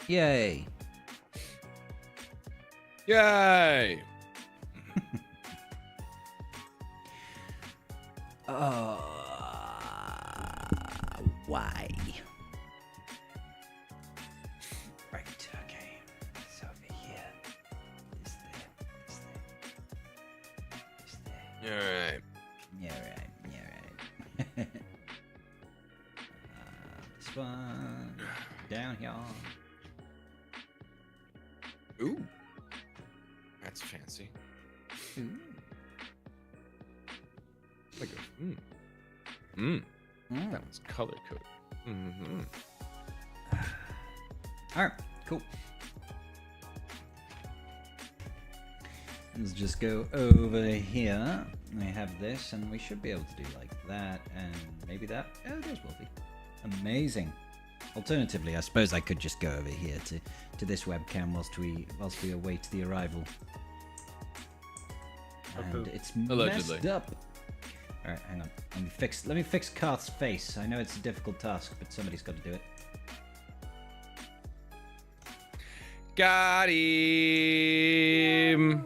Yay. Yay! Why? Right, okay. It's over here. This there. Alright. Yeah, right. This one. Down here. Ooh. That's fancy. Ooh. Like that one's color coded. Mm-hmm. Alright, cool. Let's just go over here. I have this, and we should be able to do like that, and maybe that. Oh, those will be amazing. Alternatively, I suppose I could just go over here to this webcam whilst we await the arrival. And it's Allegedly. messed up. All right, hang on. Let me fix Karth's face. I know it's a difficult task, but somebody's got to do it. Got him.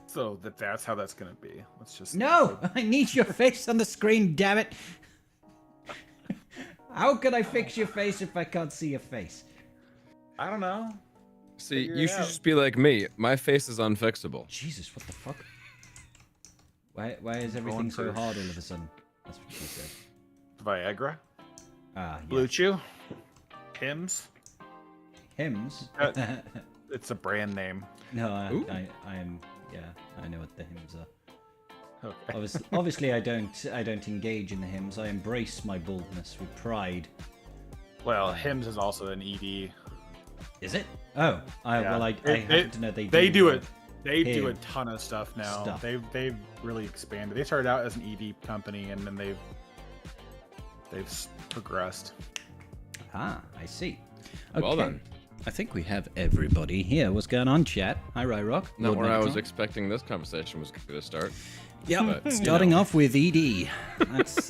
So that's how that's gonna be. Let's just No, I need your face on the screen. Damn it! How can I fix your face if I can't see your face? I don't know. See, Figure you it should out. just be like me. My face is unfixable. Jesus, what the fuck? Why is everything so hard all of a sudden? That's what she said. Viagra, Ah, yeah. Blue Chew, Hims. Hymns? It's a brand name. No, Ooh. I am. Yeah, I know what the hymns are. Okay. Obviously, I don't engage in the hymns. I embrace my baldness with pride. Well, Hims is also an ED. Is it? Oh, Yeah. I happen to know They do it. They do a Him ton of stuff now. stuff. They've really expanded. They started out as an ED company, and then they've progressed. Ah, I see. Well then. I think we have everybody here. What's going on, chat? Hi, Ryrock. Not Lord where I was Megatron. expecting this conversation was going to start. Yeah, But, starting off with ED. That's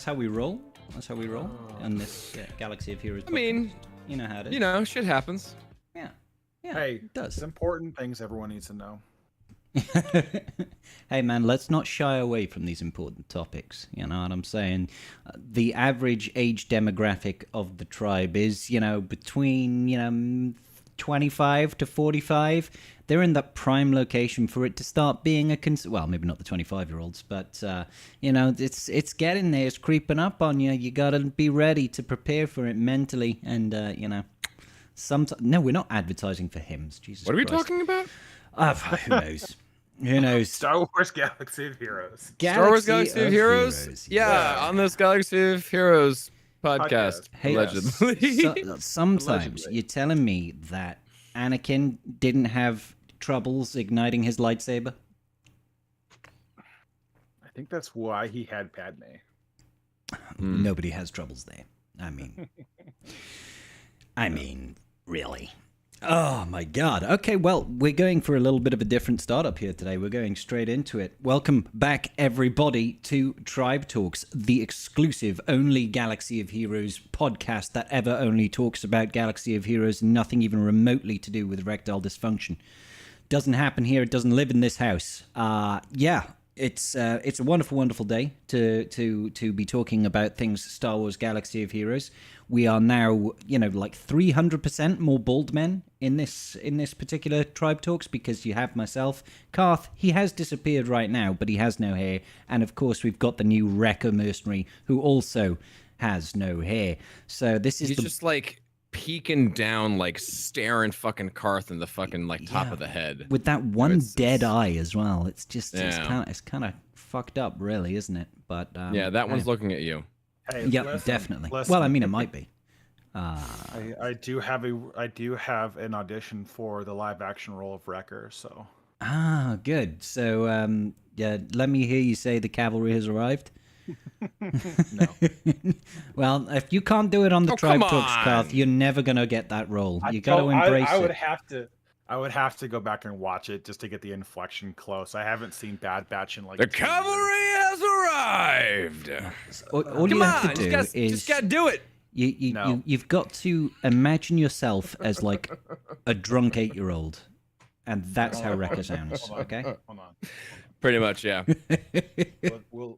how we roll. That's how we roll on this Galaxy of Heroes. I mean, podcast. You know how it is. you know, shit happens. Yeah. Yeah. Hey, it does. it's important things everyone needs to know. Hey man, let's not shy away from these important topics. You know what I'm saying? The average age demographic of the tribe is, between 25 to 45. They're in that prime location for it to start being well, maybe not the 25-year-olds, but it's getting there. It's creeping up on you. You gotta be ready to prepare for it mentally, and no, we're not advertising for hymns. Jesus. What are we Christ. talking about? Who knows? Who knows? Star Wars Galaxy of Heroes. Star Wars Galaxy of Heroes? Yeah, on this Galaxy of Heroes podcast, Hey, allegedly. Sometimes Allegedly. you're telling me that Anakin didn't have troubles igniting his lightsaber? I think that's why he had Padme. Nobody has troubles there. I mean, really. Oh my god. Okay, well, we're going for a little bit of a different startup here today. We're going straight into it. Welcome back, everybody, to Tribe Talks, the exclusive only Galaxy of Heroes podcast that ever only talks about Galaxy of Heroes, nothing even remotely to do with erectile dysfunction. Doesn't happen here. It doesn't live in this house. It's a wonderful, wonderful day to be talking about things Star Wars Galaxy of Heroes. We are now, like 300% more bald men in this particular Tribe Talks, because you have myself, Karth. He has disappeared right now, but he has no hair, and of course we've got the new Wrecker mercenary who also has no hair. So this is He's just like peeking down, like staring fucking Karth in the fucking top of the head. with that one It's- dead eye as well. It's just Yeah. it's kind of fucked up, really, isn't it? But Yeah, that one's hey. looking at you. Hey, Yeah, listen, definitely. listen. Well, I mean, it might be. I do have an audition for the live action role of Wrecker. So Good. So, yeah, let me hear you say the cavalry has arrived. no, Well, if you can't do it on the Oh, Tribe come Talks, on. Karth, you're never gonna get that role. You got to embrace I would it. have to go back and watch it just to get the inflection close. I haven't seen Bad Batch in like The 2 years. cavalry has arrived. All you Come have on, to do just is gotta do it. No. You've got to imagine yourself as like a drunk 8-year-old, and that's how Wrecker sounds. Hold on. Okay. Hold on. Pretty much, yeah.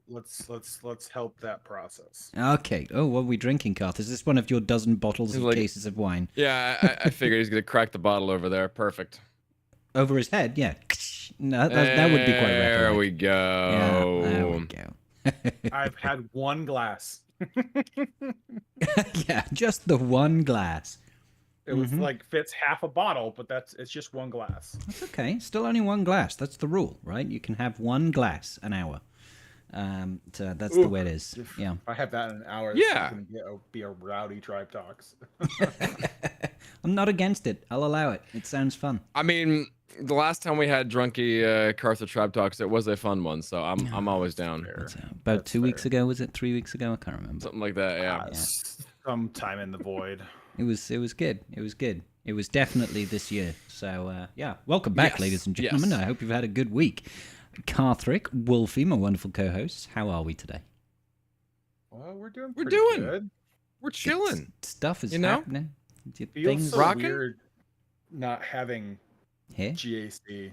Let's help that process. Okay. Oh, what are we drinking, Karth? Is this one of your dozen bottles of Like- cases of wine Yeah, I figured he's gonna crack the bottle over there. Perfect. over his head? Yeah. No, that would be quite Wrecker. There we Yeah, go. there we go. I've had one glass. Yeah, just the one glass. It was Mhm. like fits half a bottle, but it's just one glass. That's okay. Still only one glass. That's the rule, right? You can have one glass an hour. So that's the Ooh. way it is. Yeah. If I have that in an hour, Yeah. it's gonna be a rowdy Tribe Talks. I'm not against it. I'll allow it. It sounds fun. I mean, the last time we had drunky Cartha Tribe Talks, it was a fun one, so I'm always down. That's, about That's 2 weeks fair. ago, was it? 3 weeks ago? I can't remember. Something like that, yeah. Sometime in the void. It was good. It was good. It was definitely this year. So yeah, welcome back, Yes, ladies and gentlemen. yes. I hope you've had a good week. Karthrick, Wolfie, my wonderful co-hosts. How are we today? Well, we're doing. We're pretty doing. good. We're chilling. Stuff is You know? happening. Feels Things so rocking? weird not having here. GAC.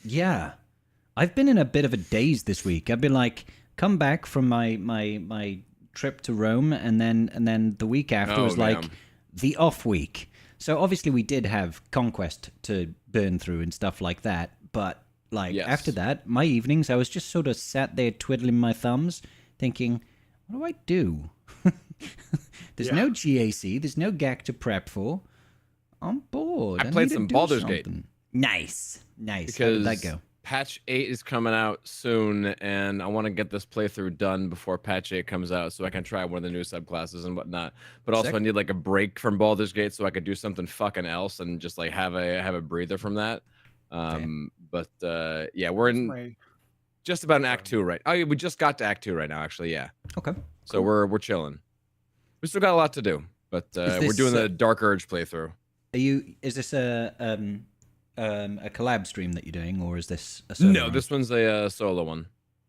Yeah, I've been in a bit of a daze this week. I've been like, come back from my trip to Rome, and then the week after Oh, was like damn. the off week. So obviously we did have Conquest to burn through and stuff like that, but like Yes. after that, my evenings I was just sort of sat there twiddling my thumbs, thinking, what do I do? There's Yeah. no GAC, there's no GAC to prep for. I'm bored. I played need to some do Baldur's Gate. something. Nice. How did Because that go? patch 8 is coming out soon, and I want to get this playthrough done before patch 8 comes out so I can try one of the new subclasses and whatnot. But also Sick. I need like a break from Baldur's Gate so I could do something fucking else and just like have a breather from that. But yeah, we're in just about in Act 2 right. Oh, yeah, we just got to Act 2 right now, actually, yeah. Okay. So we're chilling. We still got a lot to do, but we're this, doing the Dark Urge playthrough. Is this a collab stream that you're doing, or is this a solo No, run? this one's a solo one.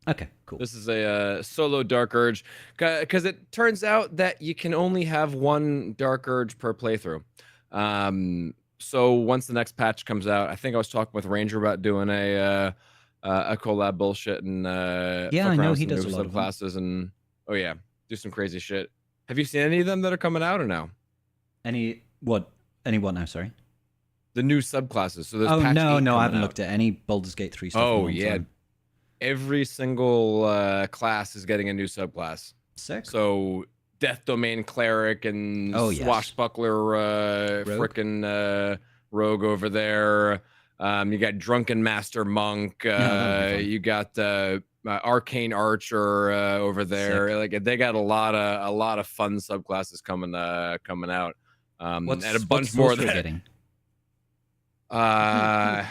Okay, cool. This is a solo Dark Urge, because it turns out that you can only have one Dark Urge per playthrough. So once the next patch comes out, I think I was talking with Ranger about doing a collab bullshit and Yeah, fuck I know around with he some does new a lot of them. subclasses and do some crazy shit. Have you seen any of them that are coming out or no? Any what now? Sorry. The new subclasses. So there's Oh patch 8 no, I coming haven't out. looked at any Baldur's Gate 3 stuff. in a Oh long yeah, time. every single class is getting a new subclass. Sick. So Death Domain Cleric and Oh, yes. Swashbuckler Rogue. frickin' Rogue over there. You got Drunken Master Monk. that'll be fun. You got Arcane Archer over there. Sick. Like they got a lot of fun subclasses coming out. What's and a bunch more Sorcerer that getting? I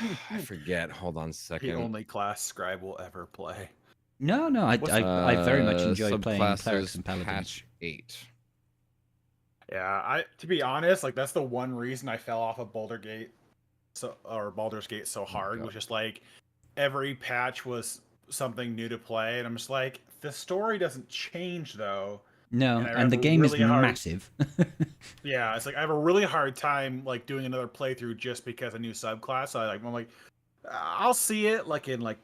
forget. Hold on a The second. only class Scribe will ever play. No, I very much enjoy playing clerics subclasses and paladins. Patch 8. Yeah, to be honest, like that's the one reason I fell off of Baldur's Gate so hard. God. Was just like every patch was something new to play, and I'm just like, the story doesn't change though. No, And I and the have a game is really hard- massive. Yeah, it's like I have a really hard time like doing another playthrough just because a new subclass. I'm like, I'll see it like in like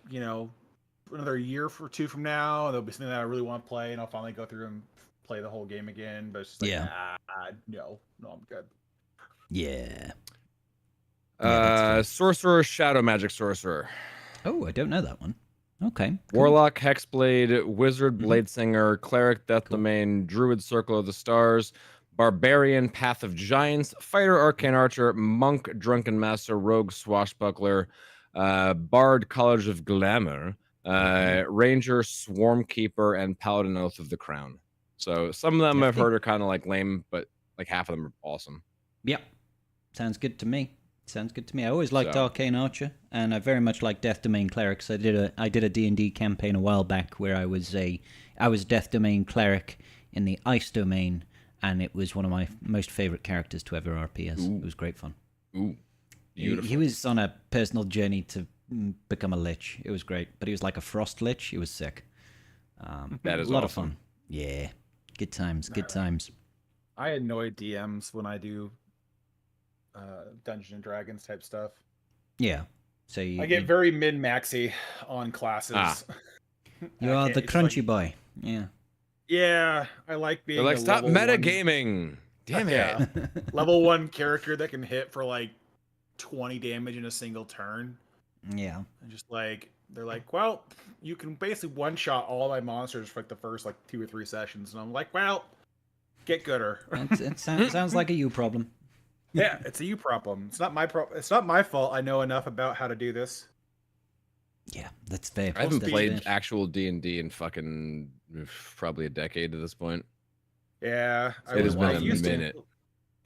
another year or two from now. There'll be something that I really want to play, and I'll finally go through and play the whole game again. But it's just like, Yeah. no, I'm good. Yeah. that's Sorcerer, Shadow Magic Sorcerer. Oh, I don't know that one. Okay. cool. Warlock, Hexblade, Wizard, Mhm. Bladesinger, Cleric, Death Cool. Domain, Druid, Circle of the Stars, Barbarian, Path of Giants, Fighter, Arcane Archer, Monk, Drunken Master, Rogue, Swashbuckler, Bard, College of Glamour, Ranger, Swarm Keeper, and Paladin, Oath of the Crown. So some of them I've Hefty. heard are kind of like lame, but like half of them are awesome. Yep. Sounds good to me. I always liked So- Arcane Archer, and I very much like Death Domain Clerics. I did a D&D campaign a while back where I was Death Domain Cleric in the Ice Domain, and it was one of my most favorite characters to ever RP as. It was great fun. Ooh, He beautiful. was on a personal journey to become a lich. It was great, but he was like a frost lich. It was sick. That is a lot of awesome. fun. Yeah, good times. Good times. I annoy DMs when I do Dungeons and Dragons type stuff. Yeah. So I get very min-maxy on classes. you are the crunchy boy. Yeah. Yeah, I like being. They're like, a stop level metagaming. Damn it. Yeah. Level 1 character that can hit for like 20 damage in a single turn. Yeah. And just like they're like, well, you can basically one-shot all my monsters for like the first like 2 or 3 sessions, and I'm like, well, get gooder. It sounds like a you problem. Yeah, it's a you problem. It's not my It's not my fault. I know enough about how to do this. Yeah, that's fair. I haven't That's played fair. actual D&D in fucking probably a decade at this point. Yeah, It has been I a used minute.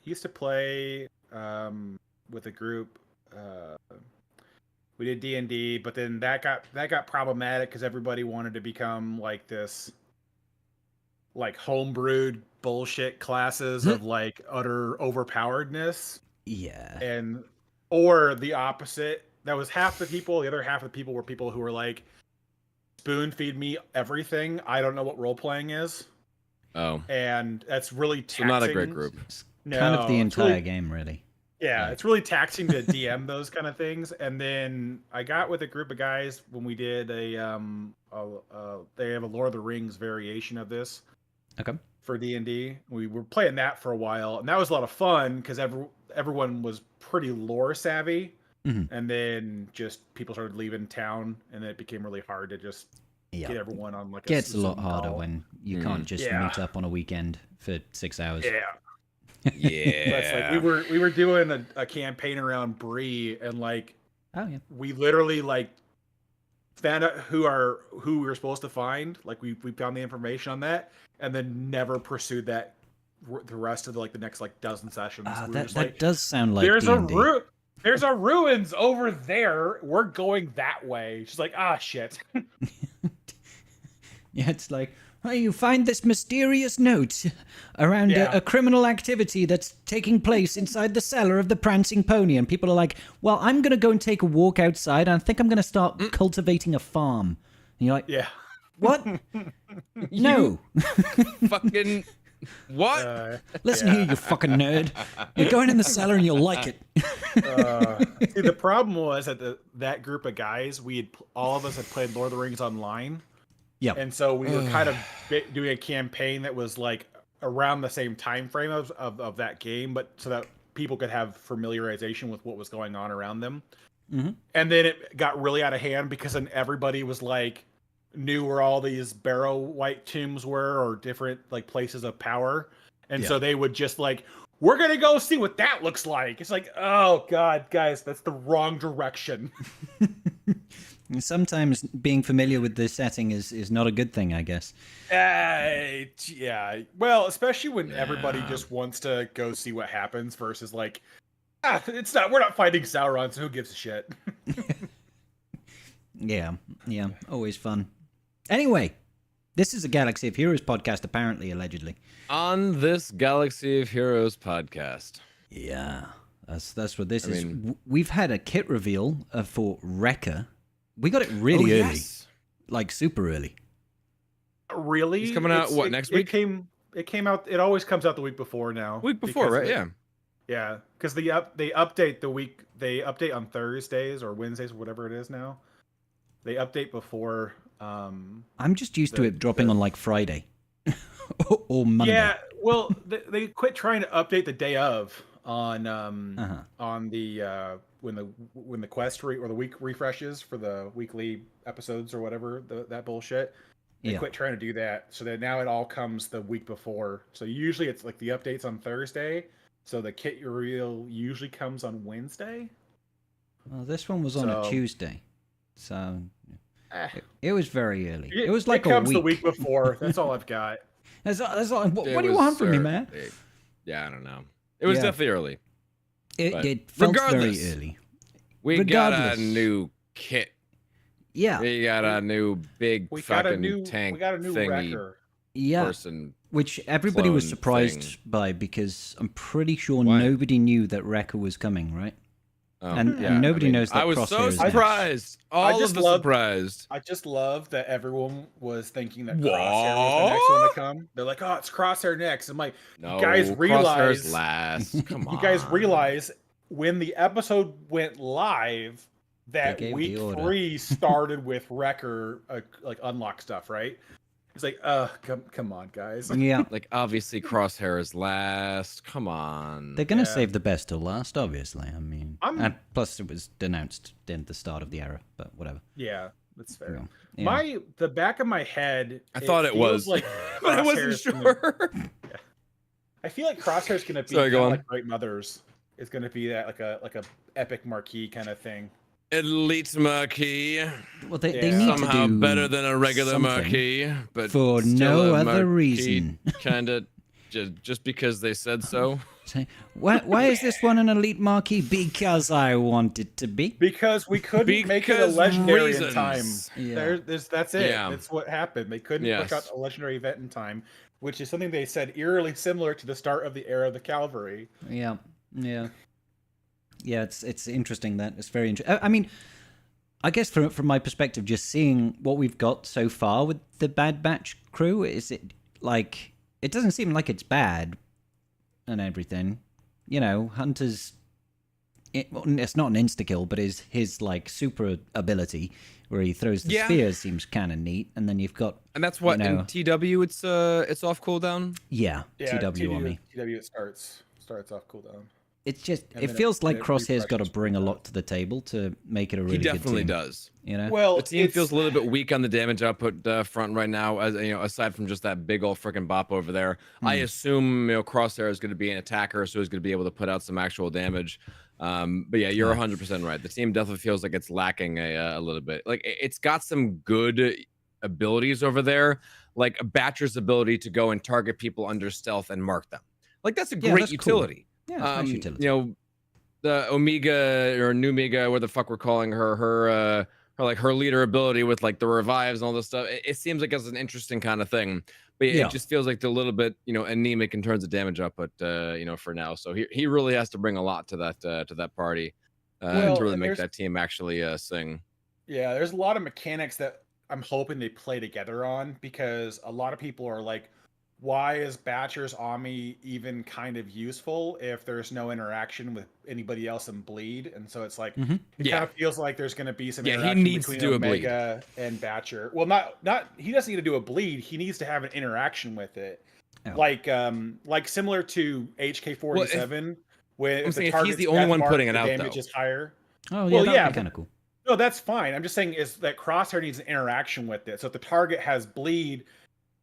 used to play with a group. We did D&D, but then that got problematic because everybody wanted to become like this, like homebrewed bullshit classes of like utter overpoweredness, Yeah. and or the opposite. That was half the people. The other half of the people were people who were like, spoon feed me everything. I don't know what role playing is, Oh, and that's really so taxing. not a great group. It's kind of the it's entire really- game, really. Yeah, Yeah. it's really taxing to DM those kind of things. And then I got with a group of guys when we did they have a Lord of the Rings variation of this Okay. for D&D. We were playing that for a while, and that was a lot of fun because everyone was pretty lore savvy. Mhm. And then just people started leaving town, and it became really hard to just Yeah. get everyone on like Gets a lot Zoom harder call. when you can't just Yeah. meet up on a weekend for 6 hours. Yeah. Yeah. But it's like we were doing a campaign around Bree, and like Oh yeah. we literally like found out who we were supposed to find. Like we found the information on that, and then never pursued that the rest of the next like dozen sessions. We were That just that does sound like there's D&D. there's a ruins over there. We're going that way. She's like, ah, shit. Yeah, it's like, oh, you find this mysterious note around Yeah. a criminal activity that's taking place inside the cellar of the Prancing Pony. And people are like, well, I'm going to go and take a walk outside. And I think I'm going to start cultivating a farm. And you're like, Yeah. what? No. Fucking what? Listen here, you fucking nerd. You're going in the cellar and you'll like it. See, the problem was that that group of guys, all of us had played Lord of the Rings online. Yep. And so we were kind of doing a campaign that was like around the same time frame of that game, but so that people could have familiarization with what was going on around them. Mhm. And then it got really out of hand because then everybody was like knew where all these Barrow White tombs were or different like places of power. And so they would just like, we're gonna go see what that looks like. It's like, oh god, guys, that's the wrong direction. Sometimes being familiar with the setting is not a good thing, I guess. Yeah. Well, especially when everybody just wants to go see what happens versus like, we're not fighting Sauron, so who gives a shit? Yeah, always fun. Anyway, this is a Galaxy of Heroes podcast, apparently, allegedly. On this Galaxy of Heroes podcast. Yeah, that's what this I is. mean- We've had a kit reveal for Wrecker. We got it really early, Yes. like super early. Really? He's coming out, next week? It came out. It always comes out the week before now. Week before, because right? Yeah. Yeah, because they update the week. They update on Thursdays or Wednesdays, or whatever it is now. They update before. I'm just used to The- it dropping on like Friday or Monday. Yeah, well, they quit trying to update the day of on Uh-huh. the when the quest or the week refreshes for the weekly episodes or whatever that bullshit. They Yeah. quit trying to do that, so that now it all comes the week before. So usually it's like the updates on Thursday. So the kit reveal usually comes on Wednesday. Well, this one was on a So- Tuesday, so Eh, it was very early. It was like it comes a the week. week before. That's all I've got. That's all, what It do you was want from me, ear- man? Yeah, I don't know. It was Yeah. definitely early. But It felt very regardless, early. We got a Regardless. new kit. Yeah, We got a new big We got a fucking new tank we got a new thingy wrecker. yeah. person. Which everybody was clone surprised thing. by because I'm pretty sure Why? nobody knew that Wrecker was coming, right? And yeah, nobody I mean, knows that I was Crosshair so is next. surprised. All just of the love- surprised. I just love that everyone was thinking that Crosshair was the next one to What? come. They're like, "Oh, it's Crosshair next." I'm like, No, "You guys Crosshair's realize? last. Come on. You guys realize when the episode went live that gave week the order. 3 started with Wrecker like unlock stuff, right?" It's like, come on, guys. Yeah, Like, obviously, Crosshair is last. Come on. they're gonna Yeah. save the best till last, obviously. I mean, I'm- and plus it was denounced in the start of the era, but whatever. Yeah, that's fair. You know, yeah. The back of my head. I thought it was, feels like but I wasn't Crosshair's gonna- sure. I feel like Crosshair's gonna be Sorry, go kinda on. like Great Mothers. It's gonna be that like a epic marquee kind of thing. Elite Marquee. Well, they Yeah. need to Somehow do better than a regular something Marquee, but for still no a other Marquee, reason. Kinda just because they said so. Say, why is this one an elite marquee? Because I want it to be. Because we couldn't make it a Because legendary in time. reasons. Yeah. That's it. Yeah. That's what happened. They couldn't Yes. push out a legendary event in time, which is something they said eerily similar to the start of the era of the Cavalry. Yeah, yeah, yeah. It's interesting that it's very interesting. I mean, I guess from my perspective, just seeing what we've got so far with the Bad Batch crew, is it like it doesn't seem like it's bad and everything. You know, Hunter's. It's not an insta kill, but his like super ability where he throws the Yeah. spears seems kind of neat, and then you've got And that's what You know. in TW it's off cooldown. yeah, TW on me. TW it starts off cooldown. It's just And it then feels it- like it Crosshair's got to refreshes bring a from lot to the table to make it a really He definitely good team. does. You know, Well, The team feels a little bit weak on the damage output front right now, as you know, aside from just that big old freaking bop over there. I assume Crosshair is going to be an attacker, so he's going to be able to put out some actual damage. But yeah, you're 100% right. The team definitely feels like it's lacking a little bit. Like it's got some good abilities over there, like Batcher's ability to go and target people under stealth and mark them. Like that's a Yeah, great that's cool. utility. yeah, it's nice utility. You know, the Omega or Numega, what the fuck we're calling her like her leader ability with like the revives and all this stuff. It seems like it's an interesting kind of thing, but Yeah. it just feels like they're a little bit, anemic in terms of damage output, for now. So he really has to bring a lot to that party Well, to really and make there's- that team actually sing. Yeah, there's a lot of mechanics that I'm hoping they play together on, because a lot of people are like, why is Batcher's Ami even kind of useful if there's no interaction with anybody else in Bleed? And so it's like, Mhm. it Yeah. kind of feels like there's going to be some Yeah, he interaction needs to between do a Bleed. Omega and Batcher. Well, not he doesn't need to do a Bleed. He needs to have an interaction with it, Oh. like similar to HK47, when I'm saying if he's target's the only death one mark, putting it the out, damage though. is higher. Oh yeah, well, that'd yeah, be kind of cool. No, that's fine. I'm just saying is that Crosshair needs an interaction with it. So if the target has Bleed,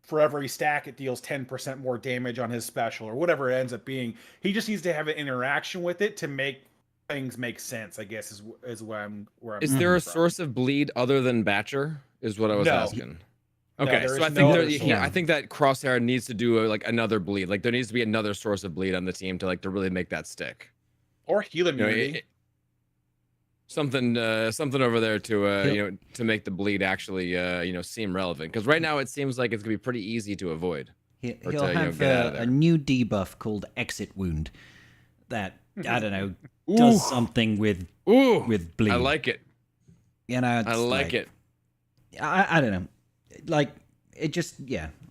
for every stack it deals 10% more damage on his special or whatever it ends up being. He just needs to have an interaction with it to make things make sense, I guess is where I'm Is there a coming from. source of bleed other than Batcher? Is what I was No. asking. No, Okay, there so is I think no there, other yeah, I source. think that Crosshair needs to do like another bleed. Like there needs to be another source of bleed on the team to really make that stick. Or heal You know, immunity. something over there to Yep. to make the bleed actually seem relevant. Because right now it seems like it's gonna be pretty easy to avoid. Or He'll to, have get out of a there. new debuff called Exit Wound that I don't know Ooh. does something with Ooh, bleed. I like it. You know, I it's like it. I don't know, like it just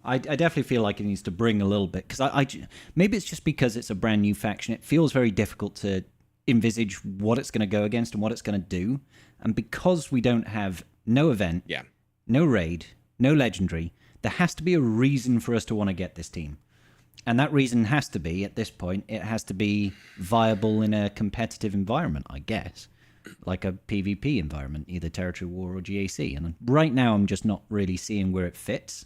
I definitely feel like it needs to bring a little bit because maybe it's just because it's a brand new faction. It feels very difficult to envisage what it's going to go against and what it's going to do, and because we don't have no event, Yeah. no raid, no legendary, there has to be a reason for us to want to get this team. And that reason has to be, at this point, it has to be viable in a competitive environment, I guess. Like a PvP environment, either Territory War or GAC. And right now, I'm just not really seeing where it fits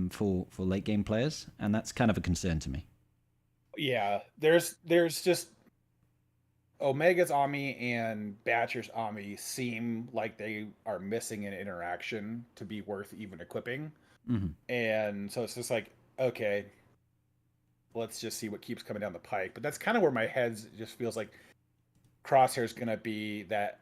for late game players. And that's kind of a concern to me. Yeah, there's just Omega's Ami and Batcher's Ami seem like they are missing an interaction to be worth even equipping. Hmm. And so it's just like, okay, let's just see what keeps coming down the pike. But that's kind of where my head just feels like Crosshair's gonna be that,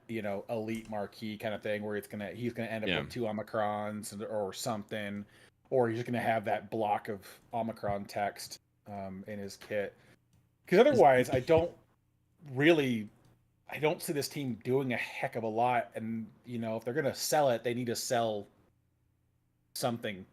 elite marquee kind of thing where he's gonna end up Yeah. with 2 Omicrons or something, or he's gonna have that block of Omicron text in his kit. Because otherwise, I don't really I don't see this team doing a heck of a lot. And if they're gonna sell it, they need to sell something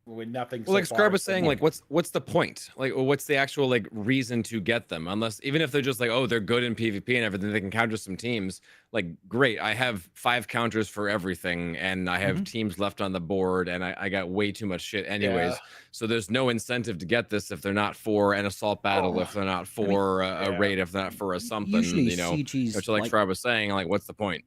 with nothing. Well, So like far Scribe was has been saying, like, what's the point? Like, what's the actual like reason to get them? Unless even if they're just like, oh, they're good in PvP and everything, they can counter some teams. Like, great, I have 5 counters for everything, and I have teams left on the board, and I got way too much shit anyways. Yeah. So there's no incentive to get this if they're not for an assault battle, if they're not for a yeah. raid, if they're not for a something. Usually Which, CG's like Scribe was saying, like, what's the point?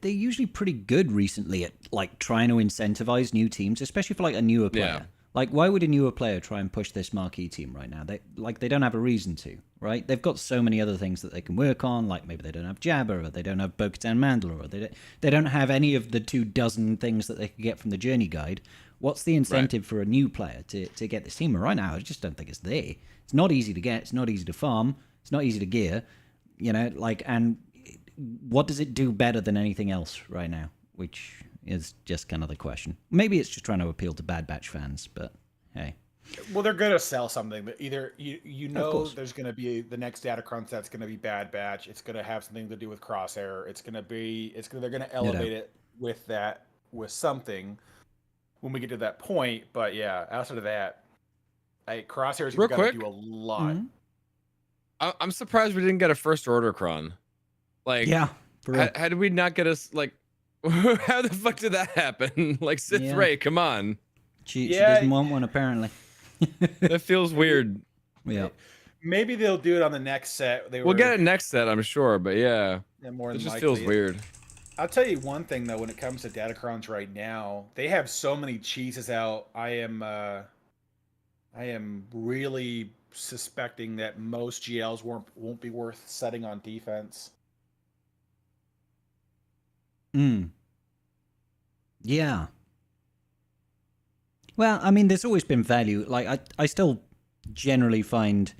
they're usually pretty good recently at like trying to incentivize new teams, especially for like a newer player. Yeah. Like, why would a newer player try and push this marquee team right now? They don't have a reason to, right? They've got so many other things that they can work on. Like maybe they don't have Jabba, or they don't have Bo-Katan Mandalore, or they don't have any of the 24 things that they could get from the journey guide. What's the incentive for a new player to get this team? And right now, I just don't think it's there. It's not easy to get. It's not easy to farm. It's not easy to gear. And what does it do better than anything else right now? Which is just kind of the question. Maybe it's just trying to appeal to Bad Batch fans, but hey. Well, they're gonna sell something that either course. there's gonna be the next Datacron set's gonna be Bad Batch. It's gonna have something to do with Crosshair. They're gonna elevate it with something when we get to that point. But yeah, outside of that, Crosshair's Real got to quick. do a lot. I'm surprised we didn't get a first order cron. Like, Yeah. For real. how did we not get us like? How the fuck did that happen? Like, Sith Yeah. Ray, come on. She Yeah. doesn't want one, apparently. That feels weird. Yeah. Maybe they'll do it on the next set. We'll get it next set, I'm sure, but yeah, More it than just likely. feels weird. I'll tell you one thing though, when it comes to Datacrons right now, they have so many cheeses out. I am really suspecting that most GLs won't be worth setting on defense. Yeah. Well, I mean, there's always been value. Like, I still generally find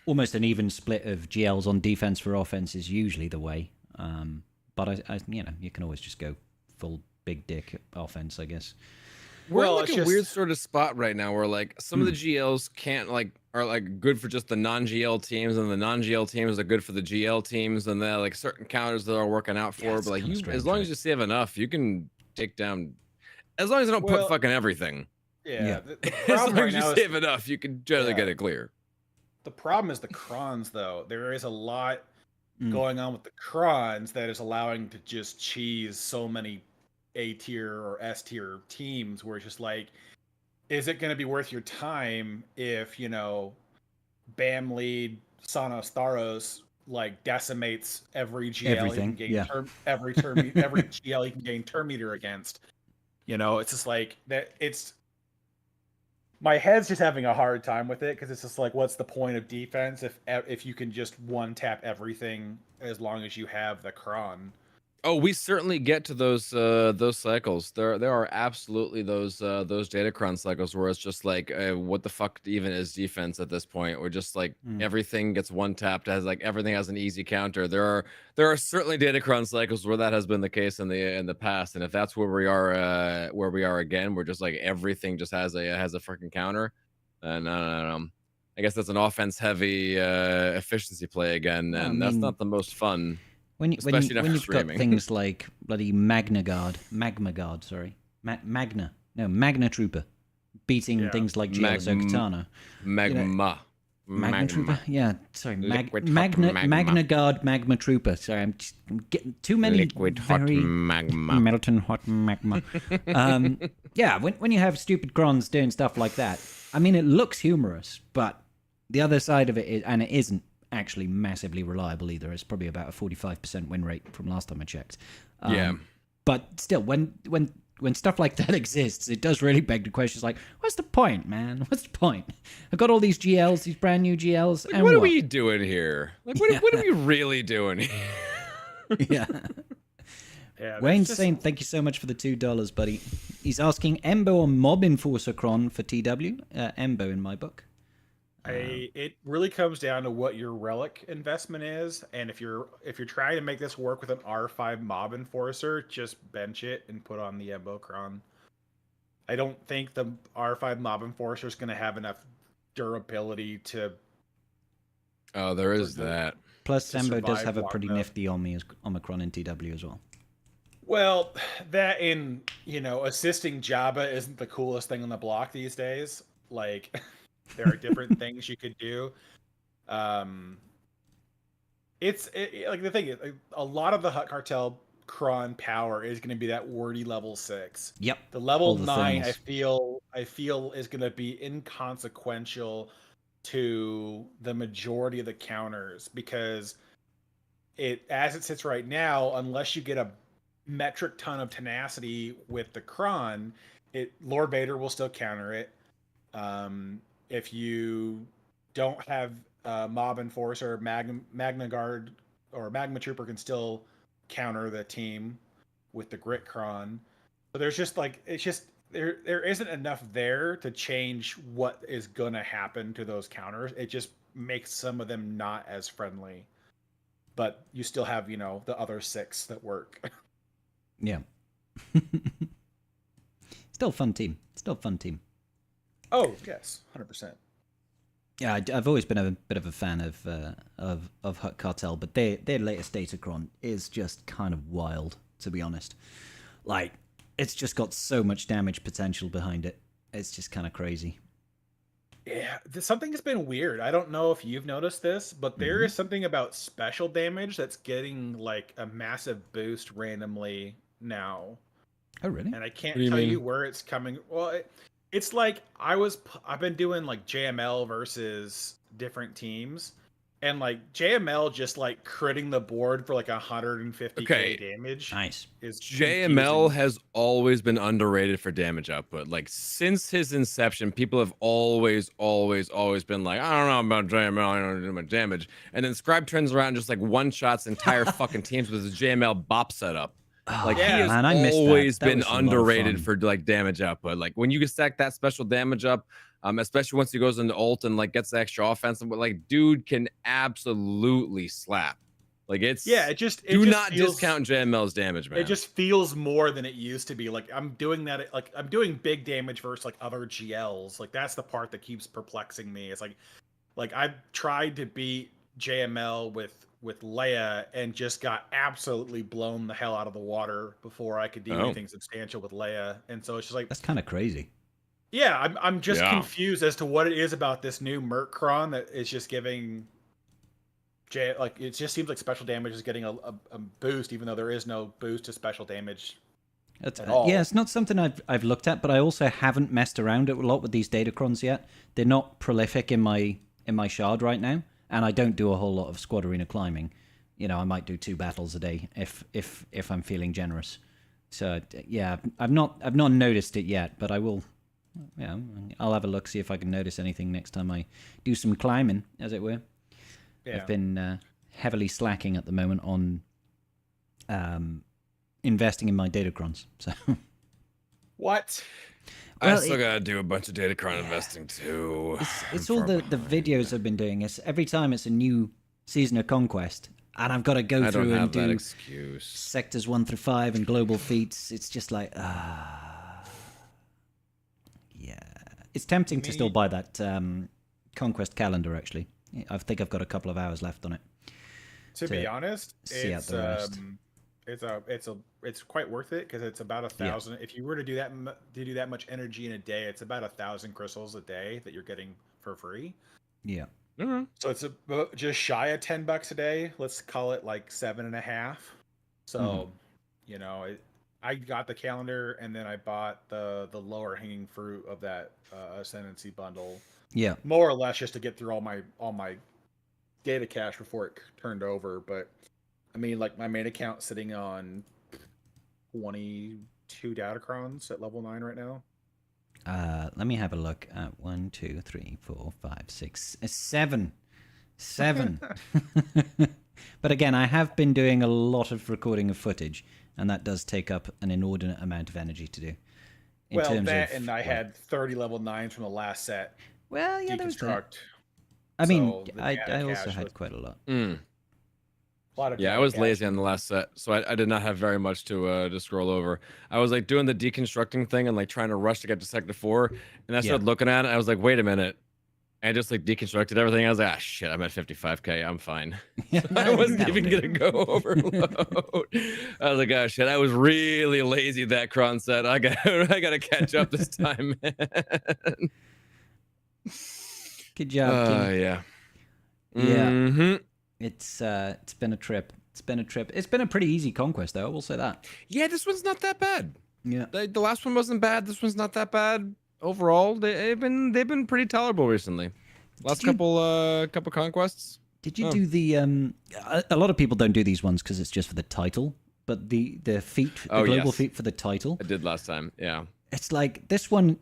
almost an even split of GLs on defense for offense is usually the way. But you can always just go full big dick offense, I guess. We're Well, in like it's a weird just- sort of spot right now where like some of the GLs are like good for just the non-GL teams, and the non-GL teams are good for the GL teams, and they're like certain counters that are working out for. it's But like kinda as strange, long right? as you save enough, you can take down. As long as you don't put Well, fucking everything. Yeah. The As problem long right as you now save is enough, you can generally Yeah. get it clear. the problem is the crons though. There is a lot Mm. going on with the crons that is allowing to just cheese so many A tier or S tier teams where it's just like, is it going to be worth your time if BAM lead Sanos Tharos like decimates every GL Everything, he can gain yeah. every GL he can gain turn meter against. It's just like that. It's my head's just having a hard time with it because it's just like, what's the point of defense if you can just one tap everything as long as you have the cron? Oh, we certainly get to those cycles. There are absolutely those Datacron cycles where it's just like, what the fuck even is defense at this point? Or just like everything gets one tapped, everything has an easy counter. There are certainly Datacron cycles where that has been the case in the past, and if that's where we are again, where just like everything just has a freaking counter, no. I guess that's an offense heavy efficiency play again, Well, I and that's mean, not the most fun. When Especially not for you've got streaming. things like bloody Magna Trooper, beating things like GL Ahsoka Magma. Magna Trooper, yeah. Sorry, Liquid hot Magna magma. Guard Magma Trooper. Sorry, I'm getting too many Liquid hot very magma. Melton hot magma. Yeah, when you have stupid Grons doing stuff like that, I mean, it looks humorous, but the other side of it is, and it isn't actually massively reliable either. It's probably about a 45% win rate from last time I checked. Yeah. But still, when stuff like that exists, it does really beg the question. It's like, what's the point, man? What's the point? I've got all these GLs, these brand new GLs, Like, and what are we doing here? Like, what are we really doing here? Yeah. Yeah, Wayne's just, saying, thank you so much for the $2, buddy. He's asking Embo or Mob Enforcer Cron for TW. Embo in my book. it really comes down to what your relic investment is, and if you're trying to make this work with an R5 mob enforcer, just bench it and put on the Embocron. I don't think the R5 mob enforcer is going to have enough durability to. Oh, there is that. Plus, to Sambo does survive have a long pretty enough. nifty Omicron in TW as well. Well, that in assisting Jabba isn't the coolest thing on the block these days. Like, there are different things you could do. Like the thing is, like, a lot of the Hut Cartel cron power is going to be that wordy level 6. Yep. The level All the 9, thermals. I feel is going to be inconsequential to the majority of the counters, because as it sits right now, unless you get a metric ton of tenacity with the cron, Lord Vader will still counter it. If you don't have Mob Enforcer, Magna Guard or Magma Trooper can still counter the team with the Grit Cron. So there's just like, it's just there isn't enough there to change what is gonna happen to those counters. It just makes some of them not as friendly. But you still have, the other 6 that work. Yeah. Still fun team. Still fun team. Oh, yes, 100%. Yeah, I've always been a bit of a fan of Hut Cartel, but their latest Datacron is just kind of wild, to be honest. Like, it's just got so much damage potential behind it. It's just kind of crazy. Yeah, something has been weird. I don't know if you've noticed this, but there is something about special damage that's getting like a massive boost randomly now. Oh, really? And I can't What do you tell mean? you where it's coming. Well, it's like I've been doing like JML versus different teams, and like JML just like critting the board for like 150k Okay. damage. Nice. Is JML confusing. has always been underrated for damage output. Like since his inception, people have always been like, I don't know about JML, I don't do much damage. And then Scribe turns around and just like one shots entire fucking teams with his JML bop setup. Like yeah, he has man, I missed that. always That been was a lot of underrated fun. for like damage output. Like when you can stack that special damage up, especially once he goes into ult and like gets the extra offense, but like dude can absolutely slap. Like it's it just not feels, discount JML's damage, man. It just feels more than it used to be. Like I'm doing that. Like I'm doing big damage versus like other GLs. Like that's the part that keeps perplexing me. It's like I've tried to beat JML with Leia and just got absolutely blown the hell out of the water before I could do anything substantial with Leia. And so it's just like, That's kind of crazy. yeah, I'm just Yeah. confused as to what it is about this new Merc Cron that is just giving like it just seems like special damage is getting a boost, even though there is no boost to special damage. That's, At all. yeah, it's not something I've looked at, but I also haven't messed around a lot with these Datacrons yet. They're not prolific in my shard right now, and I don't do a whole lot of squad arena climbing. I might do 2 battles a day if I'm feeling generous. So yeah, I've not noticed it yet, but I will. Yeah, I'll have a look, see if I can notice anything next time I do some climbing, as it were. Yeah. I've been heavily slacking at the moment on investing in my Datacrons. So What? Well, I still gotta do a bunch of Datacron investing too. it's all the videos I've been doing. It's every time it's a new season of Conquest, and I've got to go I don't through and have that do excuse. sectors 1 through 5 and global feats. It's just like, yeah. It's tempting to still buy that Conquest calendar. Actually, I think I've got a couple of hours left on it. To be honest, see out the rest. It's quite worth it, because it's about 1,000. If you were to do that much energy in a day, it's about 1,000 crystals a day that you're getting for free. Yeah. So it's just shy of $10 a day. Let's call it like 7.5. So, I got the calendar, and then I bought the lower hanging fruit of that Ascendancy bundle, Yeah. more or less just to get through all my data cache before it turned over. But I mean, like my main account sitting on 22 Datacrons at level 9 right now. Let me have a look at 1, 2, 3, 4, 5, 6, 7. 7. But again, I have been doing a lot of recording of footage, and that does take up an inordinate amount of energy to do. And I had 30 level 9s from the last set. Well, yeah, there was that. Deconstruct. I mean, So the I data also cache had was- quite a lot. A lot of Yeah, I data was cache. lazy on the last set, so I did not have very much to scroll over. I was like doing the deconstructing thing and like trying to rush to get to sector 4, and I started looking at it. I was like, wait a minute, I just like deconstructed everything. I was like, ah, shit, I'm at 55k. I'm fine. Yeah, I wasn't that'll even do. gonna go overload. I was like, oh shit, I was really lazy that Kron said. I gotta catch up this time, man. Good job, King. Yeah. Yeah. Mhm. It's been a trip. It's been a pretty easy conquest, though. I will say that. Yeah, this one's not that bad. Yeah. The last one wasn't bad. This one's not that bad overall. They've been pretty tolerable recently. Last you- couple conquests. Did you Oh. do the a lot of people don't do these ones because it's just for the title, but the feat, the Oh, global yes. feat for the title, I did last time. Yeah. it's like this one.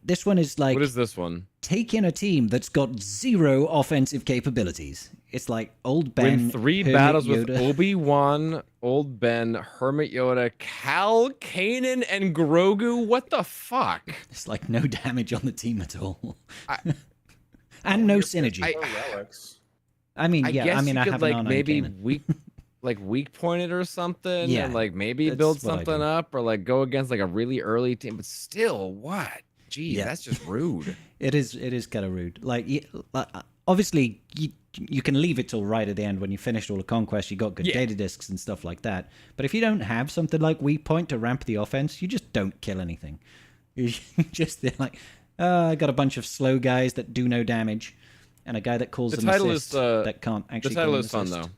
This one is like What is this one? take in a team that's got 0 offensive capabilities. It's like old Ben, Win 3 Hermit battles with Yoda. Obi-Wan, Old Ben, Hermit Yoda, Cal, Kanan, and Grogu. What the fuck? It's like no damage on the team at all, I- and no synergy. I- Or relics. I mean, I yeah, guess I mean, you I could have an like R9 maybe Kanan. weak point it or something, Yeah, and like maybe that's build what I something do. up, or like go against like a really early team. But still, what? Geez, Yeah. that's just rude. It is kind of rude. Like, obviously, you can leave it till right at the end when you finished all the conquest. You got good Yeah. data discs and stuff like that. But if you don't have something like weak point to ramp the offense, you just don't kill anything. You just they're like, I got a bunch of slow guys that do no damage, and a guy that calls The an title assist is, that can't The actually. title call an is fun assist. though.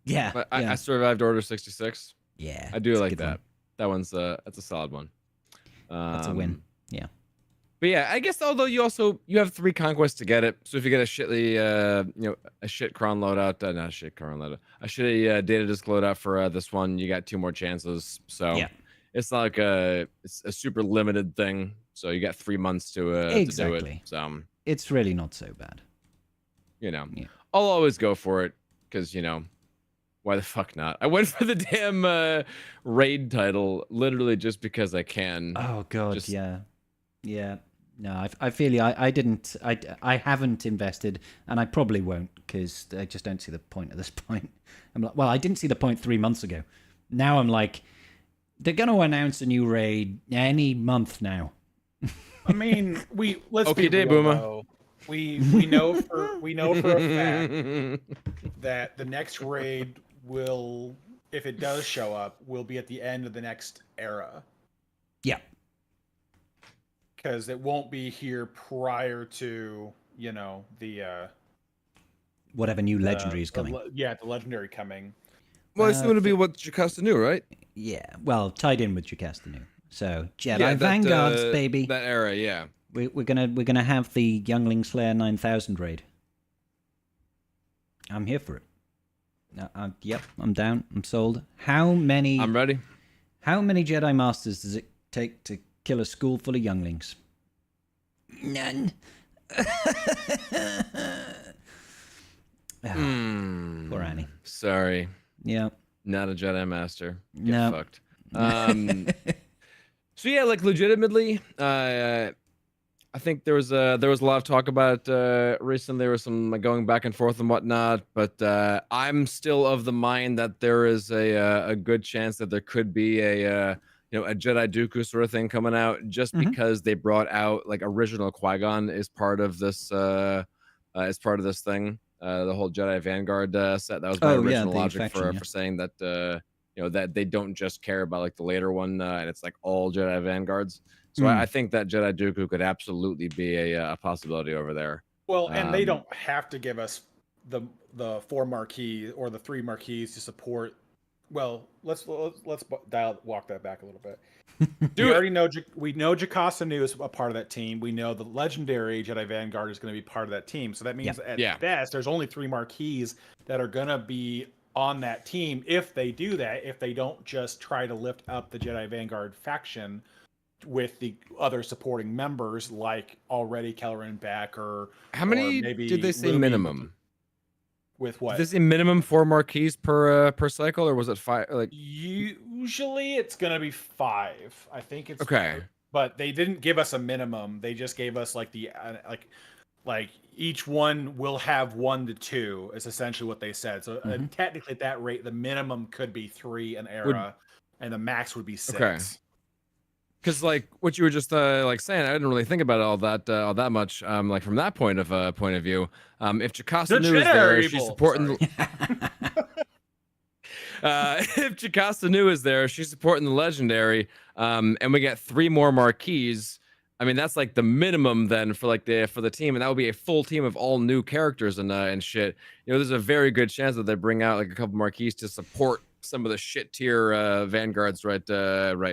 Yeah, But yeah, I survived Order 66. yeah. I do it's a like good that. one. That one's that's a solid one. That's a win. Yeah. But yeah, I guess although you have 3 conquests to get it, so if you get a shitly a shit cron loadout, not a shit cron loadout, a shitty data disk loadout for this one, you got 2 more chances. So Yeah. it's not like it's a super limited thing. So you got 3 months to do Exactly. it. So It's really not so bad. Yeah. I'll always go for it because why the fuck not? I went for the damn raid title literally just because I can. Oh god, Just- yeah. No, I feel you. I didn't. I haven't invested, and I probably won't because I just don't see the point at this point. I'm like, well, I didn't see the point 3 months ago. Now I'm like, they're gonna announce a new raid any month now. I mean, let's Okay, be real, Boomer. though. We know for a fact that the next raid will, if it does show up, will be at the end of the next era. Yeah. Because it won't be here prior to the Whatever new legendary is the coming. the legendary coming. Well, I assume it'll be what Jocasta knew, right? Yeah. Well, tied in with Jocasta new. So Jedi Vanguards, baby. That era, yeah. We're gonna have the Youngling Slayer 9000 raid. I'm here for it. Yep, I'm down. I'm sold. How many? I'm ready. How many Jedi Masters does it take to kill a school full of younglings? None. Poor Annie. Sorry, Yeah. not a Jedi Master. Get No. fucked. So yeah, like legitimately, I think there was a lot of talk about recently. There was some like, going back and forth and whatnot, but I'm still of the mind that there is a good chance that there could be a Jedi Dooku sort of thing coming out, just Mhm. because they brought out like original Qui-Gon is part of this thing. The whole Jedi Vanguard set. That was my Oh, yeah, original the logic faction, yeah. for saying that that they don't just care about like the later one, and it's like all Jedi Vanguards. So I think that Jedi Dooku could absolutely be a possibility over there. Well, and they Um, don't have to give us the 4 marquees or the 3 marquees to support. Well, let's walk that back a little bit. Do we it. already know we know Jocasta Nu is a part of that team. We know the legendary Jedi Vanguard is going to be part of that team. So that means at Yeah. best there's only 3 marquees that are going to be on that team if they do that. If they don't just try to lift up the Jedi Vanguard faction with the other supporting members, like already Kelleran Beck or How many maybe did they say Lumi minimum? with what? Did they say minimum 4 marquees per cycle, or was it 5? Like Usually it's gonna be 5. I think it's okay, but they didn't give us a minimum. They just gave us like the like each one will have 1 to 2 is essentially what they said. So technically at that rate, the minimum could be 3 an era, and the max would be 6. Okay. because like what you were just like saying, I didn't really think about it all that much. Like from that point of view, if Jocasta Nu is there, she's supporting the. If Jocasta Nu is there, she's supporting the legendary, and we get 3 more marquees. I mean, that's like the minimum then for the team, and that would be a full team of all new characters and shit. You know, there's a very good chance that they bring out like a couple marquees to support some of the shit tier vanguards right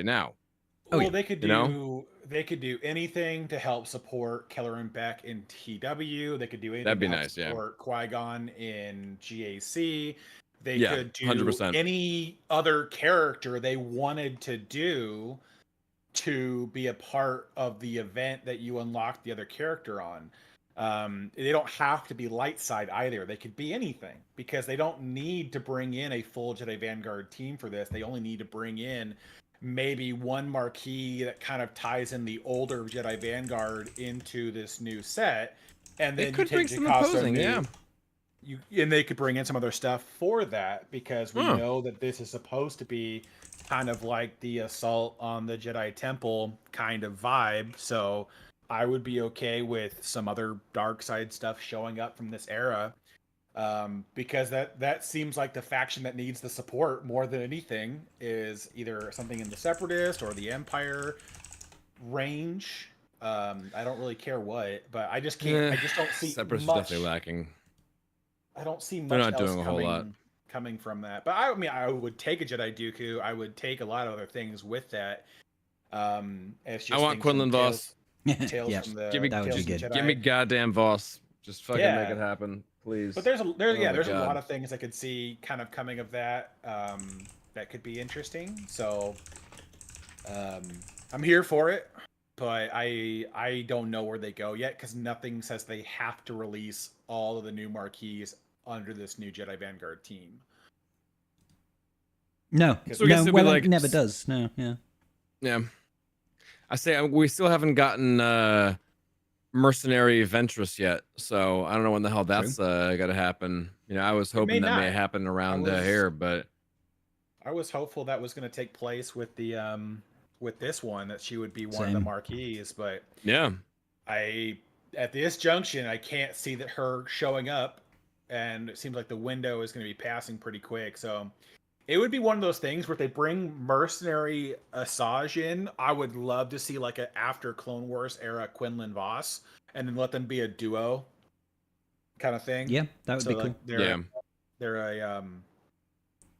now. Well, they could do anything to help support Keller and Beck in TW. They could do anything That'd be to help nice, yeah. support Qui-Gon in GAC. They Yeah, could do 100%. any other character they wanted to do to be a part of the event that you unlock the other character on. They don't have to be light side either. They could be anything because they don't need to bring in a full Jedi Vanguard team for this. They only need to bring in maybe one marquee that kind of ties in the older Jedi Vanguard into this new set, and then It could you bring take some Jocasta imposing, Nu, yeah. and they could bring in some other stuff for that because we know that this is supposed to be kind of like the assault on the Jedi Temple kind of vibe. So I would be okay with some other dark side stuff showing up from this era, because that seems like the faction that needs the support more than anything is either something in the Separatist or the Empire range. I don't really care what, but I just can't. I just don't see Separatists much. definitely lacking. I don't see much They're not else doing a whole lot. coming from that. But I mean, I would take a Jedi Dooku. I would take a lot of other things with that. It's just I want things from Quinlan Voss. Tales Yeah. from the Give me- That would Tales be from good. Jedi. Give me goddamn Voss. Just fucking Yeah. make it happen, please. But there's my a God. lot of things I could see kind of coming of that. That could be interesting. So I'm here for it. But I don't know where they go yet because nothing says they have to release all of the new marquees under this new Jedi Vanguard team. No, So I guess no, it'd be well, like- it never does. No, yeah. Yeah. I say we still haven't gotten Mercenary Ventress yet, so I don't know when the hell that's gonna happen. You know, I was hoping that may not. happen around was- here, but I was hopeful that was going to take place with the with this one, that she would be one of the Same. marquees, but yeah. at this junction I can't see that her showing up, and it seems like the window is going to be passing pretty quick. So it would be one of those things where if they bring Mercenary Asajj in, I would love to see like a after Clone Wars era Quinlan Voss, and then let them be a duo kind of thing. Yeah, that would So be like cool. they're a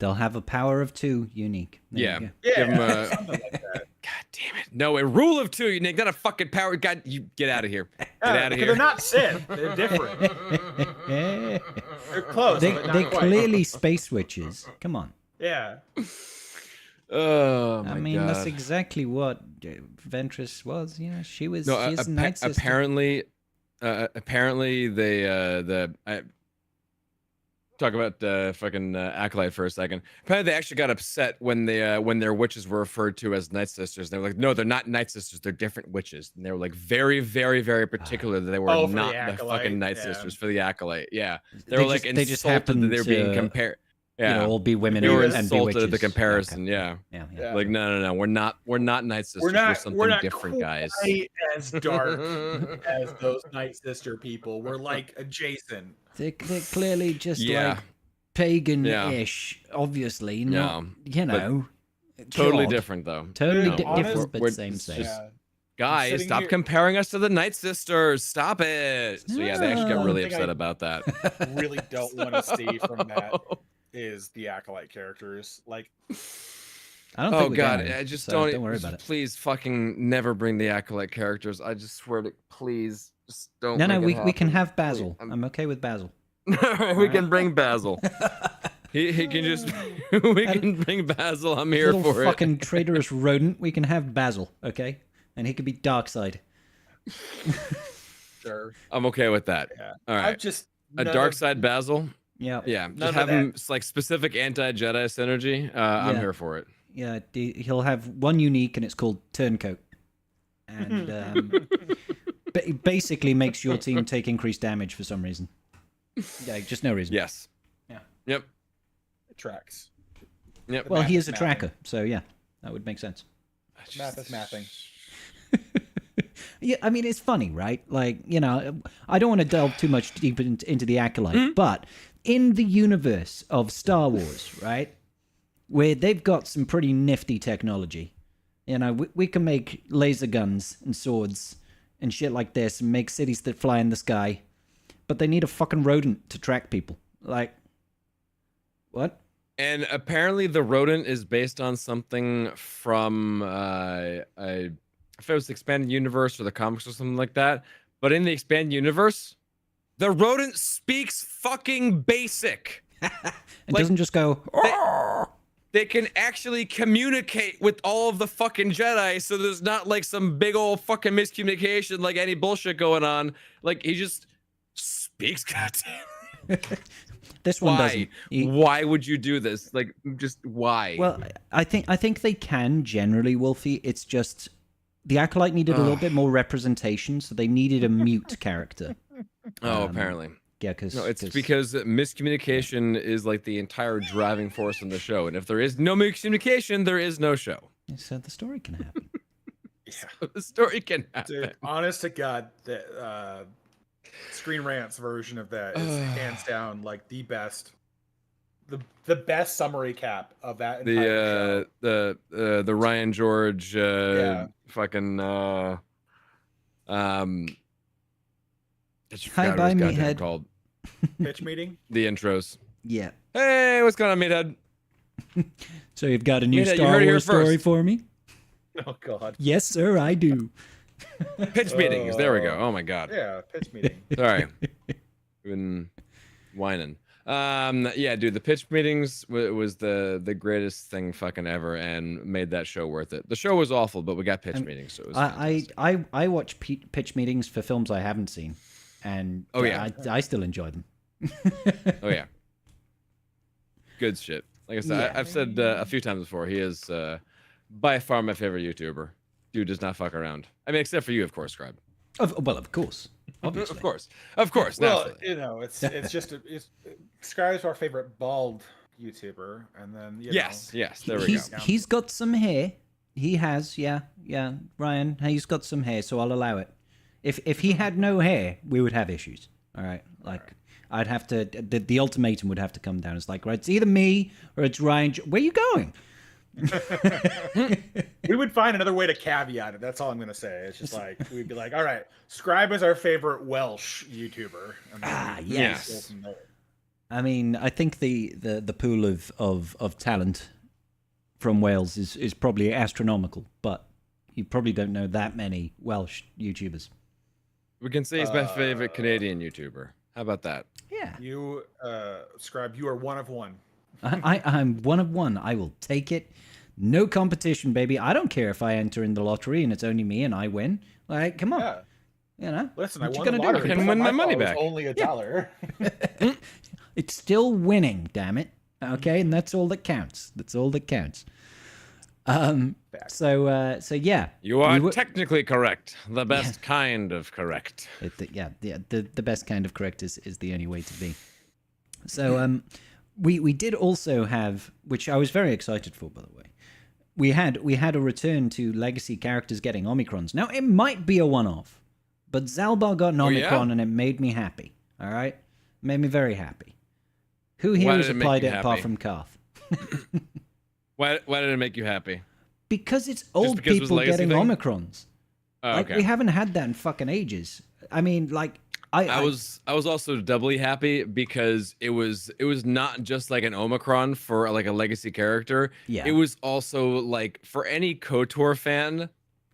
They'll have a power of 2 unique. There Yeah. you go. yeah, Give 'em a- something like that. God damn it! No, a rule of 2, you Nick. Not a fucking power. God, you get out of here. Get out of because here. they're not Sith. They're different. They're close. they but not they quite. clearly space witches. Come on. Yeah. Oh my I mean, God. that's exactly what Ventress was. Yeah, she was. No, she's Night Sister. apparently they talk about fucking Acolyte for a second. Apparently they actually got upset when their witches were referred to as Night Sisters. They were like, no, they're not Night Sisters, they're different witches. And they were like very, very, very particular that they were Oh, for the not the Acolyte, fucking Night yeah. Sisters for the Acolyte. Yeah, they were like they just insulted that happened they were being to, compared. You Yeah, know, all be women they were and be insulted witches. at the comparison. Okay. Yeah. Yeah. Yeah. Like no, we're not Night Sisters. We're something different, guys. Quite as dark as those Night Sister people. We're like adjacent. They're clearly just Yeah. like pagan-ish, obviously. Not, you know, Totally God. different though. Totally Dude, different, honest- but we're- same. Yeah. Guys, sitting stop here- comparing us to the Night Sisters. Stop it. So yeah, they actually got No. really I think upset I- about that. Really don't want to see from that is the Acolyte characters. Like, I don't Oh think we're God, going, I just so don't worry about it. Please fucking never bring the Acolyte characters. I just swear to please just don't. No, make it we can happen. have Basil. Please, I'm okay with Basil. we can bring Basil. He can just we can bring Basil. I'm here Little for fucking traitorous rodent. We can have Basil, okay? And he could be Darkseid. sure. it. I'm okay with that. Yeah. All I've right, just a none dark of- side Basil. Yeah, Yeah, None just of have that. him like specific anti-Jedi synergy. I'm Yeah. here for it. yeah. He'll have one unique, and it's called Turncoat, and basically makes your team take increased damage for some reason. Yeah, just no reason. Yes. Yeah. Yep. It tracks. Yep. Well, he is a Mapping. tracker, so yeah, that would make sense. Math is mathing. Yeah, I mean, it's funny, right? Like, you know, I don't want to delve too much deeper into the Acolyte, but in the universe of Star Wars, right, where they've got some pretty nifty technology. You know, we can make laser guns and swords and shit like this and make cities that fly in the sky, but they need a fucking rodent to track people. Like, what? And apparently the rodent is based on something from if it was the expanded universe or the comics or something like that. But in the expanded universe, the rodent speaks fucking basic. It Like, doesn't just go. They can actually communicate with all of the fucking Jedi, so there's not like some big old fucking miscommunication, like any bullshit going on. Like he just speaks. Goddamn. This one Why? doesn't. He- Why would you do this? Like, just why? Well, I think they can generally, Wolfie. It's just the Acolyte needed a little bit more representation, so they needed a mute character. apparently. Yeah, because No, it's because miscommunication is like the entire driving force in the show, and if there is no miscommunication, there is no show. so the story can happen. Yeah. The story can happen. Dude, honest to God, the Screen Rant's version of that is hands down like the best, the best summary cap of that entire show. The Ryan George fucking I just Hi, forgot what bye, it's goddamn meathead. called. Pitch meeting. The intros. Yeah. Hey, what's going on, meathead? So you've got a new Meathead, you Star heard it here Wars story first. for me? Oh God. Yes, sir, I do. Pitch meetings. There we go. Oh my god. Yeah, pitch meeting. Sorry. Been whining. Yeah, dude, the pitch meetings was the greatest thing fucking ever and made that show worth it. The show was awful, but we got pitch meetings, so it was fantastic. I watch pitch meetings for films I haven't seen, and Oh, yeah. I still enjoy them. Oh yeah. Good shit. Like I said, Yeah. I've said a few times before, he is by far my favorite YouTuber. Dude does not fuck around. I mean, except for you, of course, Scribe. Well, of course, obviously. Of course. Well, naturally. you know, it's just Sky's our favorite bald YouTuber, and then Yes, there we go. He's got some hair. He has, yeah. Ryan, he's got some hair, so I'll allow it. If he had no hair, we would have issues. All right, like I'd have to. The ultimatum would have to come down. It's like, right, it's either me or it's Ryan. Where are you going? we would find another way to caveat it. That's all I'm gonna say. It's just like we'd be like, all right, Scribe is our favorite Welsh YouTuber. And then we'd yes. go from there. I mean, I think the pool of talent from Wales is probably astronomical, but you probably don't know that many Welsh YouTubers. We can say he's my favorite Canadian YouTuber. How about that? Yeah. You, Scribe, you are one of one. I'm one of one. I will take it. No competition, baby. I don't care if I enter in the lottery and it's only me and I win. Like, come on. Yeah. You know? Listen, What I you won gonna the do? lottery. I can but win my money fault. It was back. only $1. It's still winning, damn it. Okay, and that's all that counts. That's all that counts. So yeah. You are We were- technically correct. The best kind of correct. The best kind of correct is the only way to be. So we did also have, which I was very excited for, by the way. We had a return to legacy characters getting Omicrons. Now it might be a one-off, but Zalbar got an Oh, yeah? Omicron and it made me happy. All right, made me very happy. Who Why here did has it make applied you it apart happy? from Karth? Why did it make you happy? Because it's old because it was a people legacy getting thing? Omicrons. Oh, Like okay. we haven't had that in fucking ages. I mean, like I was also doubly happy because it was not just like an Omicron for like a legacy character. Yeah. It was also like for any KOTOR fan It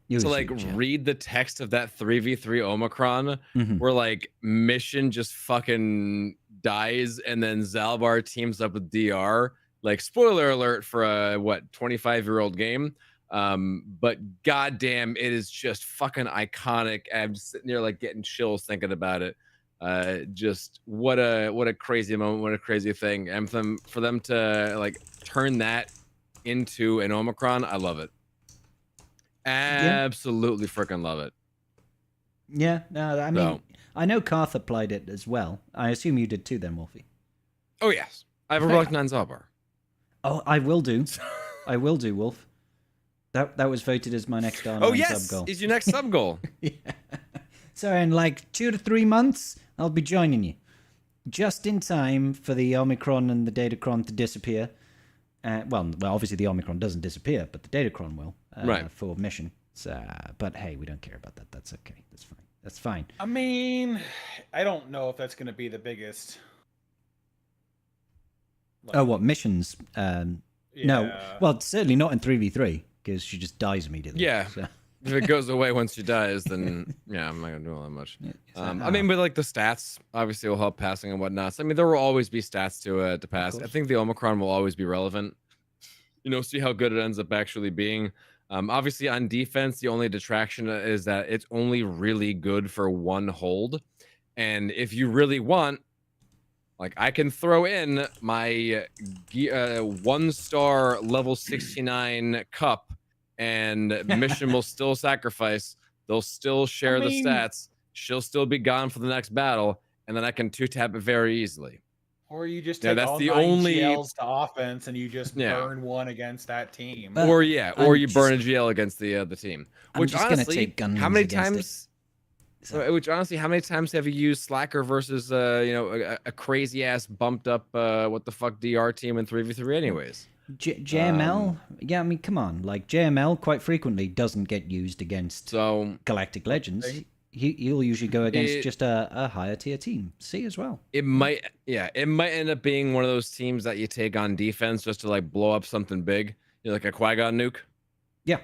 to was like huge, yeah. read the text of that 3v3 Omicron Mhm. where like Mission just fucking dies and then Zalbar teams up with DR. Like spoiler alert for a 25-year-old game. But goddamn, it is just fucking iconic. I'm just sitting there like getting chills thinking about it. Just what a crazy moment, what a crazy thing. And for them to like turn that into an Omicron, I love it. Absolutely freaking love it. Yeah, no, I mean, So- I know Karth applied it as well. I assume you did too, then, Wolfie. Oh yes, I have a Okay. Relic 9 Zalbar. Oh, I will do. I will do, Wolf. That was voted as my next online Oh yes, sub goal. is your next sub goal. Yeah. So in like 2 to 3 months, I'll be joining you, just in time for the Omicron and the Datacron to disappear. Well, obviously the Omicron doesn't disappear, but the Datacron will Right. for mission. So, but hey, we don't care about that. That's okay. That's fine. That's fine. I mean, I don't know if that's going to be the biggest. Oh, what missions? No, Yeah. well, it's certainly not in 3v3 because she just dies immediately. Yeah. So, If it goes away once she dies, then yeah, I'm not gonna do all that much. so, I mean, with like the stats, obviously will help passing and whatnot. So, I mean, there will always be stats to pass. I course. think the Omicron will always be relevant. You know, see how good it ends up actually being. Obviously, on defense, the only detraction is that it's only really good for one hold. And if you really want, like, I can throw in my 1-star level 69 cup, and Mission will still sacrifice. They'll still share mean- the stats. She'll still be gone for the next battle, and then I can 2-tap it very easily. Or you just Yeah, take that's all the 9 only- GLs to offense and you just Yeah. burn one against that team. But or I'm you burn a GL against the team. I'm Which just gonna honestly, take Gundams how many against it. times? So- Which honestly, how many times have you used Slacker versus a crazy ass bumped up what the fuck DR team in 3v3 anyways? JML, yeah, I mean, come on, like JML quite frequently doesn't get used against So Galactic Legends. He'll usually go against It- just a higher tier team. C as well. it might end up being one of those teams that you take on defense just to like blow up something big, like a Qui-Gon nuke. Yeah,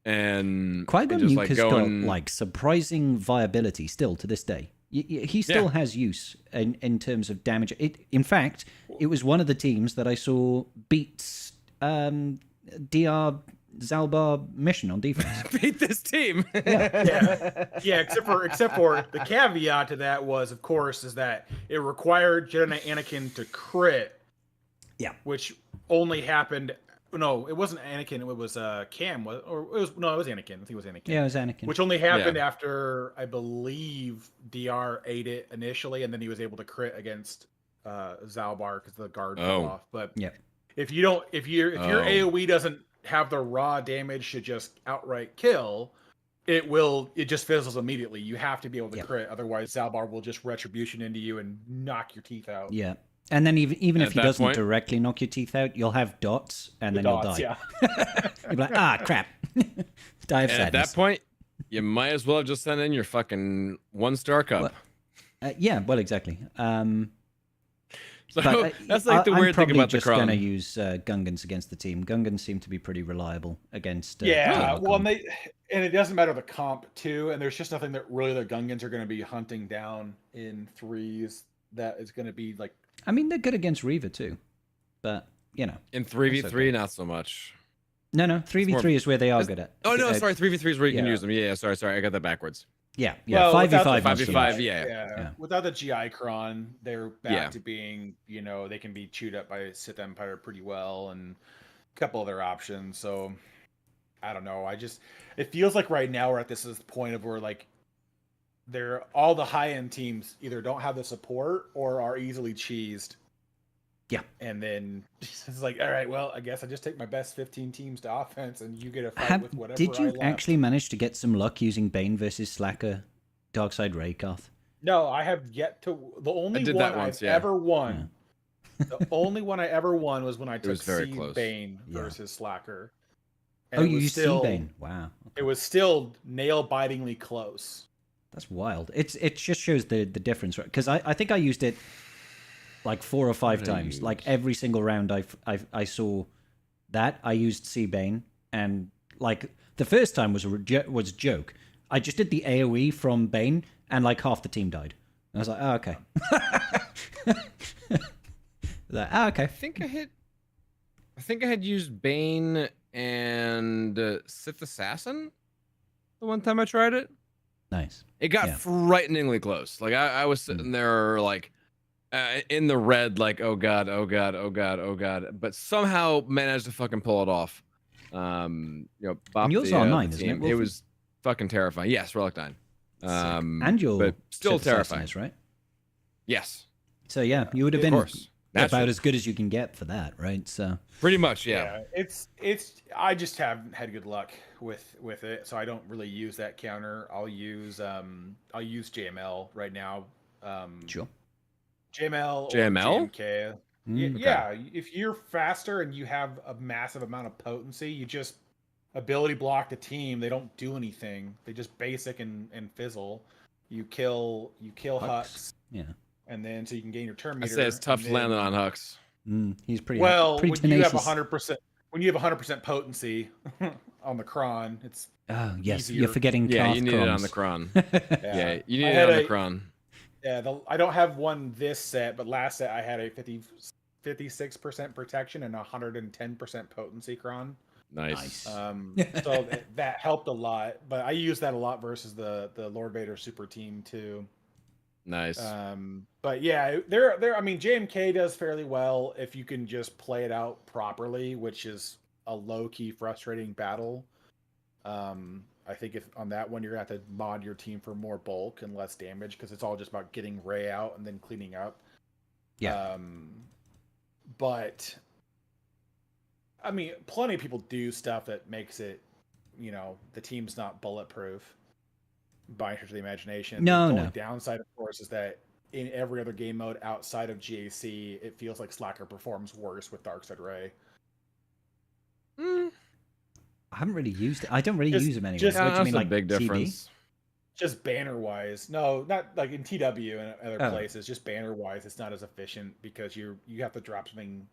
And Qui-Gon just, Nuke like, has go got and- like surprising viability still to this day. He still Yeah. has use in terms of damage. In fact, it was one of the teams that I saw beats DR Zalbar mission on defense. beat this team. Yeah, except for the caveat to that was, of course, is that it required Jedi Anakin to crit. Yeah. Which only happened. No, it wasn't Anakin. It was Cam. It was Anakin. I think it was Anakin. Yeah, it was Anakin. Which only happened after, I believe, DR ate it initially, and then he was able to crit against Zalbar because the guard fell off. But Yeah. if your AOE doesn't have the raw damage to just outright kill, it just fizzles immediately. You have to be able to crit, otherwise Zalbar will just retribution into you and knock your teeth out. Yeah. And then even if At he that doesn't point- directly knock your teeth out, you'll have dots and then Dots, you'll die. yeah. You'll be like, ah, crap. Die of And at sadness. that point, you might as well have just sent in your fucking 1-star cup. What? Yeah, well, exactly. So But, that's like the I'm weird thing probably about the just going to Kron. use Gungans against the team. Gungans seem to be pretty reliable against. Yeah, Telecom. well, and it doesn't matter the comp too, and there's just nothing that really the Gungans are going to be hunting down in threes that is going to be like. I mean, they're good against Reaver too, but you know, In 3v3, okay. not so much. no, 3v3 is where they are good at. Oh no, sorry, 3v3 is where you can yeah. use them. Yeah, sorry, I got that backwards. Yeah, Well, 5v5. without the not so 5v5, much. yeah. Yeah. Without the GI Cron, they're back Yeah. to being, they can be chewed up by Sith Empire pretty well, and a couple other options. So I don't know. It feels like right now we're at this point of where like all the high end teams either don't have the support or are easily cheesed. Yeah. And then it's like, all right, well, I guess I just take my best 15 teams to offense, and you get a fight with whatever. Did I you left. actually manage to get some luck using Bane versus Slacker, Darkside Raykarth? No, I have yet to. The only did one that once, I've yeah. ever won. The only one I ever won was when I took was very Seed close. Bane Yeah. versus Slacker. Oh, it you was used still, Bane. Wow, It was still nail-bitingly close. that's wild. It just shows the difference, right? Because I think I used it like 4 or 5 What did I times. use? Like every single round I saw that I used Seabane, and like the first time was a joke. I just did the AOE from Bane, and like half the team died. And I was like, oh, okay. Like, oh, okay. I think I had used Bane and Sith Assassin the one time I tried it. Nice. It got Yeah. frighteningly close. Like I was sitting there like in the red, like oh god, oh god, oh god, oh god, but somehow managed to fucking pull it off. Bop yours the, are the 9, isn't it, team. It Wolfie? was fucking terrifying. Yes, Relic 9. And your but still Sith Assassin terrifying. is, right? Yes, So yeah, you would have of been course. Naturally. about as good as you can get for that, right? So Pretty much, yeah. It's I just haven't had good luck with it, so I don't really use that counter. I'll use JML right now. sure. JML or JML? JMK. Mm, okay. Yeah, if you're faster and you have a massive amount of potency, you just ability block the team. They don't do anything. They just basic and fizzle. You kill Hux. Hux, Yeah. and then so you can gain your turn I meter. say it's tough and to land then- on Hux. He's pretty Well, pretty when you have tenacious. 100%, when you have 100% potency on the Kron, it's Oh yes, easier. you're forgetting. Yeah, Karth you need it on the Krons. Kron. Yeah, you need I it had on the a- Kron. Yeah, I don't have one this set, but last set I had a 56% protection and 110% potency Kron. Nice. So that helped a lot, but I use that a lot versus the Lord Vader super team too. Nice. But yeah, there. I mean, JMK does fairly well if you can just play it out properly, which is a low key frustrating battle. I think if on that one you're gonna have to mod your team for more bulk and less damage because it's all just about getting Ray out and then cleaning up. Yeah. But I mean, plenty of people do stuff that makes it, the team's not bulletproof by any stretch of the imagination. No, the no. only downside, of course, is that in every other game mode outside of GAC, it feels like Slacker performs worse with Darkseid Ray. I haven't really used it. I don't really Just- use them anyway. just- What do you That's mean, a like big TD? difference. Just banner wise, no, not like in TW and other Oh. places. Just banner wise, it's not as efficient because you have to drop something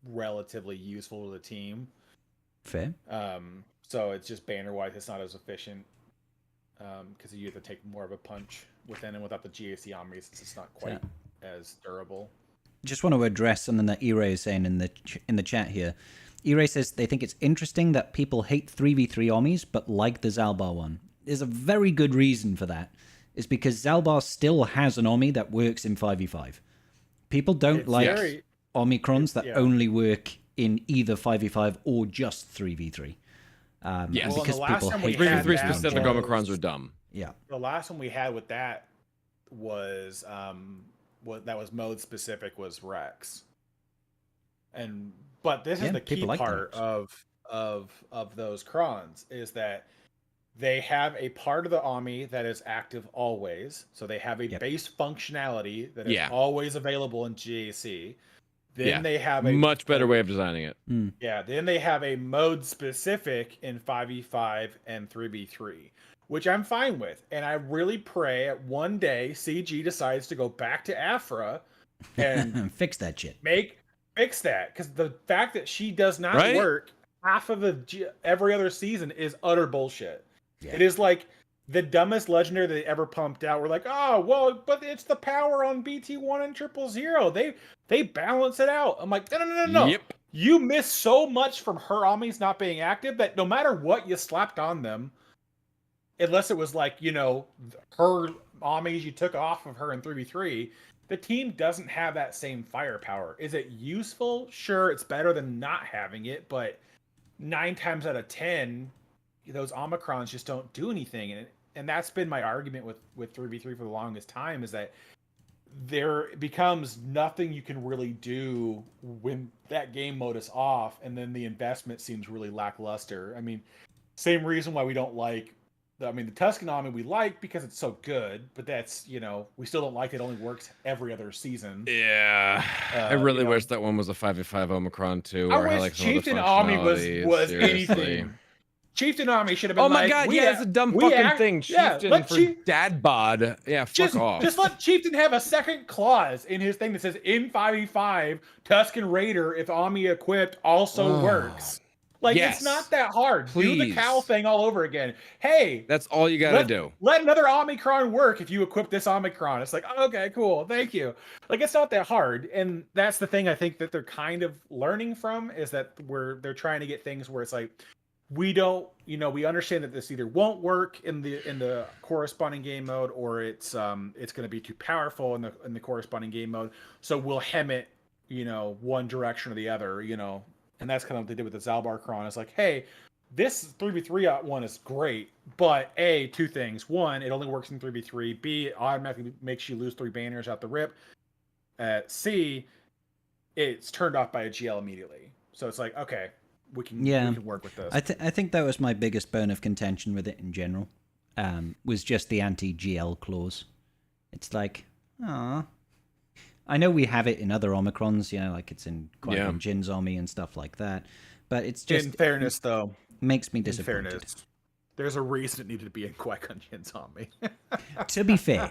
relatively useful to the team. Fair. So it's just banner wise, it's not as efficient because you have to take more of a punch within and without the GAC armies, it's not quite as durable. Just want to address something that E-Ray is saying in the chat here. E-Ray says they think it's interesting that people hate 3v3 armies but like the Zalbar one. There's a very good reason for that. It's because Zalbar still has an army that works in 5v5. People don't It's like very- Omicrons that yeah. only work in either 5v5 or just 3v3. Yes. Well, because the last people time we hate 3v3 that specific was- Omicrons are dumb. Yeah. The last one we had with that was that was mode specific was Rex. But this Yeah, is the key people like the part Rex. of those crons is that they have a part of the army that is active always. So they have a Yep. base functionality that is Yeah. always available in GAC. Then Yeah. they have a Much better way of designing it. Yeah, then they have a mode specific in 5v5 and 3v3, which I'm fine with. And I really pray that one day CG decides to go back to Afra and Fix that shit. fix that. Because the fact that she does not Right? work half of every other season is utter bullshit. Yeah. It is like the dumbest legendary they ever pumped out. We're like, oh, well, but it's the power on BT1 and 000. They balance it out. I'm like, no. Yep. You miss so much from her armies not being active that no matter what you slapped on them, unless it was like, her armies you took off of her in 3v3, the team doesn't have that same firepower. Is it useful? Sure, it's better than not having it, but 9 times out of 10, those Omicrons just don't do anything. And that's been my argument with 3v3 for the longest time, is that there becomes nothing you can really do when that game mode is off, and then the investment seems really lackluster. I mean, same reason why we don't like the Tusken army we like because it's so good, but that's, we still don't like it. It only works every other season. Yeah. I really wish that one was a 5v5 Omicron too. I or had, wish like, some other Chieftain army functionality, was seriously. anything. Chieftain army should have been Oh my like, god, we yeah, act- it's a dumb we fucking act- thing. yeah, Chieftain let for Chief- dad bod. Yeah, fuck off. Just let Chieftain have a second clause in his thing that says in 5v5, Tusken Raider, if army equipped, also Oh, works. Like, yes. it's not that hard. Do the Please. cow thing all over again. Hey, That's all you gotta let, do. let another Omicron work if you equip this Omicron. It's like, okay, cool, thank you. Like, it's not that hard. And that's the thing I think that they're kind of learning from, is that they're trying to get things where it's like, we don't, we understand that this either won't work in the corresponding game mode, or it's going to be too powerful in the corresponding game mode. So we'll hem it, one direction or the other, and that's kind of what they did with the Zalbar Kron. It's like, hey, this 3v3 one is great, but A, 2 things. One, it only works in 3v3. B, it automatically makes you lose 3 banners out the rip. C, it's turned off by a GL immediately. So it's like, okay, we can work with this. I think that was my biggest bone of contention with it in general. Was just the anti-GL clause. It's like, ah, I know we have it in other Omicrons, like it's in Qui-Gon Jinn's Army and stuff like that, but it's just in fairness, though, makes me disappointed. In fairness, there's a reason it needed to be in Qui-Gon Jinn's Army. To be fair,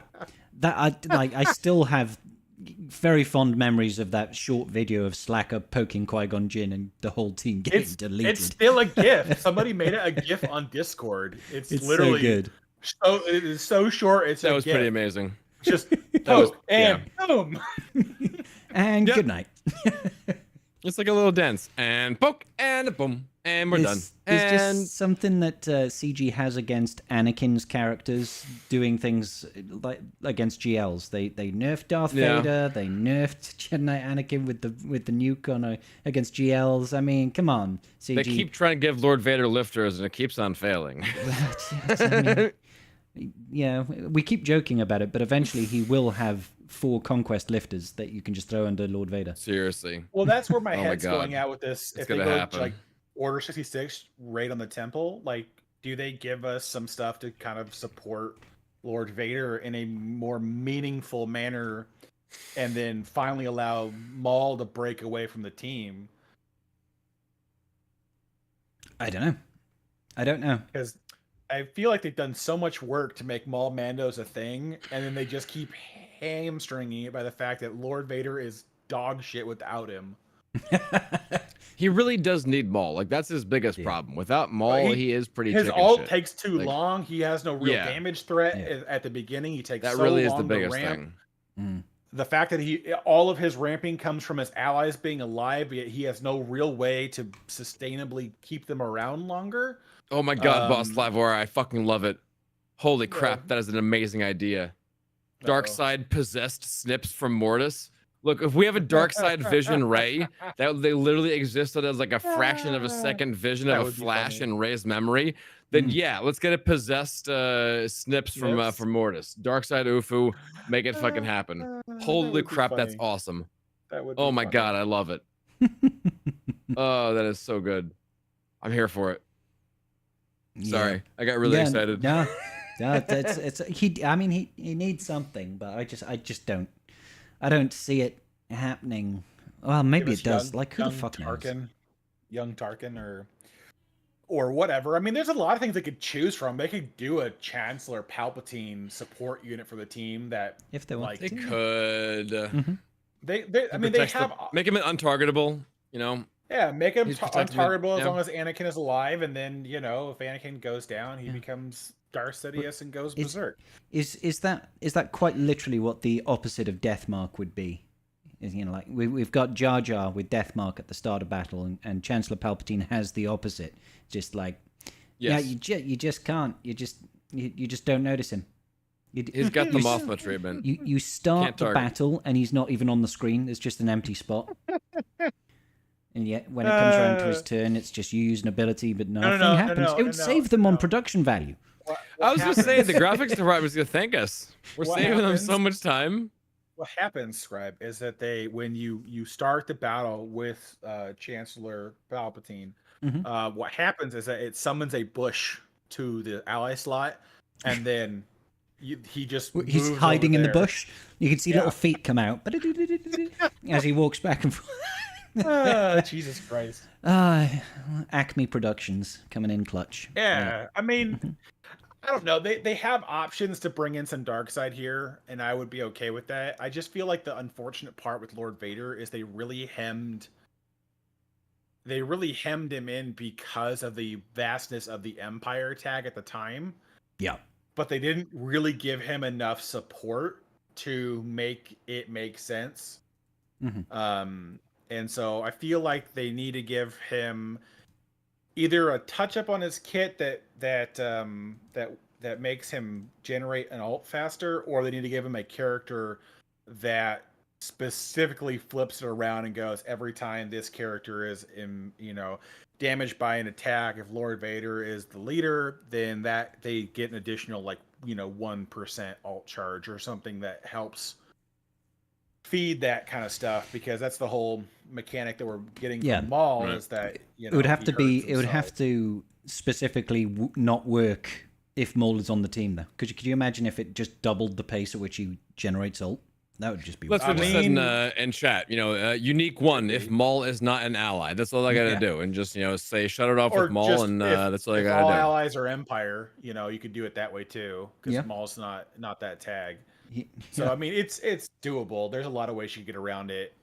that I still have very fond memories of that short video of Slacker poking Qui-Gon Jinn and the whole team getting deleted. It's still a GIF. Somebody made it a GIF on Discord. It's literally so good. So it is so short. That was pretty amazing. Just poke and boom, and good night. It's like a little dance and poke and boom and we're done. It's just something that CG has against Anakin's characters doing things like against GLs. They nerfed Darth Vader. They nerfed Jedi Knight Anakin with the nuke on against GLs. I mean, come on, CG. They keep trying to give Lord Vader lifters and it keeps on failing. Yeah, we keep joking about it, but eventually he will have 4 conquest lifters that you can just throw under Lord Vader. Seriously. Well, that's where my Oh my head's God. going out with this. It's if they gonna go happen. like Order 66 raid on the temple, like, do they give us some stuff to kind of support Lord Vader in a more meaningful manner, and then finally allow Maul to break away from the team? I don't know. Because I feel like they've done so much work to make Maul Mando's a thing, and then they just keep hamstringing it by the fact that Lord Vader is dog shit without him. He really does need Maul. Like, that's his biggest problem. Without Maul, he is pretty His chicken ult shit. takes too Like, long. He has no real damage threat at the beginning. He takes that so really is long the to biggest ramp. thing. The fact that all of his ramping comes from his allies being alive, yet he has no real way to sustainably keep them around longer. Oh my God, Boss Slavor, I fucking love it. Holy crap, that is an amazing idea. Dark side possessed snips from Mortis. Look, if we have a dark side vision Ray, that they literally existed as like a fraction of a second vision of a Flash in Ray's memory, then yeah, let's get a possessed snips from Mortis. Dark side Ufu, make it fucking happen. Holy crap, that's awesome. Oh my God, I love it. Oh, that is so good. I'm here for it. Sorry, I got really excited. No, it's he. I mean, he needs something, but I just don't. I don't see it happening. Well, maybe it does. Like, who the fuck knows? Young Tarkin or whatever. I mean, there's a lot of things they could choose from. They could do a Chancellor Palpatine support unit for the team that, if they want, they could. They I mean, they have make him untargetable. Yeah, make him He's protected, untargetable as long as Anakin is alive, and then if Anakin goes down, he becomes Darth Sidious and goes berserk. Is that quite literally what the opposite of Deathmark would be? Is, like we've got Jar Jar with Deathmark at the start of battle, and Chancellor Palpatine has the opposite. Just like, yeah, you just can't. You just don't notice him. He's got the Mothma treatment. You start the battle, and he's not even on the screen. There's just an empty spot. And yet, when it comes around to his turn, it's just you use an ability, but nothing happens. It would save them on production value. I was going to say, the graphics department's going to thank us. We're saving them so much time. What happens, Scribe, is that when you start the battle with Chancellor Palpatine, what happens is that it summons a bush to the ally slot, and then he's hiding in the bush. You can see little feet come out as he walks back and forth. Jesus Christ. Acme Productions coming in clutch. Yeah. I mean, I don't know. They have options to bring in some dark side here, and I would be okay with that. I just feel like the unfortunate part with Lord Vader is they really hemmed him in because of the vastness of the Empire tag at the time. Yeah. But they didn't really give him enough support to make it make sense. And so I feel like they need to give him either a touch up on his kit that makes him generate an ult faster, or they need to give him a character that specifically flips it around and goes, every time this character is damaged by an attack, if Lord Vader is the leader, then that they get an additional 1% ult charge or something that helps feed that kind of stuff because that's the whole mechanic that we're getting Yeah. from Maul Right. is that It would have he to be. hurts It would have himself. to specifically not work if Maul is on the team, though. Could you imagine if it just doubled the pace at which he generates ult? That would just be. That's I what it said mean- in chat. Unique one if Maul is not an ally. That's all I gotta Yeah. do, and just say shut it off Or with Maul, just and if, that's all I if all gotta do. allies are Empire, you could do it that way too because Yeah. Maul's not that tag. He- So yeah. I mean, it's doable. There's a lot of ways you can get around it,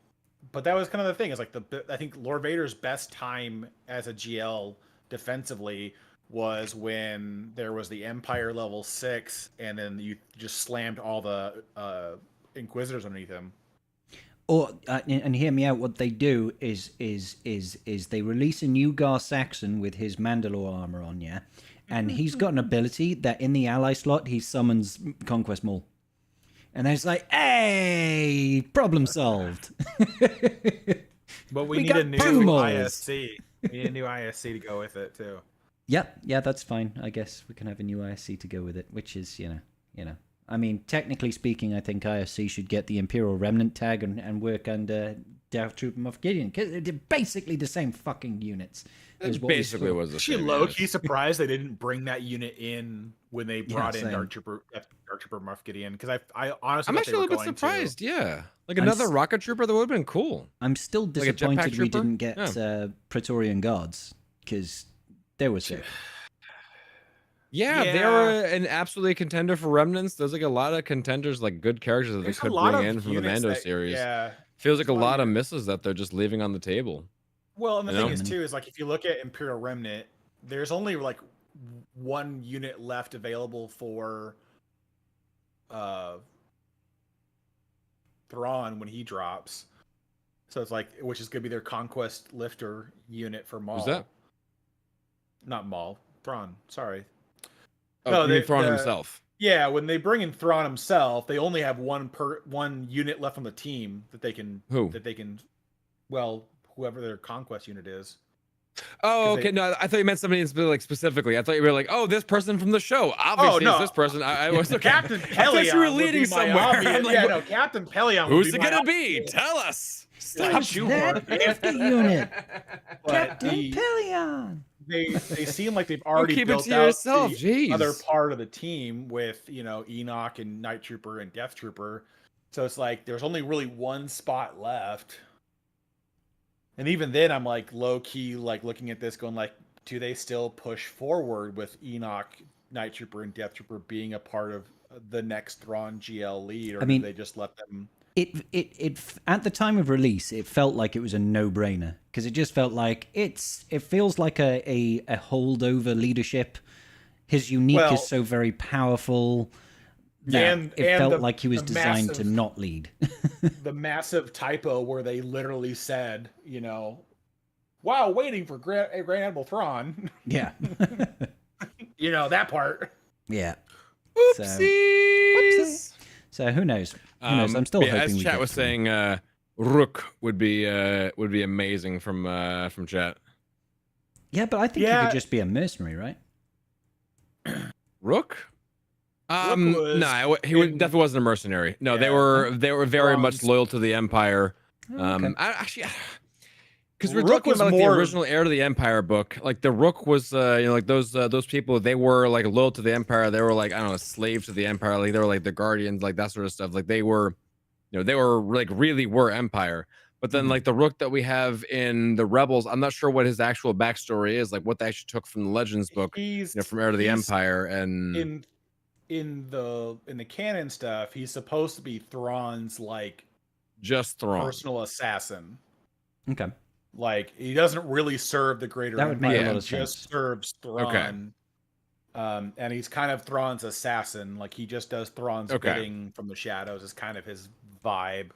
but that was kind of the thing. Is like I think Lord Vader's best time as a GL defensively was when there was the Empire level 6, and then you just slammed all the Inquisitors underneath him. Or and hear me out. What they do is they release a new Gar Saxon with his Mandalore armor on, yeah, and he's got an ability that in the ally slot he summons Conquest Maul, and then it's like, hey, problem solved. But We we need got a new two Mauls. ISC. We need a new ISC to go with it too. Yeah, that's fine. I guess we can have a new ISC to go with it, which is, you know. I mean, technically speaking, I think ISC should get the Imperial Remnant tag and work under Death Trooper Moff Gideon, because they're basically the same fucking units. is It what we basically saw. was the Actually, same. low yes. key surprised they didn't bring that unit in when they brought in same. Dark Trooper Moff Gideon because I honestly I'm thought actually they a were little bit going surprised. Yeah, like I'm another s- rocket trooper that would have been cool. I'm still a jetpack disappointed we trooper? didn't get Praetorian Guards, because they were sick. Yeah, they Yeah. were an absolutely contender for remnants. There's like a lot of contenders, like good characters that they There's a could lot bring of in from the units Mando that- series. Yeah. Feels like a there's a lot lot of of misses that they're just leaving on the table. Well, and the You thing know? is too is like if you look at Imperial Remnant, there's only like one unit left available for Thrawn when he drops. So it's like which is gonna be their conquest lifter unit for Maul. Who's that? Not Maul. Thrawn. Sorry. Oh, No, you mean they- Thrawn the- himself. Yeah, when they bring in Thrawn himself, they only have one unit left on the team that they can Who? well, whoever their conquest unit is. Oh, 'cause okay. they- No, I thought you meant somebody like specifically. I thought you were like, oh, this person from the show. Obviously, no. it's this person. I was okay. Captain I Pelion. thought you were would be leading my somewhere. obvious- I'm like, yeah, no, Captain Pelion. who's would it be my gonna be? obvious- Tell us. Like, Stop shoehorn. That lifter unit, But Captain the- Pelion. they seem like they've Don't already keep it built to out yourself. the Jeez. other part of the team with Enoch and Night Trooper and Death Trooper. So it's like there's only really one spot left. And even then I'm like low key like looking at this going like, do they still push forward with Enoch, Night Trooper, and Death Trooper being a part of the next Thrawn GL lead, or I mean- do they just let them? It at the time of release, it felt like it was a no-brainer, because it just felt like it feels like a holdover leadership. His unique Well- is so very powerful that And- it and felt the- like he was the designed to massive- not lead. The massive typo where they literally said, while waiting for Grand Admiral Thrawn, Yeah, that part. yeah. Oopsies. So who knows? Who knows? I'm still yeah, hoping as we chat get was to- saying, Rook would be amazing from chat. Yeah, but I think he Yeah. could just be a mercenary, right? Rook? was No, he in- definitely wasn't a mercenary. No, they Yeah. were very much Thrawn's- loyal to the Empire. Oh, okay. Because we're Rook talking was about like, more- the original Heir to the Empire book. Like the Rook was, like those people. They were like loyal to the Empire. They were like I don't know, slaves to the Empire. Like they were like the guardians, like that sort of stuff. Like they were, they were like really were Empire. But then Mhm. like the Rook that we have in the Rebels, I'm not sure what his actual backstory is. Like what they actually took from the Legends book, He's from Heir to the he's Empire, and in the canon stuff. He's supposed to be Thrawn's like just Thrawn. personal assassin. Okay. Like he doesn't really serve the greater That would make a Empire. lot He of just sense. serves Thrawn. And he's kind of Thrawn's assassin. Like he just does Thrawn's Okay. bidding from the shadows. Is kind of his vibe.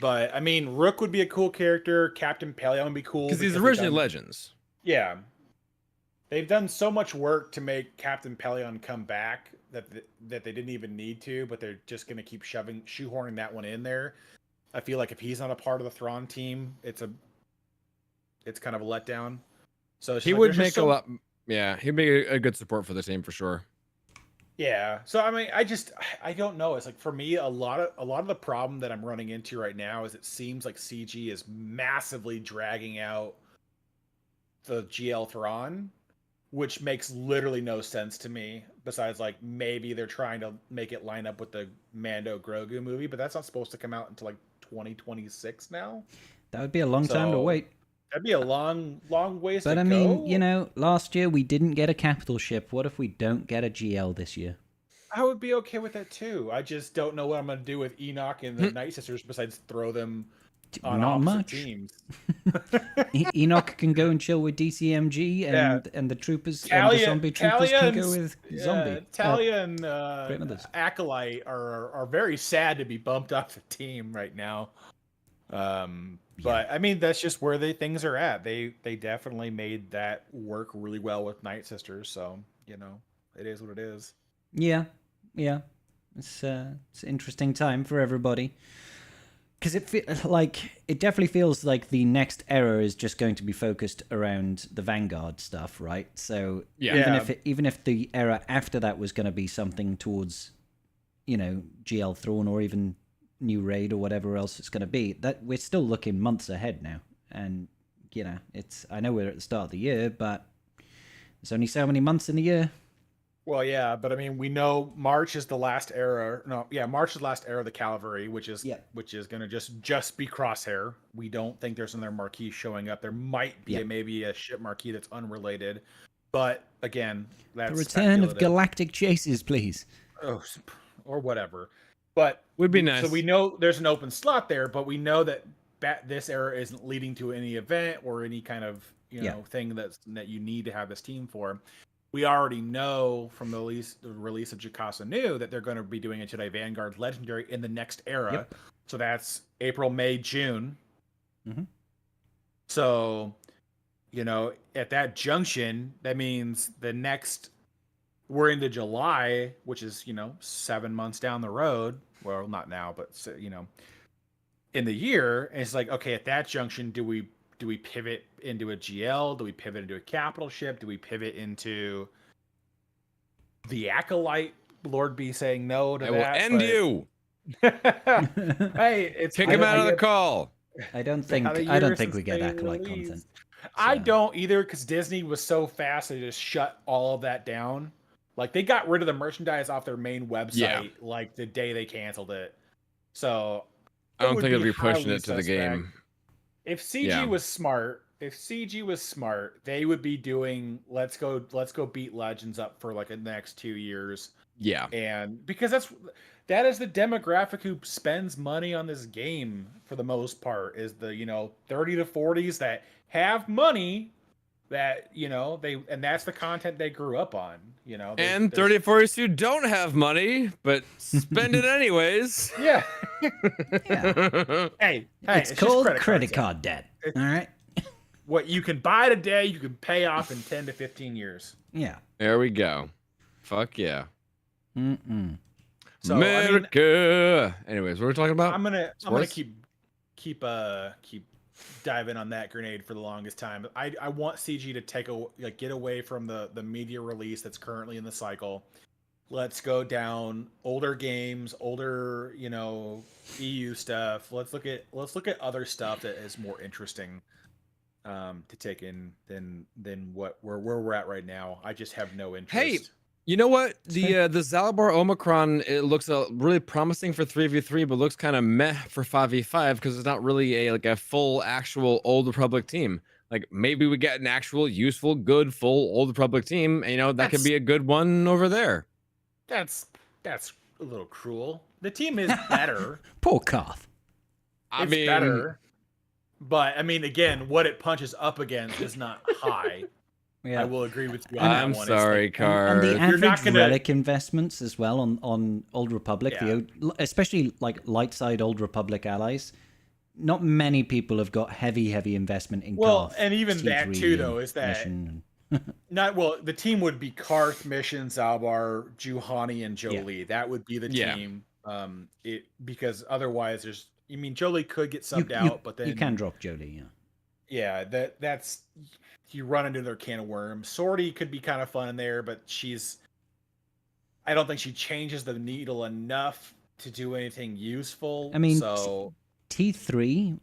But I mean, Rook would be a cool character. Captain Pelion would be cool Because he's they've originally done- Legends. Yeah, they've done so much work to make Captain Pelion come back that they didn't even need to, but they're just gonna keep shoehorning that one in there. I feel like if he's not a part of the Thrawn team, it's kind of a letdown. So it's He like, would there's just make a lot. Yeah, he'd be a good support for the team for sure. Yeah. So I mean, I don't know. It's like for me, a lot of the problem that I'm running into right now is it seems like CG is massively dragging out the GL Thrawn, which makes literally no sense to me. Besides, like maybe they're trying to make it line up with the Mando Grogu movie, but that's not supposed to come out until like 2026 now. That would be a long time to So wait. that'd be a long, long ways But to I mean, you go. know, last year we didn't get a capital ship. What if we don't get a GL this year? I would be okay with that too. I just don't know what I'm gonna do with Enoch and the Night Sisters besides throw them on Not opposite much. teams. Enoch can go and chill with DCMG, Yeah. and the troopers and the zombie troopers can go with zombie. Talia and Great Mothers. Acolyte are very sad to be bumped off the team right now. But I mean that's just where things are at. They definitely made that work really well with Night Sisters, so you know it is what it is. Yeah, yeah. It's an interesting time for everybody. Because it definitely feels like the next era is just going to be focused around the Vanguard stuff, right? So Yeah. even if the era after that was going to be something towards, you know, GL Thrawn or even New Raid or whatever else it's going to be, that we're still looking months ahead now. And you know, I know we're at the start of the year, but there's only so many months in the year. Well, yeah, but I mean, we know March is the last era. No, yeah, March is the last era of the Cavalry, which is going to just be Crosshair. We don't think there's another marquee showing up. There might be maybe a ship marquee that's unrelated, but again, that's The return of Galactic Chases, please. Oh, or whatever. But Would be nice. So we know there's an open slot there, but we know that this era isn't leading to any event or any kind of thing that you need to have this team for. We already know from the release of Jocasta Nu that they're going to be doing a Jedi Vanguard Legendary in the next era. Yep. So that's April, May, June. Mm-hmm. So, at that junction, that means we're into July, which is, 7 months down the road. Well, not now, but, in the year. And it's like, okay, at that junction, do we pivot into a GL? Do we pivot into a capital ship? Do we pivot into the Acolyte? Lord be saying no to I that. will end you. Hey, Kick him out of the call. I don't think we get Acolyte content. So. I don't either, because Disney was so fast they just shut all of that down. Like they got rid of the merchandise off their main website like the day they canceled it. So I don't think it'll be pushing it to the game. If CG was smart, they would be doing let's go beat Legends up for like the next 2 years. Yeah. And because that is the demographic who spends money on this game for the most part, is the 30 to 40s that have money that and that's the content they grew up on, and 30 to 40s who don't have money but spend it anyways. Yeah. Hey, it's called credit card debt. All right. What you can buy today, you can pay off in 10 to 15 years. Yeah. There we go. Fuck yeah. So, America. Anyways, what are we talking about? I'm gonna keep diving on that grenade for the longest time. I want CG to get away from the media release that's currently in the cycle. Let's go down older games, older EU stuff. Let's look at other stuff that is more interesting to take in than where we're at right now. I just have no interest. Hey, you know what? The Zalabar Omicron, it looks really promising for 3v3, but looks kind of meh for 5v5 because it's not really a full actual Old Republic team. Like maybe we get an actual useful, good, full Old Republic team, and that could be a good one over there. That's a little cruel. The team is better. Poor Koth. It's better. But I mean, again, what it punches up against is not high. Yeah. I will agree with you on that one. I'm sorry, Car. And the average relic investments as well on Old Republic, especially like light side Old Republic allies. Not many people have got heavy investment in Karth. And even that too, though, is that the team would be Karth, Mission, Zalbar, Juhani, and Jolee. That would be the team. Because otherwise, Jolee could get subbed out, but then you can drop Jolee. Yeah, that's. You run into their can of worms. Sortie could be kind of fun in there, but I don't think she changes the needle enough to do anything useful. I mean, so T3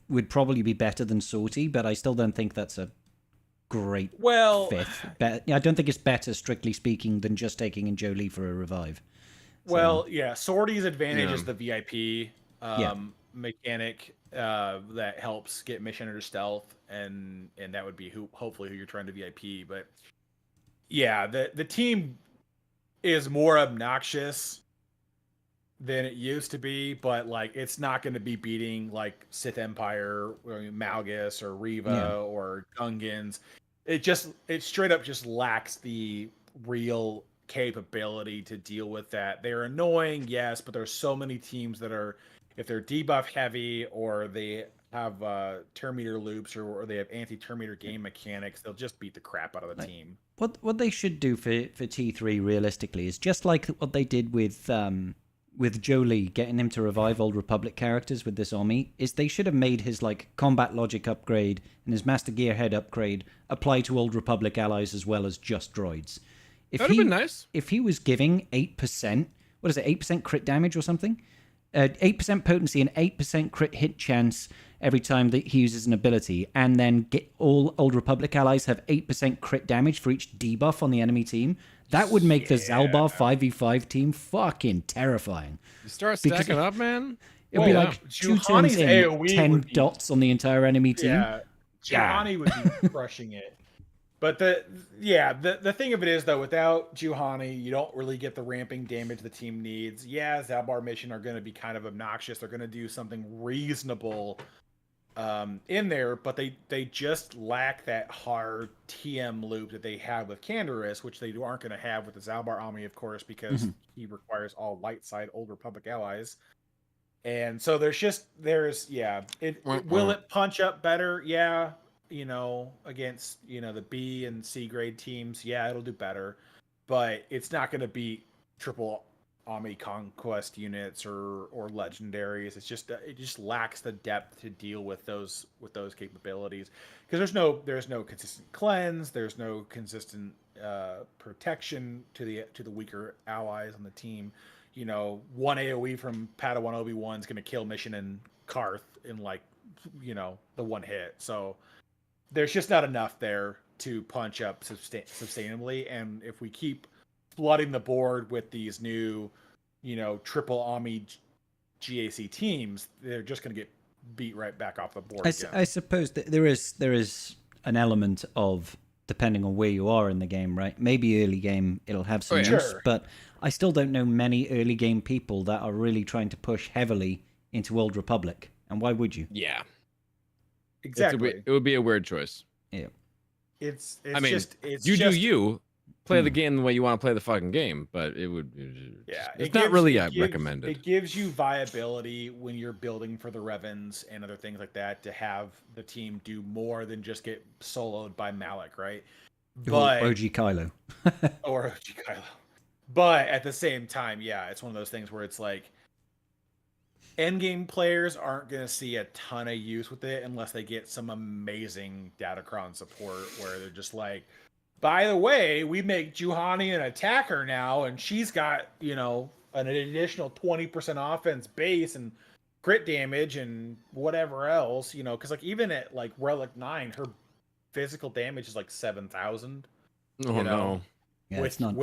would probably be better than Sortie, but I still don't think that's a great well, fifth. I don't think it's better, strictly speaking, than just taking in Jolie for a revive. well, yeah. Sortie's advantage Yeah. is the VIP Yeah. mechanic that helps get mission under stealth, and that would be hopefully who you're trying to VIP. But yeah, the team is more obnoxious than it used to be, but like it's not going to be beating like Sith Empire or Malgus or Riva Yeah. or Gungans. It straight up just lacks the real capability to deal with that. They're annoying, yes, but there's so many teams that are, if they're debuff heavy or they have Terminator loops or they have anti-Terminator game mechanics, they'll just beat the crap out of the team. What they should do for T3 realistically is just like what they did with Jolie, getting him to revive Old Republic characters with this army, is they should have made his like combat logic upgrade and his Master Gearhead upgrade apply to Old Republic allies as well as just droids. If That'd have been nice. If he was giving 8%, what is it, 8% crit damage or something? 8% potency and 8% crit hit chance every time that he uses an ability, and then get all Old Republic allies have 8% crit damage for each debuff on the enemy team. That would make the Zalbar 5v5 team fucking terrifying. You start Because stacking up, man. It'll be Yeah. like 2 turns Juhani's in, AoE 10 would be- dots on the entire enemy team. Yeah, Juhani would be crushing it. But the thing of it is though, without Juhani, you don't really get the ramping damage the team needs. Yeah, Zalbar mission are going to be kind of obnoxious. They're going to do something reasonable in there, but they just lack that hard TM loop that they have with Canderous, which they aren't going to have with the Zalbar army, of course, because he requires all light side Old Republic allies. And so will it punch up better? Yeah, against the B and C grade teams, yeah, it'll do better, but it's not going to beat triple Army conquest units or legendaries. It just lacks the depth to deal with those capabilities, because there's no consistent cleanse, there's no consistent protection to the weaker allies on the team. One AoE from Padawan Obi-Wan is going to kill Mission and Karth in the one hit. So there's just not enough there to punch up sustainably. And if we keep flooding the board with these new, triple Ami GAC teams, they're just going to get beat right back off the board. I suppose that there is an element of, depending on where you are in the game, right? Maybe early game it'll have some use, Sure. but I still don't know many early game people that are really trying to push heavily into Old Republic. And why would you? Yeah. Exactly. It would be a weird choice. Yeah. It's I mean, just you do you. Play the game the way you want to play the fucking game, but it would. Yeah, it's not really recommended. It gives you viability when you're building for the Revens and other things like that to have the team do more than just get soloed by Malik, right? But OG Kylo. or OG Kylo. But at the same time, yeah, it's one of those things where it's like endgame players aren't going to see a ton of use with it unless they get some amazing Datacron support where they're just like, by the way, we make Juhani an attacker now, and she's got, an additional 20% offense base and crit damage and whatever else, because even at Relic 9, her physical damage is 7,000. Oh no. Yeah, with it's not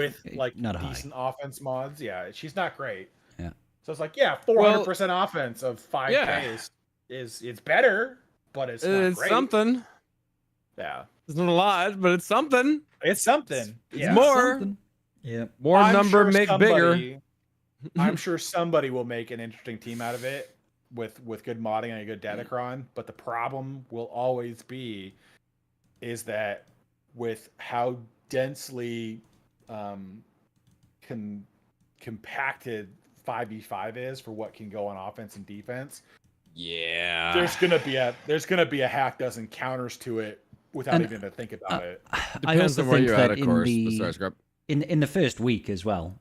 not high. decent offense mods. Yeah, she's not great. Yeah. So it's 400% offense of 5K is better, but it's not great. Something. Yeah. It's not a lot, but it's something. It's something. It's more. Something. Yeah. More I'm number sure make bigger. I'm sure somebody will make an interesting team out of it with good modding and a good Datacron, but the problem will always be is that with how densely compacted 5v5 is for what can go on offense and defense, Yeah. there's gonna be a half dozen counters to it without And, even to think about it. I Depends also on where think you're at, that of course. Sorry, Scrub. in the first week as well,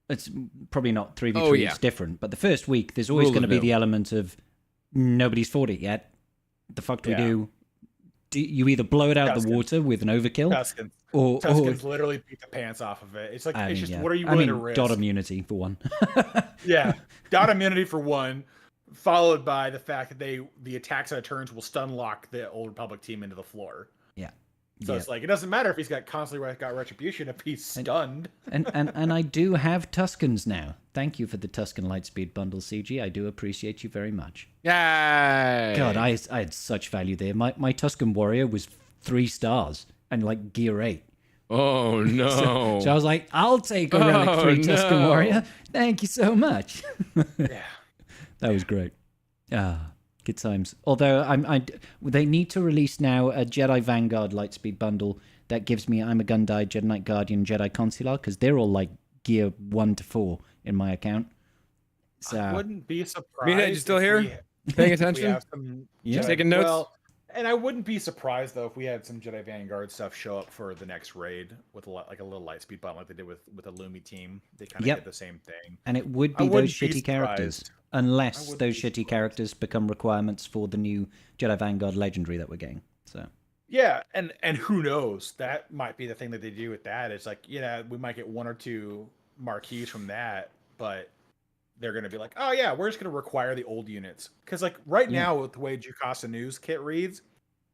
it's probably not 3v3, Oh, yeah. it's different, but the first week there's always Rule going to of be no. the element of nobody's fought it yet. The fuck do we Yeah. do? you either blow it out the Tuskens. water with an overkill, Tuskens. or Tuskens literally beat the pants off of it. It's like it's just what are you I willing mean, to risk? dot immunity for one. Yeah, dot immunity for one, followed by the fact that the attacks out of turns will stun lock the Old Republic team into the floor. Yeah. So it's like it doesn't matter if he's got constantly got retribution if he's stunned. And I do have Tuskens now. Thank you for the Tusken Lightspeed bundle, CG. I do appreciate you very much. Yay! God, I had such value there. My Tusken warrior was 3 stars and like gear 8. Oh no! So I was like, I'll take a relic 3 Tusken warrior. Thank you so much. Yeah. That was great. Good times. Although they need to release now a Jedi Vanguard Lightspeed bundle that gives me I'm a Gundai, Jedi Knight Guardian, Jedi Consular, because they're all like gear 1 to 4 in my account. So I wouldn't be surprised. Meathead, you still if here? we Paying we attention? have some Yeah. Jedi- Taking notes? Well, and I wouldn't be surprised though if we had some Jedi Vanguard stuff show up for the next raid with like a little Lightspeed button like they did with the Lumi team. They kind of Yep. did the same thing. and it would I be wouldn't those be shitty characters. surprised. Unless wouldn't those be shitty surprised. characters become requirements for the new Jedi Vanguard Legendary that we're getting. So Yeah, and who knows? That might be the thing that they do with that. It's like, we might get 1 or 2 marquees from that, but they're going to be like, oh yeah, we're just going to require the old units. Because like right Yeah. now with the way Jocasta News kit reads,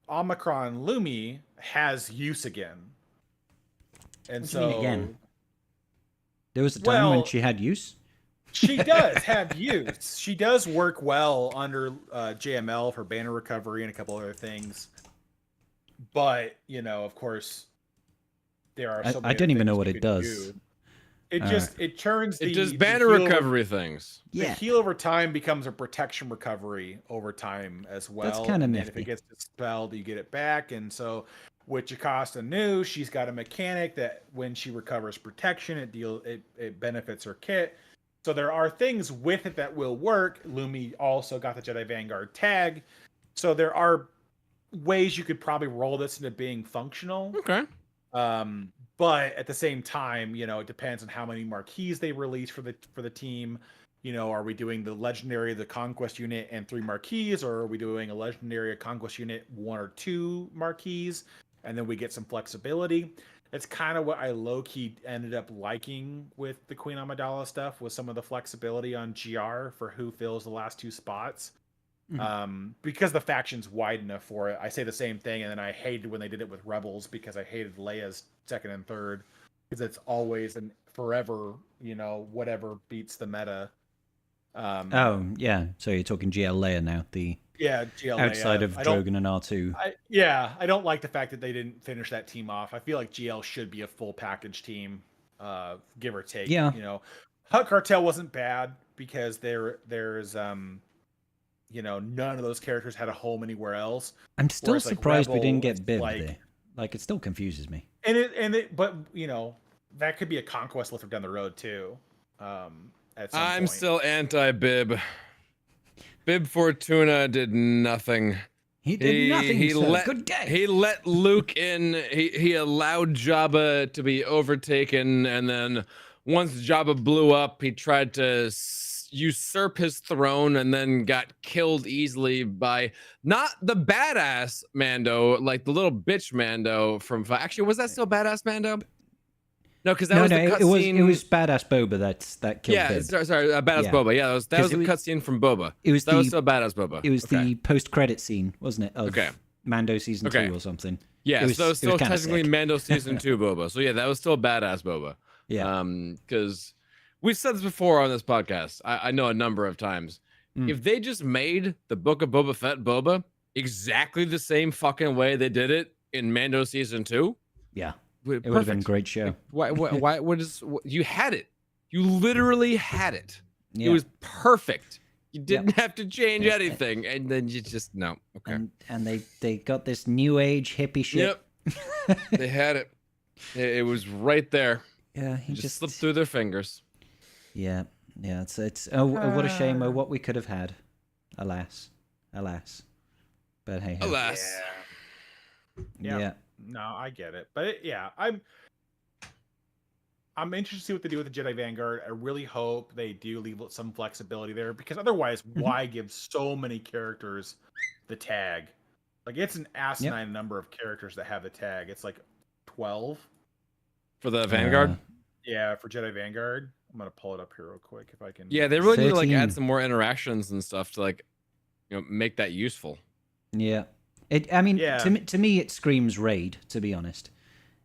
Omicron Lumi has use again. And What do you mean so again? There was a time when Well- she had use. she does have use. She does work well under JML for banner recovery and a couple other things. But, of course, there are so I many don't other even know things what you it could does. do. It turns It does the banner heal over- recovery things. The Yeah. heal over time becomes a protection recovery over time as well. kinda and then if nifty. it gets dispelled, you get it back. And so with Jocasta New, she's got a mechanic that when she recovers protection, it benefits her kit. So there are things with it that will work. Lumi also got the Jedi Vanguard tag. So there are ways you could probably roll this into being functional. Okay. But at the same time, it depends on how many marquees they release for the team. Are we doing the legendary, the conquest unit, and 3 marquees, or are we doing a legendary, a conquest unit, 1 or 2 marquees, and then we get some flexibility? That's kind of what I low-key ended up liking with the Queen Amidala stuff, was some of the flexibility on GR for who fills the last 2 spots. Because the faction's wide enough for it. I say the same thing, and then I hated when they did it with Rebels because I hated Leia's 2nd and 3rd, because it's always and forever, whatever beats the meta. Oh, yeah. So you're talking GL Leia now, the Yeah, GL outside Leia. of I don't- Drogon and R2. I don't like the fact that they didn't finish that team off. I feel like GL should be a full package team, give or take. Yeah. Hut Cartel wasn't bad because there's none of those characters had a home anywhere else. I'm still whereas, like, surprised we didn't Rebel, get Bib like- there. Like, it still confuses me. But that could be a conquest lift down the road too. At some I'm point. still anti-Bib. Bib Fortuna did nothing. He did nothing, sir. let, Good day. He let Luke in. He allowed Jabba to be overtaken, and then once Jabba blew up, he tried to usurp his throne, and then got killed easily by not the badass Mando, like the little bitch Mando from. Actually, was that still badass Mando? No, because that was the cutscene. it was badass Boba that killed Yeah, Bib. sorry, badass Yeah. Boba. Yeah, that was 'Cause a it was- cutscene from Boba. It was That was the still badass Boba. it was Okay. the post-credit scene, wasn't it? Of Okay. Mando season Okay. 2 or something. Yeah, It was- so that was it was still kinda technically sick. Mando season 2 Boba. So yeah, that was still badass Boba. Yeah. Because we've said this before on this podcast. I know a number of times. Mm. If they just made the Book of Boba Fett Boba exactly the same fucking way they did it in Mando season 2, Yeah. it It would have been a great show. You had it. You literally had it. Yeah. It was perfect. You didn't have to change Yeah. anything, and then you just no. Okay. And they got this new age hippie shit. Yep. They had it. It was right there. Yeah, he Just just slipped through their fingers. Yeah. It's what a shame. Oh, what we could have had. Alas. But hey. ho. Alas. Yeah. Yeah. No, I get it, but I'm interested to see what they do with the Jedi Vanguard. I really hope they do leave some flexibility there, because otherwise, why give so many characters the tag? Like it's an asinine number of characters that have the tag. It's like 12. For the Vanguard. Yeah, for Jedi Vanguard. I'm gonna pull it up here real quick if I can. Yeah, they really need to like 13. add some more interactions and stuff to like, make that useful. Yeah. I mean, Yeah. to me, it screams raid. To be honest,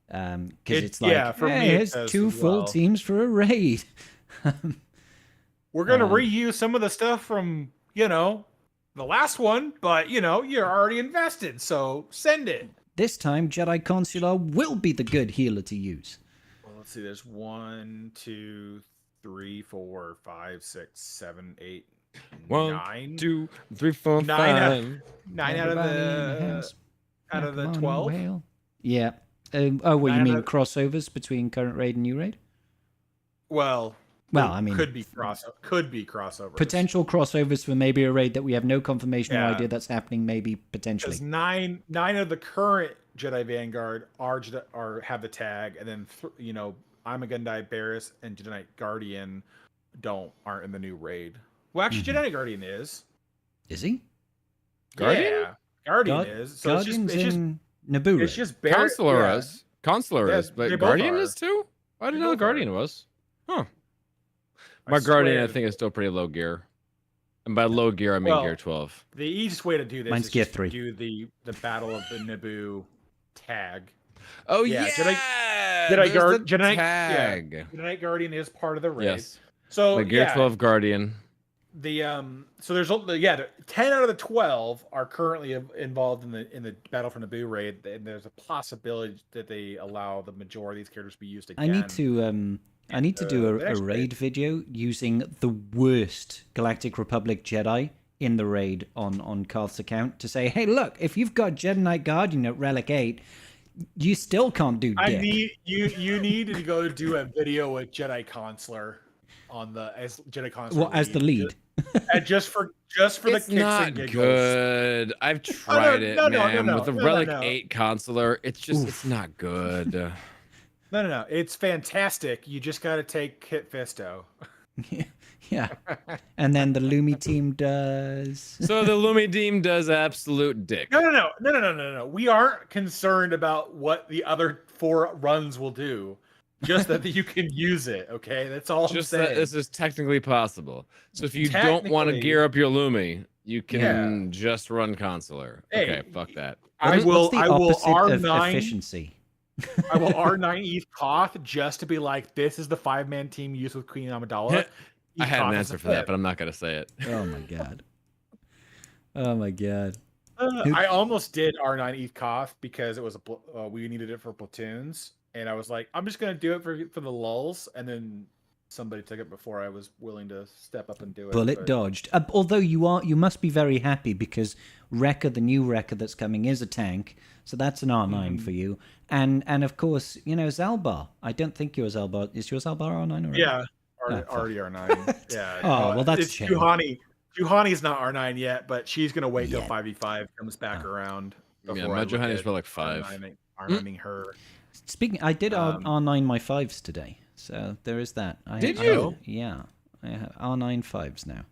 because it's like, yeah, for me, it here's does 2 as full well. teams for a raid. We're gonna Um, reuse some of the stuff from the last one, but you're already invested, so send it. This time, Jedi Consular will be the good healer to use. Well, let's see. There's 1, 2, 3, 4, 5, 6, 7, 8, 1, 9. 2, 3, 4, 9 out- 5. 9 out of Everybody in the house. out of the Come on, 12. whale. Yeah. Oh, well, you 9 mean out of- crossovers between current raid and new raid? Well, Well, I mean, could be crossovers. potential crossovers for maybe a raid that we have no confirmation or Yeah. idea that's happening. Maybe potentially. Because nine of the current Jedi Vanguard are have the tag, and then I'm a Gunday Barris and Jedi Knight Guardian aren't in the new raid. Well, actually, Jedi Knight Guardian is. Is he? Guardian? Yeah, Guardian Guard- is. So Guardian's it's just in Naboo raid. it's just Barris. Consular yeah. is. Consular Yeah, is, but they both Guardian are. is too? I didn't They know the both are. Guardian was. Huh. I My Guardian, I swear. think, is still pretty low gear. And by low gear, I mean Well, gear 12. The easiest way to do this Mine's is gear just to 3. do the Battle of the Naboo tag. Oh, yeah, yeah! Jedi there's the Jedi tag. Jedi Knight Guardian is part of the raid. Yes. So My gear yeah, 12 Guardian. the so there's 10 out of the 12 are currently involved in the Battle for Naboo raid, and there's a possibility that they allow the majority of these characters to be used again. I need to do the a next raid video using the worst Galactic Republic Jedi in the raid on Karth's account to say, hey, look, if you've got Jedi Knight Guardian at Relic 8, you still can't do I dick. need you need to go do a video with Jedi Consular as Jedi Consular. Well, as the lead. And just for the It's kicks not and giggles. good. I've tried it, man. With the Relic 8 Consular, it's just, it's not good. No. It's fantastic. You just got to take Kit Fisto. Yeah. And then the Lumi team does. So the Lumideem does absolute dick. No. We aren't concerned about what the other 4 runs will do. Just that you can use it, okay? That's all Just I'm saying. that this is technically possible. So if you don't want to Technically- gear up your Lumi, you can just run Consular. Hey, Okay, fuck that. I will What's the opposite of R9 efficiency? I will R9 Eve Koth just to be like, this is the 5-man team used with Queen Amidala. I had an answer for that, but I'm not gonna say it. Oh my god. Oh my god. I almost did R9 Eve Koth because it was we needed it for platoons, and I was like, I'm just gonna do it for the lulls, and then somebody took it before I was willing to step up and do it. Bullet but- dodged. Although you must be very happy because Wrecker, the new Wrecker that's coming, is a tank, so that's an R9 for you. And of course, Zalbar. I don't think your Zalbar is your Zalbar R9 already. Yeah, fuck. already R9. Yeah. Oh, well, that's it's a shame. Juhani. Juhani's not R9 yet, but she's gonna wait till Yet. 5v5 comes back around. Yeah, before I my look Johannes at were like 5. R9ing her. Speaking, I did R9 my 5s today, so there is that. Did you? Yeah, I have R9 5s now.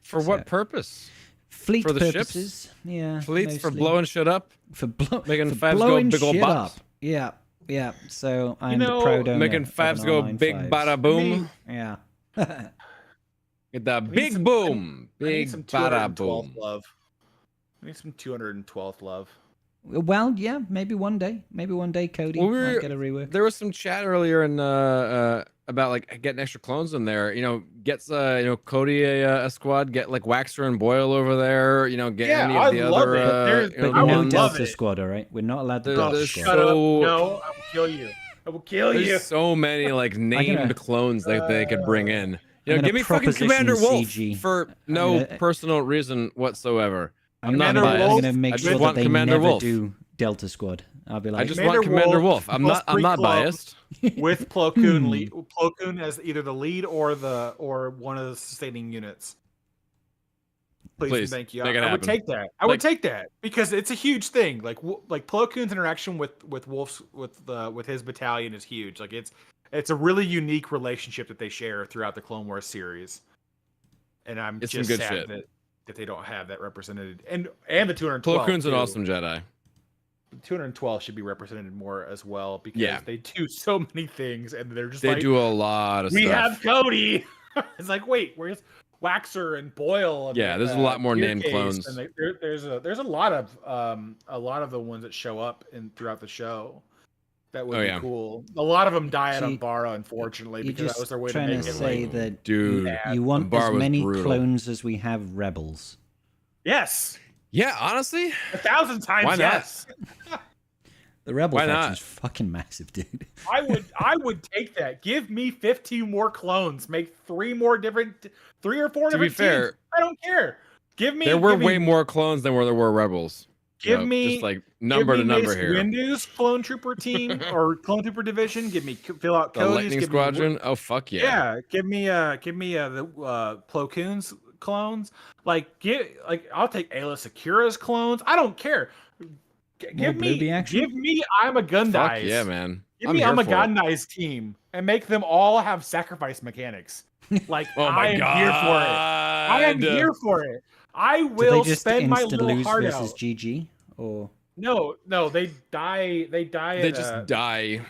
For So- what purpose? Fleet For the ships? purposes, yeah. Fleets for mostly. blowing shit up? for making for fives go blowing big ol' shit butts? up. Yeah. So I'm know, the proud owner Making of fives an go R9 big fives. bada boom? Yeah. Get that need big some- boom. I need Big some bada 212th boom. love. I need some 212th love. Well, yeah, maybe one day. Maybe one day Cody Well, might get a rework. There was some chat earlier in about like getting extra clones in there. Gets Cody a squad. Get like Waxer and Boyle over there. Get Yeah, any of I'd the love other. it. There's- But I would no love Delta it. Squad, all right? We're not allowed the There- Delta there's Squad. Shut up. So- No, I will kill you. I will kill you. There's so many like named gonna- clones that they could bring in. I'm gonna Give me fucking proposition Commander Wolf CG. for no gonna- personal reason whatsoever. I'm not Commander biased. I'm Wolf, going to make I sure just that want they Commander never Wolf. do Delta Squad. I'll be like, I just Commander want Commander Wolf, Wolf. I'm plus not 3 clubs. biased. With Plo Koon, Plo Koon as either the lead or one of the sustaining units. Please, Please, thank you. make it I would happen. take that. I would take that because it's a huge thing. Like Plo Koon's interaction with Wolf's with his battalion is huge. Like it's a really unique relationship that they share throughout the Clone Wars series. And I'm It's some just good sad shit. that that they don't have that represented, and the 212. Plo Koon's an too. awesome Jedi. 212 should be represented more as well because Yeah. they do so many things, and they're just They like, do a lot of we stuff. have Cody. It's like, wait, where's Waxer and Boyle? And, Yeah, there's a lot more Gear named Case, clones. And there's a lot of the ones that show up throughout the show. That would be cool. A lot of them die on Bara, unfortunately, You're because that was just their way to trying make to it. say Like, that Dude, you want Bar as was many brutal. clones as we have rebels. yes, Yeah, honestly, 1,000 times. Why not? Yes, The rebel Why faction not? is fucking massive, dude. I would take that. Give me 15 more clones. Make 3 or 4 different To be fair, teams. I don't care. Give me. there were give me- way more clones than there were rebels. Give So, me just like number to give me number Mace here. Windu's clone trooper team or clone trooper division. Give me fill out The Cody's. Lightning give me- Squadron. Oh fuck yeah. yeah. Give me the Plo Koon's clones. I'll take Ayla Sakura's clones. I don't care. Give me Blueby action? give me I'm a Fuck Gundai's. yeah, man. Give me here I'm a for it. Gundai's team and make them all have sacrifice mechanics. Like Oh my I am god. here for it. I am here for it. I Do will they just spend my insta little lose heart versus out. GG? Or No, they die. They die. They at, just die.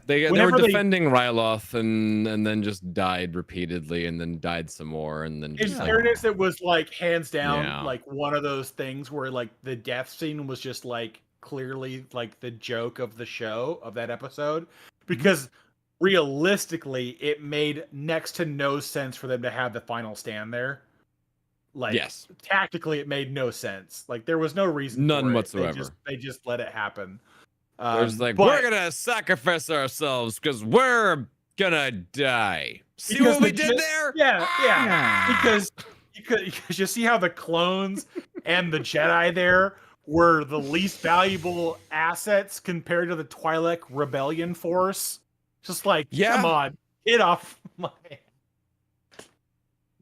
They were Whenever they- defending Ryloth and then just died repeatedly and then died some more and then In just like fairness, it was like hands down, Yeah. like one of those things where like the death scene was just like clearly like the joke of the show of that episode, because realistically, it made next to no sense for them to have the final stand there. Like, yes. tactically, it made no sense. Like there was no reason. None for it. whatsoever. They just let it happen. They're just like, but- we're gonna sacrifice ourselves because we're gonna die. See Because what we the did ju- there? Yeah. Because you see how the clones and the Jedi there were the least valuable assets compared to the Twi'lek Rebellion force. Just like, Yeah. come on, get off my.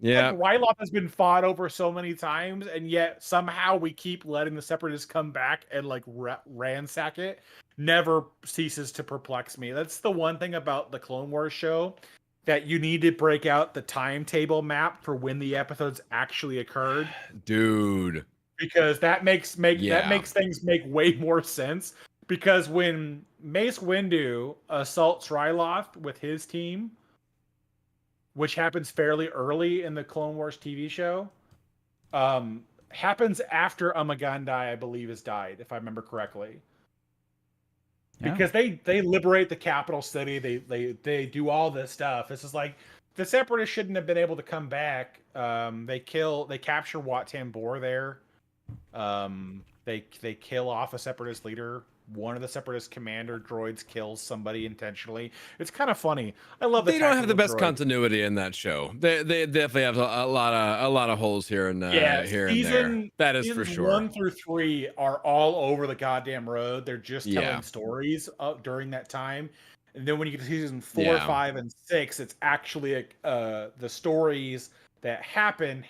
Yeah. Like, Ryloth has been fought over so many times, and yet somehow we keep letting the Separatists come back and like ransack it. Never ceases to perplex me. That's the one thing about the Clone Wars show, that you need to break out the timetable map for when the episodes actually occurred, Dude. because that makes Yeah. things make way more sense. Because when Mace Windu assaults Ryloth with his team, which happens fairly early in the Clone Wars TV show, happens after Amagandai, I believe, has died, if I remember correctly. Because they liberate the capital city, they do all this stuff. It's just like the Separatists shouldn't have been able to come back. They capture Wat Tambor there. They kill off a Separatist leader. One of the Separatist commander droids kills somebody intentionally. It's kind of funny. I love. They don't have the best droids. continuity in that show. They definitely have a lot of holes here and here and there. That is for seasons sure. 1 through 3 are all over the goddamn road. They're just telling Yeah. stories during that time. And then when you get to season 4, Yeah. 5, and 6, it's actually the stories that happen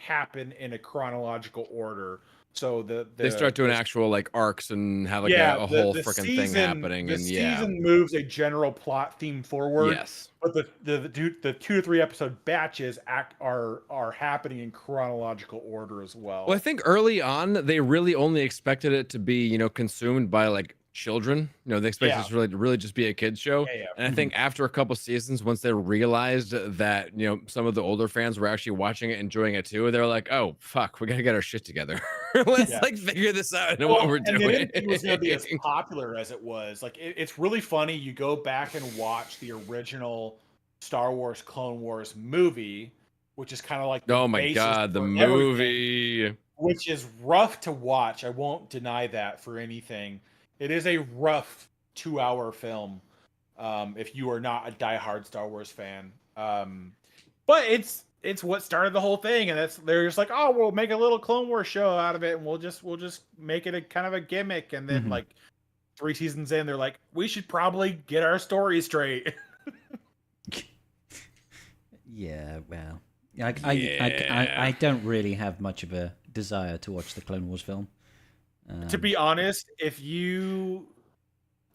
in a chronological order. So They start doing actual like arcs and have like a whole freaking thing happening. The And yeah. season moves a general plot theme forward. Yes. But the 2 to 3 episode batches are happening in chronological order as well. Well, I think early on they really only expected it to be, consumed by like children. They expected it to really just be a kids show. Yeah. And I think after a couple seasons, once they realized that some of the older fans were actually watching it, enjoying it too, they're like, "Oh fuck, we gotta get our shit together. Let's like figure this out and what we're and doing." they didn't think it was going to be as popular as it was. Like it's really funny. You go back and watch the original Star Wars Clone Wars movie, which is kind of like Oh my basis god, the for everything, movie. which is rough to watch. I won't deny that for anything. It is a rough 2-hour film if you are not a diehard Star Wars fan. But it's what started the whole thing, and they're just like, oh, we'll make a little Clone Wars show out of it, and we'll just make it a kind of a gimmick. And then like 3 seasons in, they're like, we should probably get our story straight. Yeah, well, I don't really have much of a desire to watch the Clone Wars film. To be honest, if you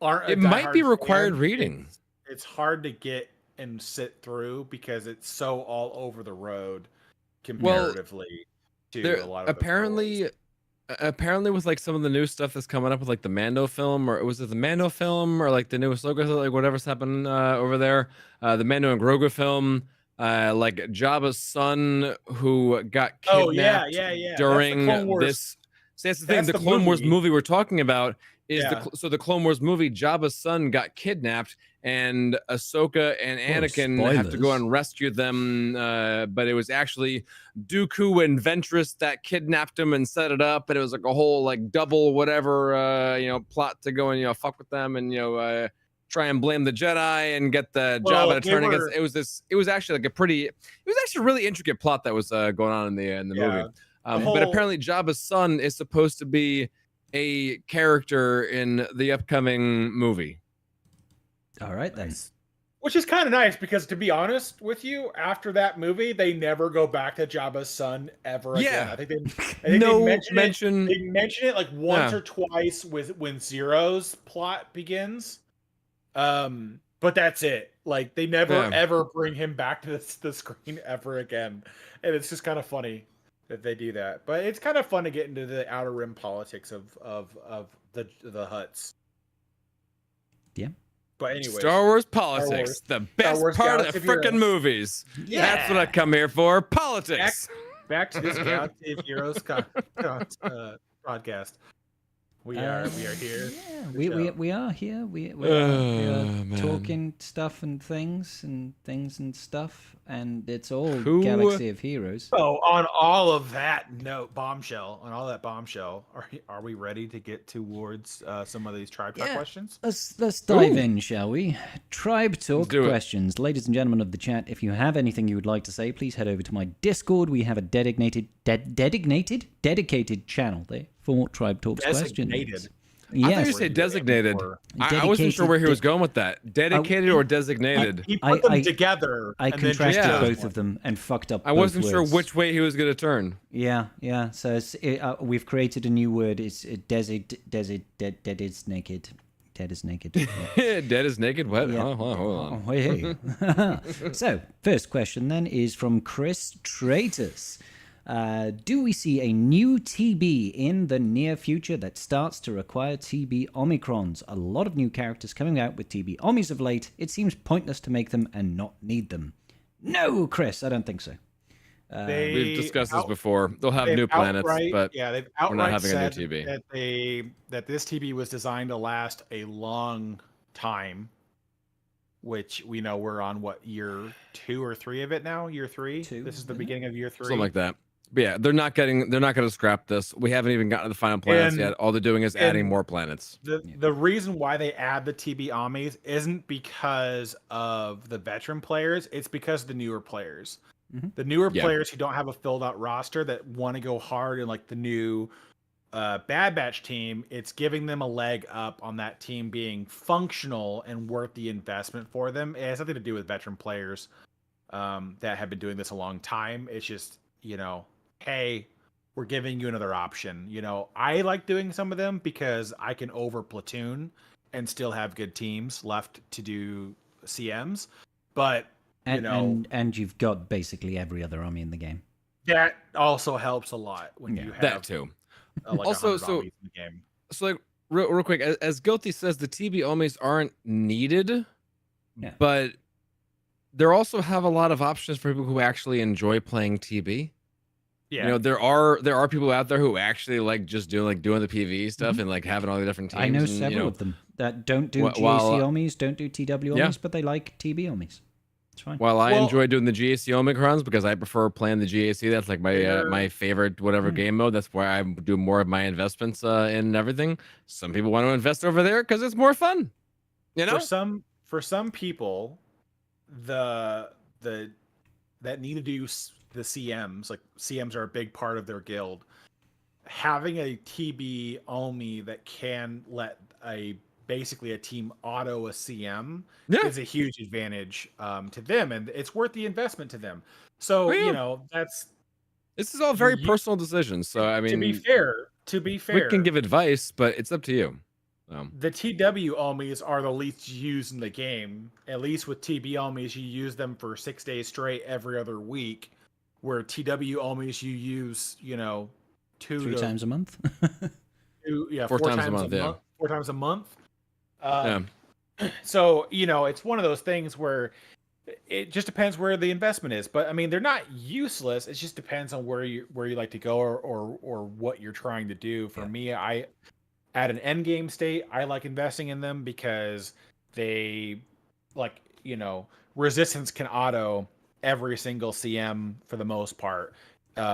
aren't, It might be diehard required fan, reading. It's hard to get and sit through because it's so all over the road comparatively. to There a lot of the Star Wars. apparently with like some of the new stuff that's coming up with like the Mando film, or was it the Mando film, or like the new Ahsoka, like whatever's happened over there, the Mando and Grogu film, like Jabba's son who got Oh yeah, kidnapped yeah, yeah. That's the during Clone Wars. this. See, that's the thing. That's The the Clone Wars movie. movie we're talking about is Yeah. so the Clone Wars movie, Jabba's son got kidnapped, and Ahsoka and Anakin have to go spoilers. and rescue them. But it was actually Dooku and Ventress that kidnapped him and set it up, and it was like a whole like double whatever plot to go and fuck with them and try and blame the Jedi and get the Well, Jabba to they turn were- against. It was actually like it was actually a really intricate plot that was going on in the Yeah. movie. The But whole- apparently Jabba's son is supposed to be a character in the upcoming movie. All right then. Which is kind of nice because, to be honest with you, after that movie, they never go back to Jabba's son ever again. Yeah. I think they No mention mention. They mention it like once Yeah. or twice when Zero's plot begins. But that's it. Like they never Yeah. ever bring him back to the screen ever again, and it's just kind of funny that they do that. But it's kind of fun to get into the outer rim politics of the Hutts. Yeah. But anyway, Star Wars politics, Wars. the best Wars part of Galaxy the of freaking Heroes. movies. That's what I come here for. Politics. back to this Galaxy of Heroes podcast. We are here. Yeah, to we show. are here. We Oh, are man. talking stuff and things and stuff, and it's all Who- Galaxy of Heroes. So on all of that note, bombshell, are we ready to get towards some of these tribe talk Yeah. questions? Let's dive Ooh. in, shall we? Tribe talk do it. questions, ladies and gentlemen of the chat. If you have anything you would like to say, please head over to my Discord. We have a dedicated channel there for tribe talks questions. Designated. I thought Yes, you said designated. Or- I wasn't sure where he was Dedicated- going with that. Dedicated or designated? He put them I- together. I and then just contrasted Yeah. chose both one. of them and fucked up. I both wasn't sure words. which way he was going to turn. Yeah. So we've created a new word. It's dead is naked. Dead is naked. Yeah. Dead is naked. What? Yeah. Hold on. Oh, hey. So, first question then is from Chris Traitors. Do we see a new TB in the near future that starts to require TB Omicrons? A lot of new characters coming out with TB Omis of late. It seems pointless to make them and not need them. No, Chris, I don't think so. We've discussed this out- before. They'll have they've new planets, outright- but yeah, they've we're not outright having a new said TB. that this TB was designed to last a long time, which we know we're on year 2 or 3 of it now. Year 3. Two, This is the isn't it? beginning of year 3. something like that. But yeah, they're not going to scrap this. We haven't even gotten to the final planets And- yet. All they're doing is adding and- more planets. The reason why they add the TB Amis isn't because of the veteran players, it's because of the newer players. Mhm. The newer Yeah. players who don't have a filled out roster that want to go hard in like the new Bad Batch team, it's giving them a leg up on that team being functional and worth the investment for them. It has nothing to do with veteran players that have been doing this a long time. It's just, hey, we're giving you another option. I like doing some of them because I can over platoon and still have good teams left to do CMs. But And you've got basically every other army in the game. that also helps a lot when Yeah. you have That too. like Also, 100 so- armies in the game. So like real quick, as Guilty says, the TB Omis aren't needed, Yeah. but there also have a lot of options for people who actually enjoy playing TB. Yeah. There are people out there who actually like just doing the PvE stuff and like having all the different teams. I know and, several of them that don't do Wh- GAC while- Omis, don't do TW Omis, Yeah. but they like TB Omis. It's fine. While I Well- enjoy doing the GAC Omicrons because I prefer playing the GAC. That's like my my favorite whatever Mm. game mode. That's where I do more of my investments in everything. Some people want to invest over there because it's more fun. For some people, the that need to do the CMs, like CMs are a big part of their guild. Having a TB Omi that can let basically a team auto a CM Yeah. is a huge advantage to them, and it's worth the investment to them. So Oh, yeah. that's This is all very You- personal decisions. So I mean, to be fair. we can give advice, but it's up to you. The TW Omis are the least used in the game. At least with TB Omis, you use them for 6 days straight every other week. where TW always you use, you know, 3 times a month. 4 times a month, yeah. 4 times a month. Yeah. So, you know, it's one of those things where it just depends where the investment is. But I mean, they're not useless. It just depends on where you like to go or what you're trying to do. For me, I at an end game state, I like investing in them because they like, you know, resistance can auto every single CM for the most part.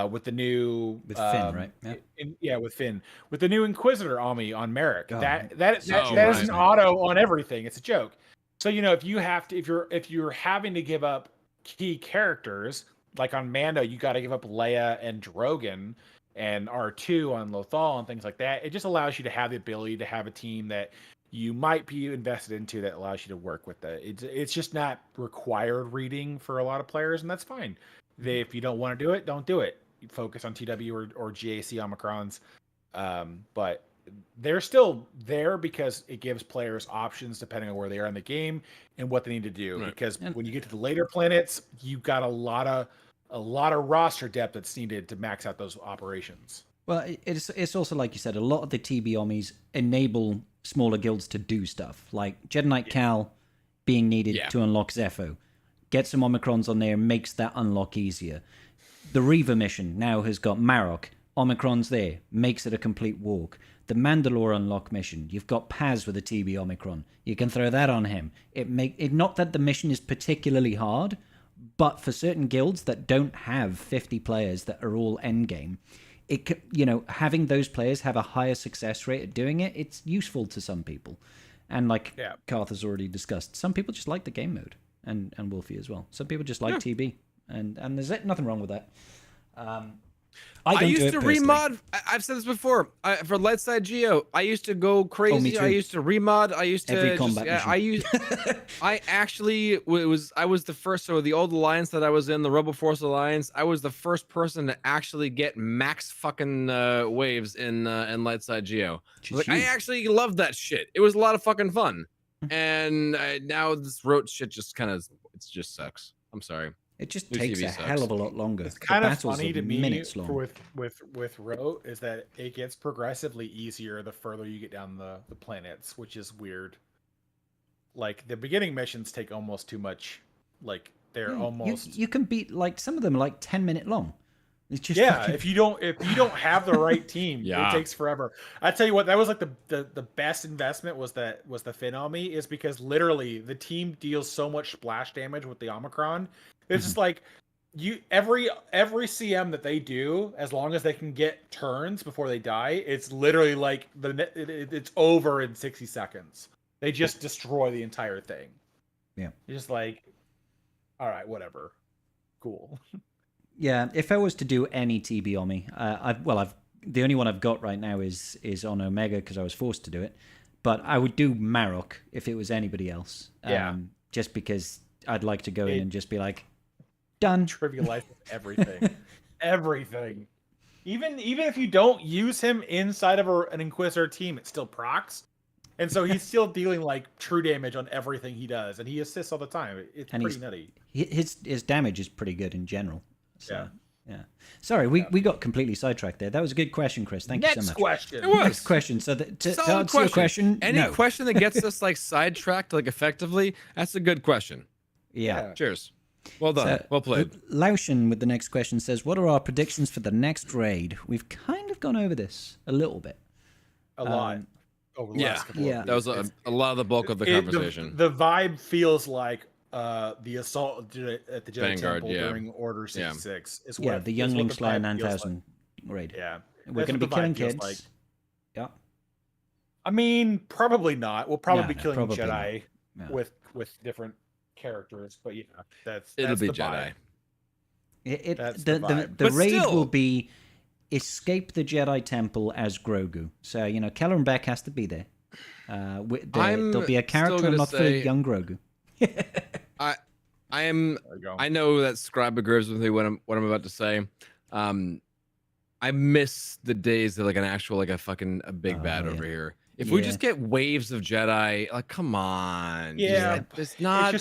With the new With Finn, right? Yeah, with Finn, with the new Inquisitor Ami on Merrick, Oh, that is an right. auto on everything. It's a joke. So you know, if you're having to give up key characters like on Mando, you got to give up Leia and Drogon and R2 on Lothal and things like that. It just allows you to have the ability to have a team that you might be invested into that allows you to work with that. It's just not required reading for a lot of players, and that's fine. If you don't want to do it, don't do it. You focus on TW or GAC Omicrons. But they're still there because it gives players options depending on where they are in the game and what they need to do. Right. Because when you get to the later planets, you've got a lot of roster depth that's needed to max out those operations. Well, it's also like you said, a lot of the TB Omis enable smaller guilds to do stuff, like Jedi Knight Cal being needed to unlock Zepho. Get some Omicrons on there, makes that unlock easier. The Reaver mission now has got Marok. Omicron's there, makes it a complete walk. The Mandalore unlock mission, you've got Paz with a TB Omicron. You can throw that on him. It not that the mission is particularly hard, but for certain guilds that don't have 50 players that are all endgame, having those players have a higher success rate at doing it, it's useful to some people. And like Karth has already discussed, some people just like the game mode, and Wolfie as well. Some people just like TB, and there's nothing wrong with that. I used to remod. I've said this before. For Lightside Geo, I used to go crazy. I used to remod. I used to every combat mission. I actually I was the first. So the old alliance that I was in, the Rebel Force Alliance, I was the first person to actually get max fucking waves in Lightside Geo. Like, I actually loved that shit. It was a lot of fucking fun. And now this rote shit just kind of it just sucks. I'm sorry. It just takes a hell of a lot longer. It's kind of funny to me with Rote is that it gets progressively easier the further you get down the planets, which is weird. Like the beginning missions take almost too much. Like they're almost you can beat like some of them are like 10-minute long. It's just if you don't have the right team, it takes forever. I tell you what, that was like the best investment was the Finn Ami, is because literally the team deals so much splash damage with the Omicron. It's just like every CM that they do, as long as they can get turns before they die, it's literally like it's over in 60 seconds. They just destroy the entire thing. Yeah, you're just like, all right, whatever, cool. Yeah, if I was to do any TB Omi, the only one I've got right now is on Omega because I was forced to do it. But I would do Marok if it was anybody else. Just because I'd like to go in and just be like, done. Trivialize everything. Everything. Even if you don't use him inside of an Inquisitor team, it still procs. And so he's still dealing like true damage on everything he does. And he assists all the time. It's pretty nutty. His damage is pretty good in general. So, yeah. Sorry, we got completely sidetracked there. That was a good question, Chris. Thank you so much. Next question. It was. Next question. So to answer your question, any question that gets us like sidetracked like effectively, that's a good question. Yeah. Cheers. Well done. Well played. Laushin with the next question says, what are our predictions for the next raid? We've kind of gone over this a little bit. A lot. Over the last couple of that was a lot of the bulk of the conversation. The vibe feels like the assault at the Jedi Vanguard, Temple during Order 66 is what the Youngling Slayer 9000 raid. Yeah, we're going to be killing kids. Like. Yeah, I mean, probably not. We'll probably be killing Jedi with different characters, but it'll be the Jedi. The raid will be escape the Jedi Temple as Grogu. So Keller and Beck has to be there. There'll be a character not for young Grogu. I know that Scribe agrees with me what I'm about to say. I miss the days of like a big bad over here. If we just get waves of Jedi, like come on, it's not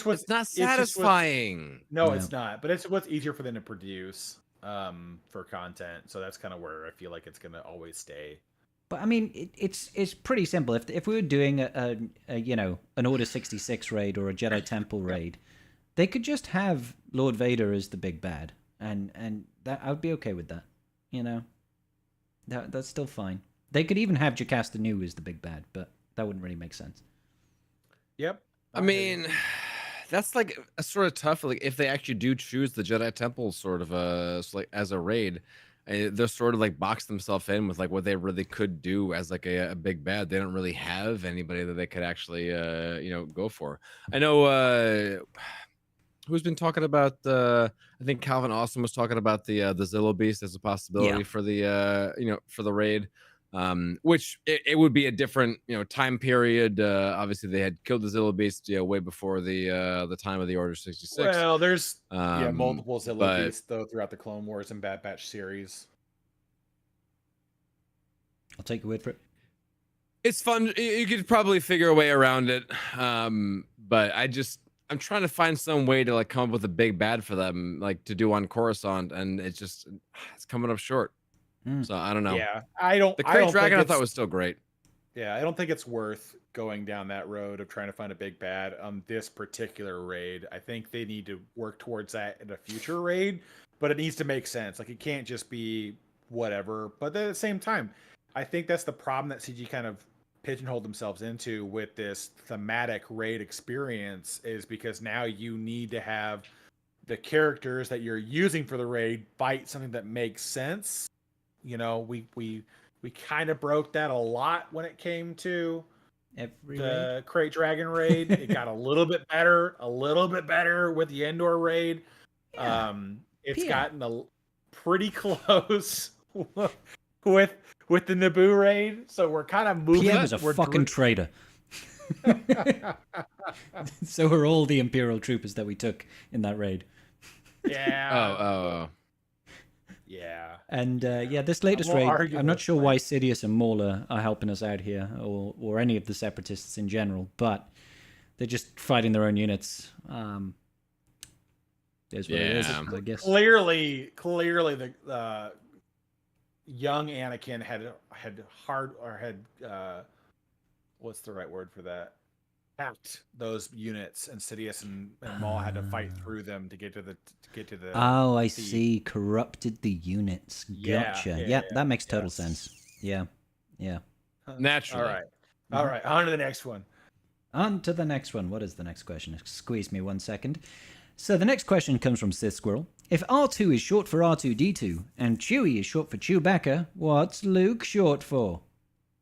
satisfying. It's not. But it's what's easier for them to produce. for content. So that's kind of where I feel like it's gonna always stay. But I mean, it's pretty simple. If we were doing a you know, an Order 66 raid or a Jedi Temple raid, they could just have Lord Vader as the big bad, and that I would be okay with that. You know, that's still fine. They could even have Jocasta Nu as the big bad, but that wouldn't really make sense. Yep. I mean, that's like a sort of tough. Like if they actually do choose the Jedi Temple sort of like as a raid, they're sort of like box themselves in with like what they really could do as like a big bad. They don't really have anybody that they could actually you know, go for. I know who's been talking about I think Calvin Austin was talking about the Zillo Beast as a possibility for the you know, for the raid. Which it would be a different, you know, time period. Obviously they had killed the Zillo Beast, yeah, way before the time of the Order 66. Well, there's multiple Zillo but- Beasts though throughout the Clone Wars and Bad Batch series. I'll take your word for it. It's fun. You could probably figure a way around it. But I'm trying to find some way to like come up with a big bad for them, like to do on Coruscant, and it's coming up short. So I don't know. Yeah, I don't. The I Krayt don't Dragon I think thought it's- was still great. Yeah, I don't think it's worth going down that road of trying to find a big bad on this particular raid. I think they need to work towards that in a future raid, but it needs to make sense. Like it can't just be whatever. But at the same time, I think that's the problem that CG kind of pigeonholed themselves into with this thematic raid experience, is because now you need to have the characters that you're using for the raid fight something that makes sense. You know, we kind of broke that a lot when it came to Every the Krayt Dragon raid. It got a little bit better with the Endor raid. Yeah. It's Yeah. gotten pretty close with the Naboo raid. So we're kind of moving. PM is a fucking traitor. So are all the Imperial troopers that we took in that raid. Yeah. Oh. Yeah. And yeah, this latest won't raid, argue I'm not with sure that. why Sidious and Mauler are helping us out here, or any of the separatists in general, but they're just fighting their own units. There's what it is, Yeah. I guess. Clearly, the young Anakin had what's the right word for that? Hacked those units, and Sidious and Maul had to fight through them to get to the Oh, I the- see. Corrupted the units. Yeah, Gotcha. yeah, Yeah, that makes total yes. sense. Yeah. Naturally. All right. On to the next one. On to the next one. What is the next question? Squeeze me 1 second. So the next question comes from Sith Squirrel. If R2 is short for R2D2 and Chewie is short for Chewbacca, what's Luke short for?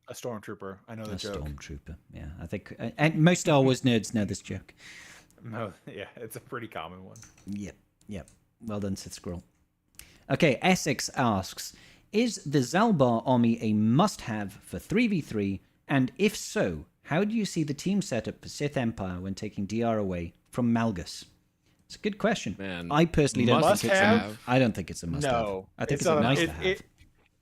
A stormtrooper. I know the A joke. stormtrooper. Yeah, I think, and most Star Wars nerds know this joke. No, yeah, it's a pretty common one. Yep. Well done, Sith Squirrel. Okay, Essex asks, is the Zalbar army a must-have for 3v3? And if so, how do you see the team setup for Sith Empire when taking DR away from Malgus? It's a good question. Man, I personally don't think it's must-have? I don't think it's a must-have. No, I think it's a nice to have.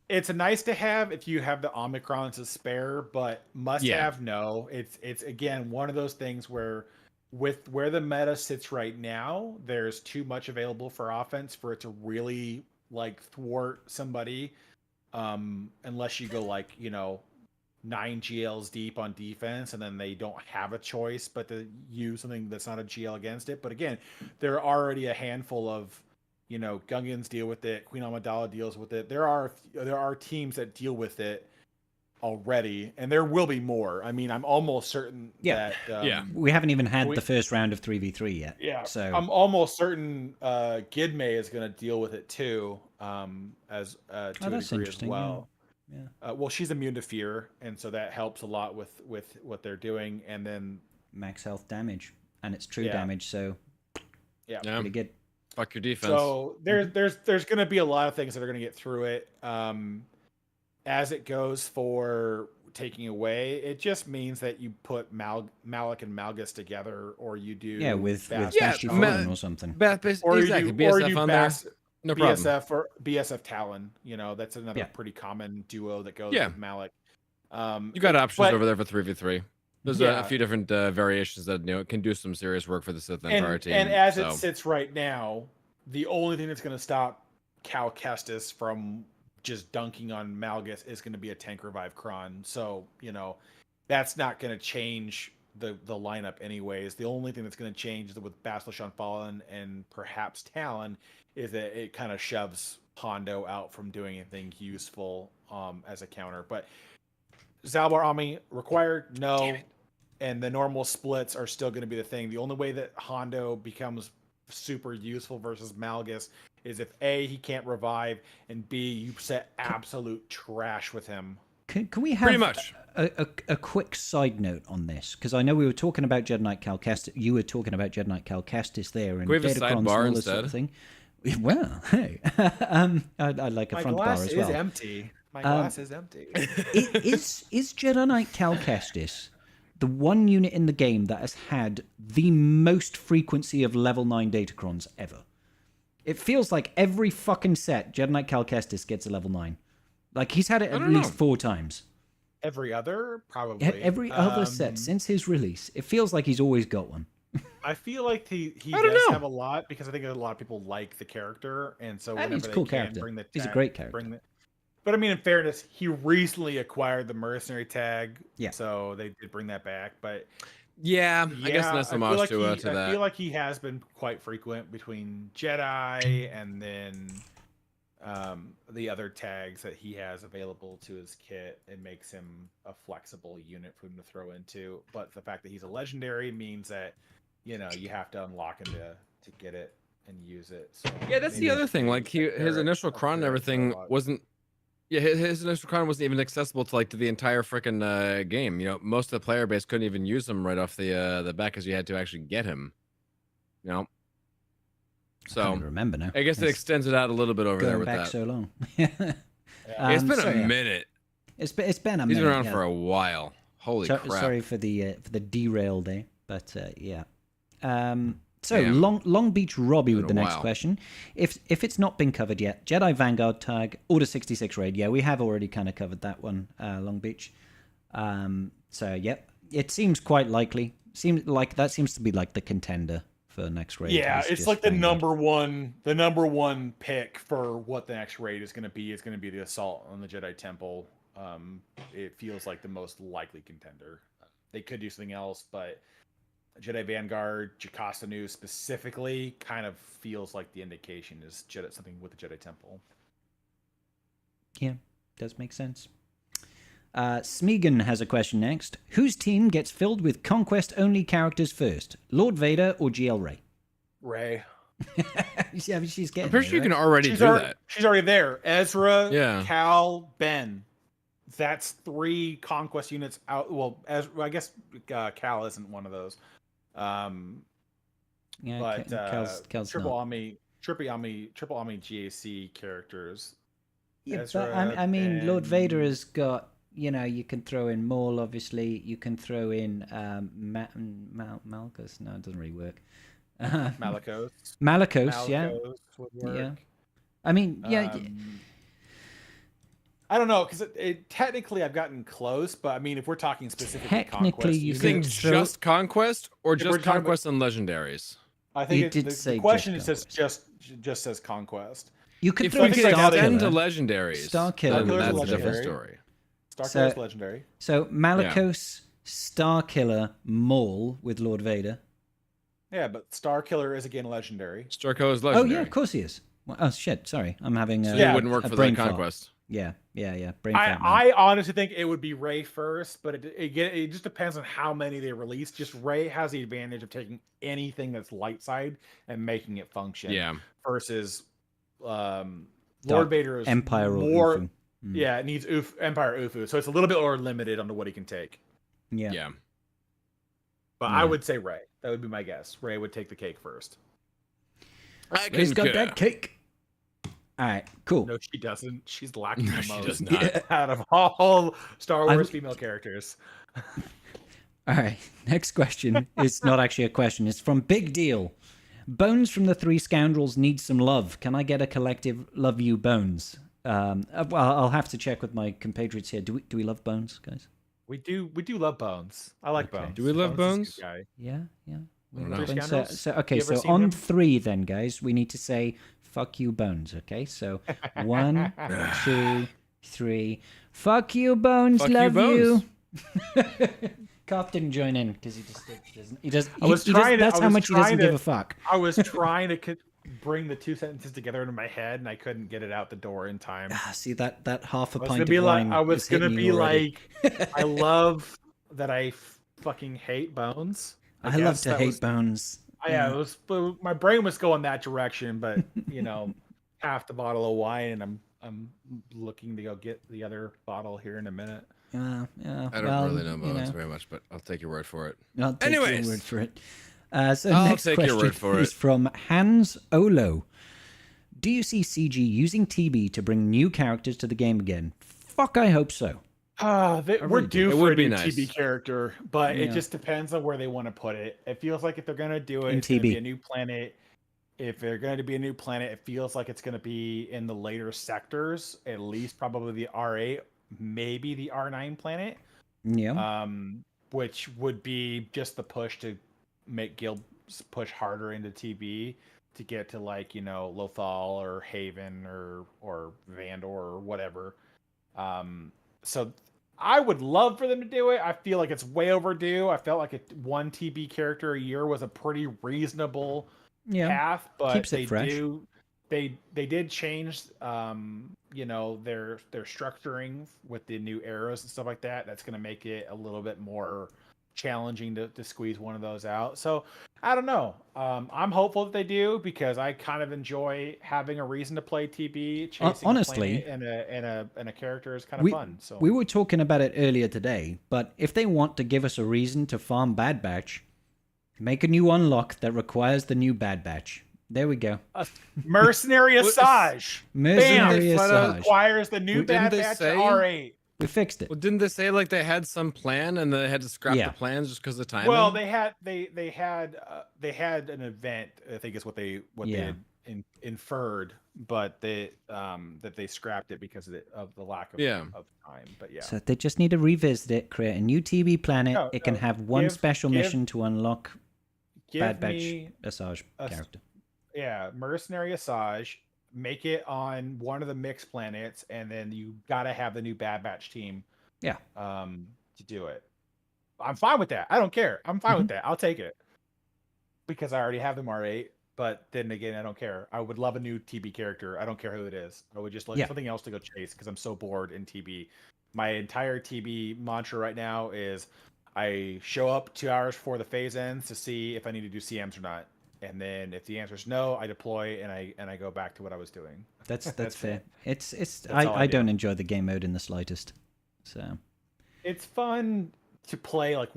It's a nice to have if you have the Omicron to spare, but must have no. It's again one of those things where with where the meta sits right now, there's too much available for offense for it to really like thwart somebody. Unless you go like, 9 GLs deep on defense and then they don't have a choice but to use something that's not a GL against it. But again, there are already a handful of Gungans deal with it. Queen Amidala deals with it. There are teams that deal with it already, and there will be more. I mean, I'm almost certain that we haven't even had the first round of 3v3 yet. Yeah, so I'm almost certain Gidme is going to deal with it too, as to a that's degree as interesting, well. yeah. Well, she's immune to fear, and so that helps a lot with what they're doing. And then max health damage, and it's true Yeah. damage, so pretty good. Fuck your defense. So there's going to be a lot of things that are going to get through it. As it goes for taking away, it just means that you put Malik and Malgus together, or you do with Bas- Basti Ma- Fallen or something. or exactly. you do, or BSF you on Bas- there. No problem. BSF or BSF Talon. That's another Yeah. pretty common duo that goes Yeah. with Malik. You got options but- over there for 3v3. There's Yeah. a few different variations that can do some serious work for the Sith Empire team. And as so. it sits right now, the only thing that's going to stop Cal Kestis from just dunking on Malgus is going to be a tank revive Kron. So, that's not going to change the lineup anyways. The only thing that's going to change with Basilisk Fallen and perhaps Talon is that it kind of shoves Hondo out from doing anything useful as a counter. But Zalbar Ami required? No. And the normal splits are still going to be the thing. The only way that Hondo becomes super useful versus Malgus is if A, he can't revive, and B, you set absolute trash with him. Can we have Pretty much. a quick side note on this? Because I know we were talking about Jedi Knight Cal Kestis. You were talking about Jedi Knight Cal Kestis there, and we have a Datacrons and sidebar all this sort of instead? thing. Well, hey, I'd like a My front bar glass as is well. empty. My glass is empty. Is Jedi Knight Cal Kestis the one unit in the game that has had the most frequency of level 9 Datacrons ever? It feels like every fucking set, Jedi Knight Cal Kestis gets a level 9. Like, he's had it at least 4 times. Every other? Probably. Every other set since his release. It feels like he's always got one. I feel like he I don't does know. have a lot because I think a lot of people like the character, and so And whenever he's a they cool can character. bring the He's a tag- great character. But I mean, in fairness, he recently acquired the mercenary tag, Yeah. so they did bring that back. But Yeah, I guess yeah, that's I feel homage like to I that. feel like he has been quite frequent between Jedi and then the other tags that he has available to his kit. It makes him a flexible unit for him to throw into. But the fact that he's a legendary means that you have to unlock him to get it and use it. So Yeah, that's the maybe other thing. Like his initial I'll cron and pair it for a everything lot. wasn't. Yeah, his initial cron wasn't even accessible to the entire freaking game. Most of the player base couldn't even use him right off the bat because you had to actually get him. I can't So even remember now. I guess it It's extends it out a little bit over there going with back that. so long. It's been so, a yeah. minute. It's been a He's minute. been around yeah. for a while. Holy crap! Sorry for the derail there, but yeah. So Damn. Long Beach Robbie with the Been a next while. question. If it's not been covered yet, Jedi Vanguard tag, Order 66 raid. Yeah, we have already kind of covered that one, Long Beach. So yep, it seems quite likely. Seems to be like the contender for next raid. Yeah, is it's just like the Vanguard. number one pick for what the next raid is going to be. Is going to be the assault on the Jedi Temple. It feels like the most likely contender. They could do something else, but Jedi Vanguard, Jocasta Nu specifically, kind of feels like the indication is something with the Jedi Temple. Yeah, does make sense. Smeagol has a question next. Whose team gets filled with conquest-only characters first? Lord Vader or GL Rey? Rey. Yeah, but she's getting I'm pretty there, sure you can right? already do that. She's already there. Ezra, Yeah. Cal, Ben. That's 3 conquest units out. Well, I guess Cal isn't one of those. Yeah, But Cal's triple not. Omni GAC characters. Yeah, but Ezra I mean, Lord Vader and- has got. You can throw in Maul, obviously. You can throw in Malchus. No, it doesn't really work. Malicos. Malicos, yeah. Malicos would work. Yeah. I mean, yeah. I don't know because technically I've gotten close, but I mean if we're talking specifically Technically, conquest, you You could think throw- just conquest or If we're just talking about- conquest and legendaries? I think You did the say question just says just says conquest. You could If throw we in could right now Star they- extend to Killer. legendaries, Star Killer then would be that's a different legendary. story. Star So- Killer's legendary. So Malicos, Star Killer, Maul with Lord Vader. Yeah, but Star Killer is again legendary. Starco is Oh legendary. yeah, of course he is. Well, oh shit, sorry, I'm having So a, it wouldn't work a for brain the fart. conquest. Yeah. Brain fart, man. I honestly think it would be Rey first, but it just depends on how many they release. Just Rey has the advantage of taking anything that's light side and making it function. Yeah. Versus Dark Lord Vader is Empire or more. Ufu. Mm. Yeah, it needs Empire Ufu, so it's a little bit more limited on what he can take. Yeah. Yeah. But Yeah. I would say Rey. That would be my guess. Rey would take the cake first. I Ray's got concur. that cake. All right, cool. No, she doesn't. She's lacking No, the she most does not. out of all Star I Wars w- female characters. All right, next question is not actually a question. It's from Big Deal. Bones from the Three Scoundrels need some love. Can I get a collective love you Bones? Well, I'll have to check with my compatriots here. Do we love Bones, guys? We do love Bones. I like Okay. Bones. Do we love is a Bones? good guy. Yeah. I don't know. Three So, Scoundrels? so okay, You ever so seen on them? 3 then, guys, we need to say "fuck you, Bones." Okay, so 1, 2, 3. Fuck you, Bones. Fuck you, love you. Bones. Carp didn't join in because he just doesn't. He does. I was he does, trying to- That's I how was much he doesn't trying give to- a fuck. I was trying to bring the two sentences together in my head, and I couldn't get it out the door in time. Ah, see that half a I was pint gonna of be like, wine. I was is gonna hitting be you already. like, I love that I fucking hate Bones. I love guess to that hate was- Bones. Yeah, it was. But my brain was going that direction, but you know, half the bottle of wine, and I'm looking to go get the other bottle here in a minute. Yeah. I don't really know Bones very much, but I'll take your word for it. I'll take your Anyways. word for it. So I'll next take your question word for is it. from Hans Olo. Do you see CG using TB to bring new characters to the game again? Fuck, I hope so. We're really do. due It for would a be new nice. TB character, but Yeah. it just depends on where they want to put it. It feels like if they're gonna do it, In it's gonna be TB. a new planet. If they're going to be a new planet, it feels like it's going to be in the later sectors, at least probably the R8, maybe the R9 planet. Yeah. Which would be just the push to make guilds push harder into TB to get to like, you know, Lothal or Haven or Vandor or whatever. So I would love for them to do it. I feel like it's way overdue. I felt like one TB character a year was a pretty reasonable Yeah. path, but Keeps it they fresh. they did change you know, their structuring with the new arrows and stuff like that. That's going to make it a little bit more challenging to squeeze one of those out. So I don't know. I'm hopeful that they do because I kind of enjoy having a reason to play TB. Chasing honestly, a planet and a character is kind of fun. So We were talking about it earlier today, but if they want to give us a reason to farm Bad Batch, make a new unlock that requires the new Bad Batch. There we go. Mercenary Asajj. Mercenary Bam! But Asajj. acquires the new Well, didn't Bad they Batch say- R8. We fixed it. Well, didn't they say like they had some plan and they had to scrap Yeah. the plans just because of time? Well, they had an event. I think is what they Yeah. had inferred, but that they scrapped it because of the lack of time. But yeah, So they just need to revisit it, create a new TB planet. No, it can no, have one give- special give- mission to unlock give Bad Batch me Asajj a- character. Mercenary Asajj. Make it on one of the mixed planets, and then you gotta have the new Bad Batch team. Yeah. To do it, I'm fine with that. I don't care. I'm fine with that. I'll take it because I already have them R8. But then again, I don't care. I would love a new TB character. I don't care who it is. I would just like Yeah. something else to go chase because I'm so bored in TB. My entire TB mantra right now is I show up 2 hours before the phase ends to see if I need to do CMs or not. And then if the answer is no, I deploy and I go back to what I was doing. That's That's fair. it. It's all I I do. don't enjoy the game mode in the slightest. So It's fun to play like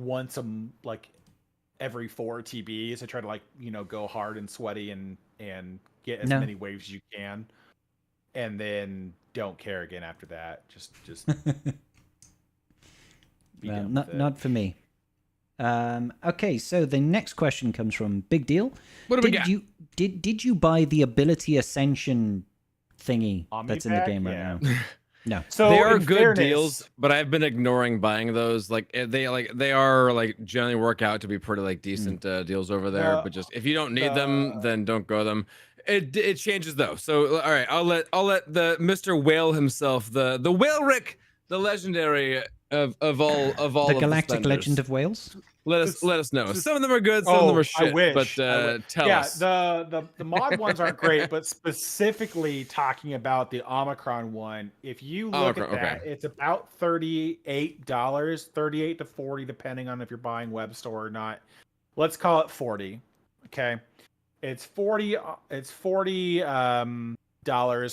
every 4 TBs. I try to like, you know, go hard and sweaty and get as No. many waves as you can. And then don't care again after that. Just be well, done not with it. not for me. Okay, so the next question comes from Big Deal. What do we did got? you did you buy the ability ascension thingy that's in the Omnipack? game right Yeah. now? No. So they are in good fairness- deals, but I've been ignoring buying those. Like they are like generally work out to be pretty like decent deals over there. The- But just if you don't need them, the- then don't go them. It changes though. So all right, I'll let the Mr. Whale himself, the Whalerick, the legendary of all The of Galactic spenders. Legend of Wales? Let us know. Some of them are good, some of them are shit. I wish. But tell yeah, us. the mod ones aren't great, but specifically talking about the Omicron one, if you look Omicron, at that, okay. it's about $38, 38 to 40, depending on if you're buying web store or not. Let's call it 40. Okay, it's 40. It's $40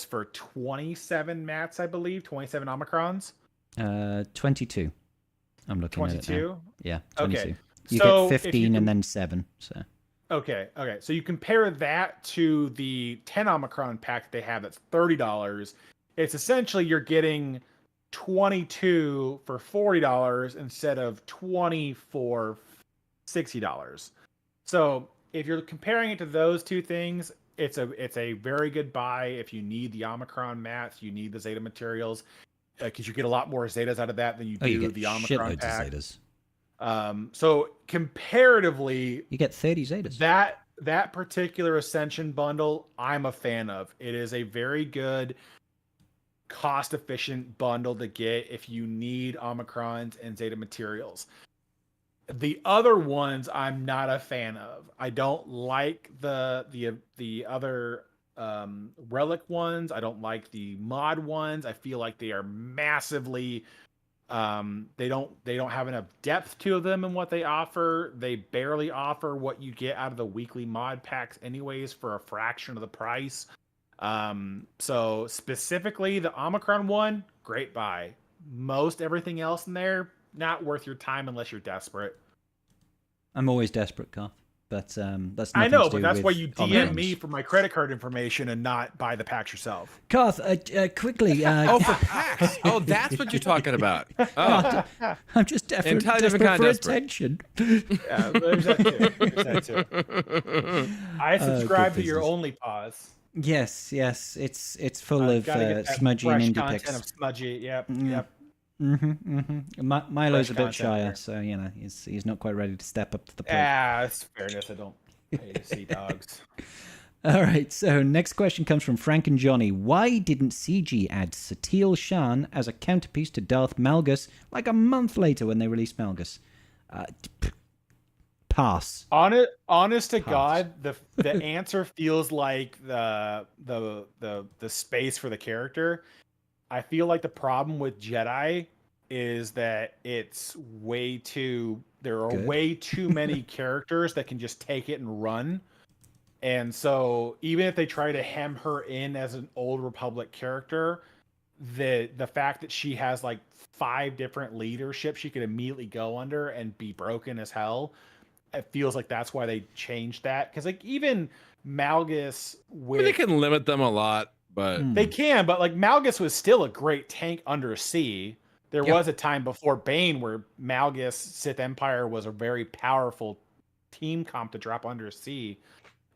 for 27 mats, I believe, 27 Omicrons. 22. I'm looking at it now. 22. Yeah, 22. Okay, You so get if you 15 can- and then 7. So Okay. So you compare that to the 10 Omicron pack that they have that's $30. It's essentially you're getting 22 for $40 instead of 20 for $60. So if you're comparing it to those two things, it's a very good buy if you need the Omicron mats, you need the Zeta materials, because you get a lot more Zetas out of that than you do you get the Omicron shitloads pack. of Zetas. So comparatively, You get 30 Zetas. that particular Ascension bundle, I'm a fan of. It is a very good, cost-efficient bundle to get if you need Omicrons and Zeta materials. The other ones, I'm not a fan of. I don't like the other relic ones. I don't like the mod ones. I feel like they are massively. They don't have enough depth to them in what they offer. They barely offer what you get out of the weekly mod packs anyways for a fraction of the price. So specifically the Omicron one, great buy. Most everything else in there, not worth your time unless you're desperate. I'm always desperate, Garth. But that's I nothing know, to but do that's with why you DM Omicrons. me for my credit card information and not buy the packs yourself. Garth, quickly. Oh, for packs. Oh, that's what you're talking about. Oh, I'm just desperate, Entirely desperate different for kind of desperate. attention. Yeah, there's that too. There's that too. I subscribe good to your business. Only Pause. Yes, it's full of Gotta get that smudgy and fresh indie content pics. of smudgy. Yep, Mm. yep. Milo's a Fresh bit content shyer, there. so he's not quite ready to step up to the plate. Ah, it's fairness. I don't pay to see dogs. All right, so next question comes from Frank and Johnny. Why didn't CG add Satele Shan as a counterpiece to Darth Malgus like a month later when they released Malgus? Pass. Honest to Pass. God, the answer feels like the space for the character. I feel like the problem with Jedi is that it's way too. There are Good. way too many characters that can just take it and run. And so even if they try to hem her in as an Old Republic character, the fact that she has like 5 different leaderships she could immediately go under and be broken as hell, it feels like that's why they changed that. Because like even Malgus I mean, with they can limit them a lot, but they can, but like Malgus was still a great tank undersea. There Yeah. was a time before Bane where Malgus Sith Empire was a very powerful team comp to drop undersea.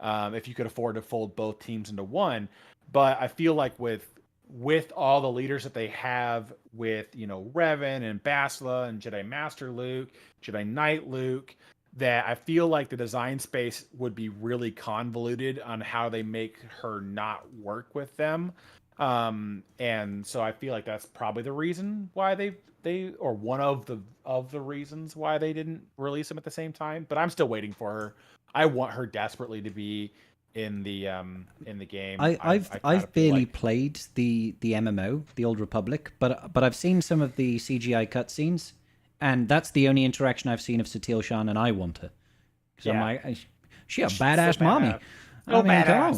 If you could afford to fold both teams into one. But I feel like with all the leaders that they have with, Revan and Bastila and Jedi Master Luke, Jedi Knight Luke, that I feel like the design space would be really convoluted on how they make her not work with them. And so I feel like that's probably the reason why they or one of the reasons why they didn't release them at the same time. But I'm still waiting for her. I want her desperately to be in the game. I've barely played the MMO, the Old Republic, but I've seen some of the CGI cutscenes, and that's the only interaction I've seen of Satele Shan, and I want her because I'm like, she a badass mommy. So Come on.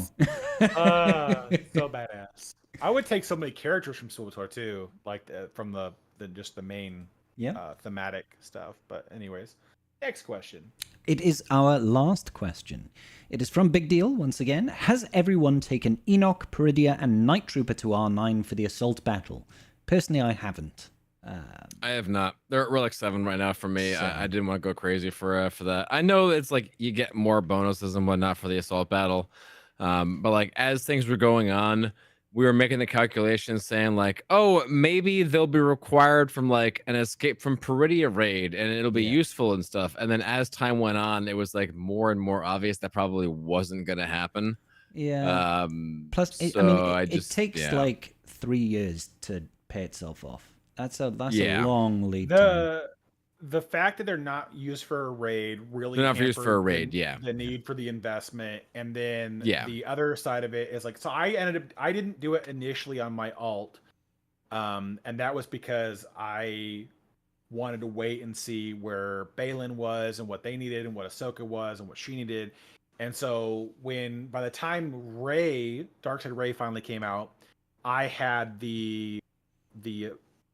So badass. I would take so many characters from SWTOR too, like from the just the main thematic stuff. But anyways, next question. It is our last question. It is from Big Deal once again. Has everyone taken Enoch, Peridia, and Night Trooper to R9 for the assault battle? Personally, I haven't. I have not. They're at Relic 7 right now for me. I didn't want to go crazy for that. I know it's like you get more bonuses and whatnot for the assault battle, but like as things were going on, we were making the calculations saying like, oh, maybe they'll be required from like an Escape from Peridia raid and it'll be useful and stuff. And then as time went on, it was like more and more obvious that probably wasn't going to happen. Yeah. Plus, it takes like 3 years to pay itself off. That's a long lead time. The fact that they're not used for a raid really they're not used for a raid, the need for the investment. And then the other side of it is like, so I didn't do it initially on my alt. And that was because I wanted to wait and see where Balin was and what they needed and what Ahsoka was and what she needed. And so by the time Darkseid Rey finally came out, I had the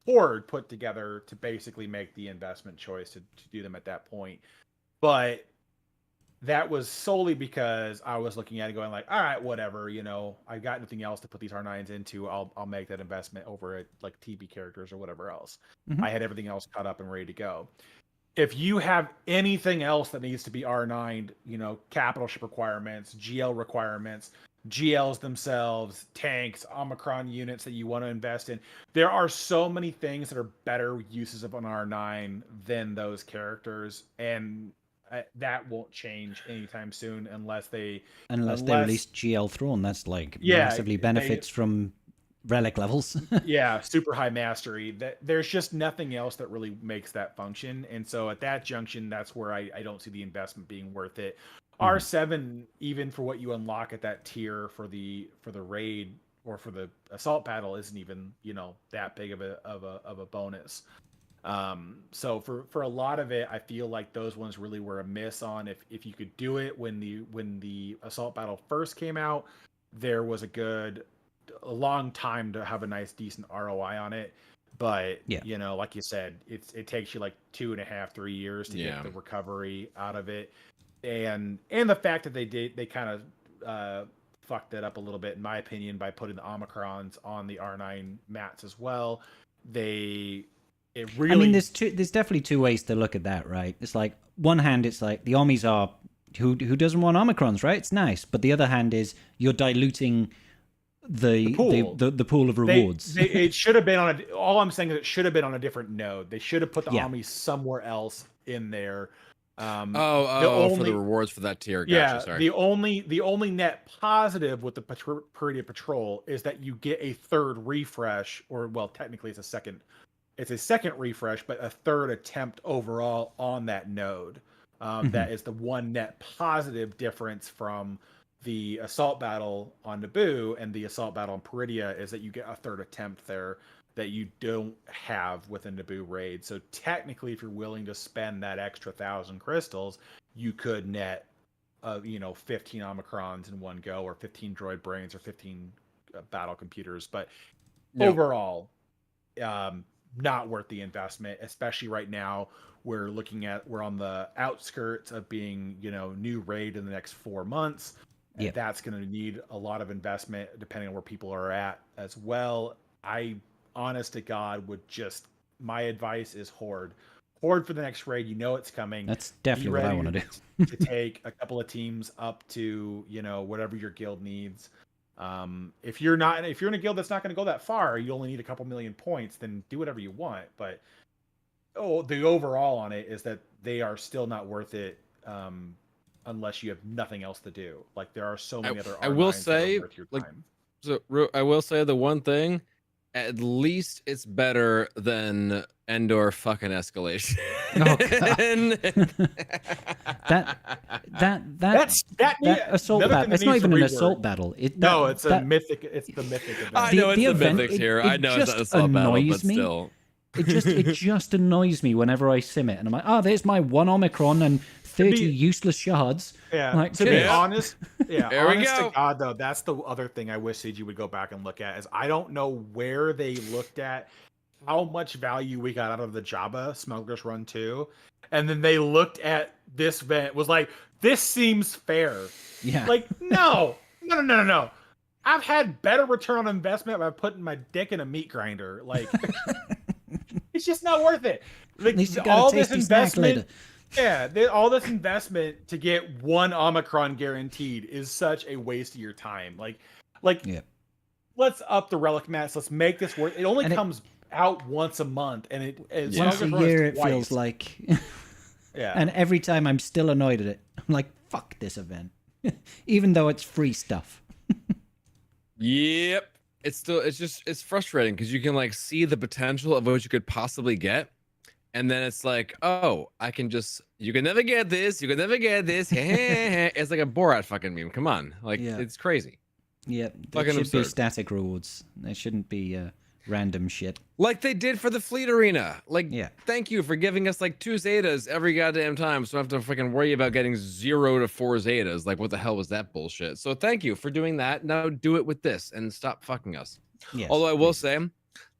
board put together to basically make the investment choice to do them at that point. But that was solely because I was looking at it going like, all right, whatever, I got nothing else to put these R9s into. I'll make that investment over at like TB characters or whatever else. Mm-hmm. I had everything else caught up and ready to go. If you have anything else that needs to be R9, capital ship requirements, GL requirements, GLs themselves, tanks, Omicron units that you want to invest in. There are so many things that are better uses of an R9 than those characters, and that won't change anytime soon unless they release GL Thrawn. That's like Yeah, massively benefits from relic levels. yeah, super high mastery. That there's just nothing else that really makes that function, and so at that junction, that's where I don't see the investment being worth it. R7, even for what you unlock at that tier for the raid or for the assault battle, isn't even that big of a bonus. So for a lot of it, I feel like those ones really were a miss on. If you could do it when the assault battle first came out, there was a long time to have a nice decent ROI on it. But like you said, it takes you like 2.5, 3 years to get the recovery out of it. And the fact that they kind of fucked that up a little bit, in my opinion, by putting the Omicrons on the R9 mats as well. I mean, there's definitely two ways to look at that, right? It's like one hand, it's like the armies are who doesn't want Omicrons, right? It's nice, but the other hand is you're diluting the pool of rewards. It should have been all I'm saying is it should have been on a different node. They should have put the armies somewhere else in there. For the rewards for that tier. Gotcha, sorry. The only net positive with the Peridia Patrol is that you get a third refresh, or well, technically it's a second refresh, but a third attempt overall on that node. That is the one net positive difference from the assault battle on Naboo and the assault battle on Peridia, is that you get a third attempt there that you don't have with a Naboo raid. So technically, if you're willing to spend that extra 1,000 crystals, you could net 15 Omicrons in one go, or 15 droid brains, or 15 battle computers. But overall, not worth the investment, especially right now. We're on the outskirts of being, new raid in the next 4 months. And that's going to need a lot of investment depending on where people are at as well. Honest to God, my advice is horde for the next raid. It's coming. That's definitely what I want to do. To take a couple of teams up to whatever your guild needs. If you're in a guild that's not going to go that far, you only need a couple million points, then do whatever you want. But the overall on it is that they are still not worth it, unless you have nothing else to do. Like, there are so many other. I will say, worth your time. I will say the one thing. At least it's better than Endor fucking escalation. Oh, that assault battle. It's not even an assault battle. It's a mythic. It's the mythic event. I know it's the mythic here. I know it's an assault battle, but still. It just annoys me whenever I sim it, and I'm like, there's my one Omicron and 30 useless shards. Yeah. Like, to be honest, there we go. To God, though, that's the other thing I wish CG would go back and look at, is I don't know where they looked at how much value we got out of the Jabba Smuggler's Run 2, and then they looked at this event, was like, this seems fair. Yeah. Like, no. I've had better return on investment by putting my dick in a meat grinder. Like, it's just not worth it. Like, all this investment. Yeah, all this investment to get one Omicron guaranteed is such a waste of your time. Like, let's up the relic mats. Let's make this work. It only comes out once a month, and once a year it feels like. Yeah. And every time I'm still annoyed at it. I'm like, fuck this event, even though it's free stuff. Yep, it's frustrating because you can see the potential of what you could possibly get. And then it's like, you can never get this. You can never get this. It's like a Borat fucking meme. Come on. It's crazy. Yeah. There should be static rewards. There shouldn't be random shit. Like they did for the Fleet Arena. Thank you for giving us 2 Zetas every goddamn time. So I have to freaking worry about getting 0 to 4 Zetas. What the hell was that bullshit? So thank you for doing that. Now do it with this and stop fucking us. Yes, although I will say,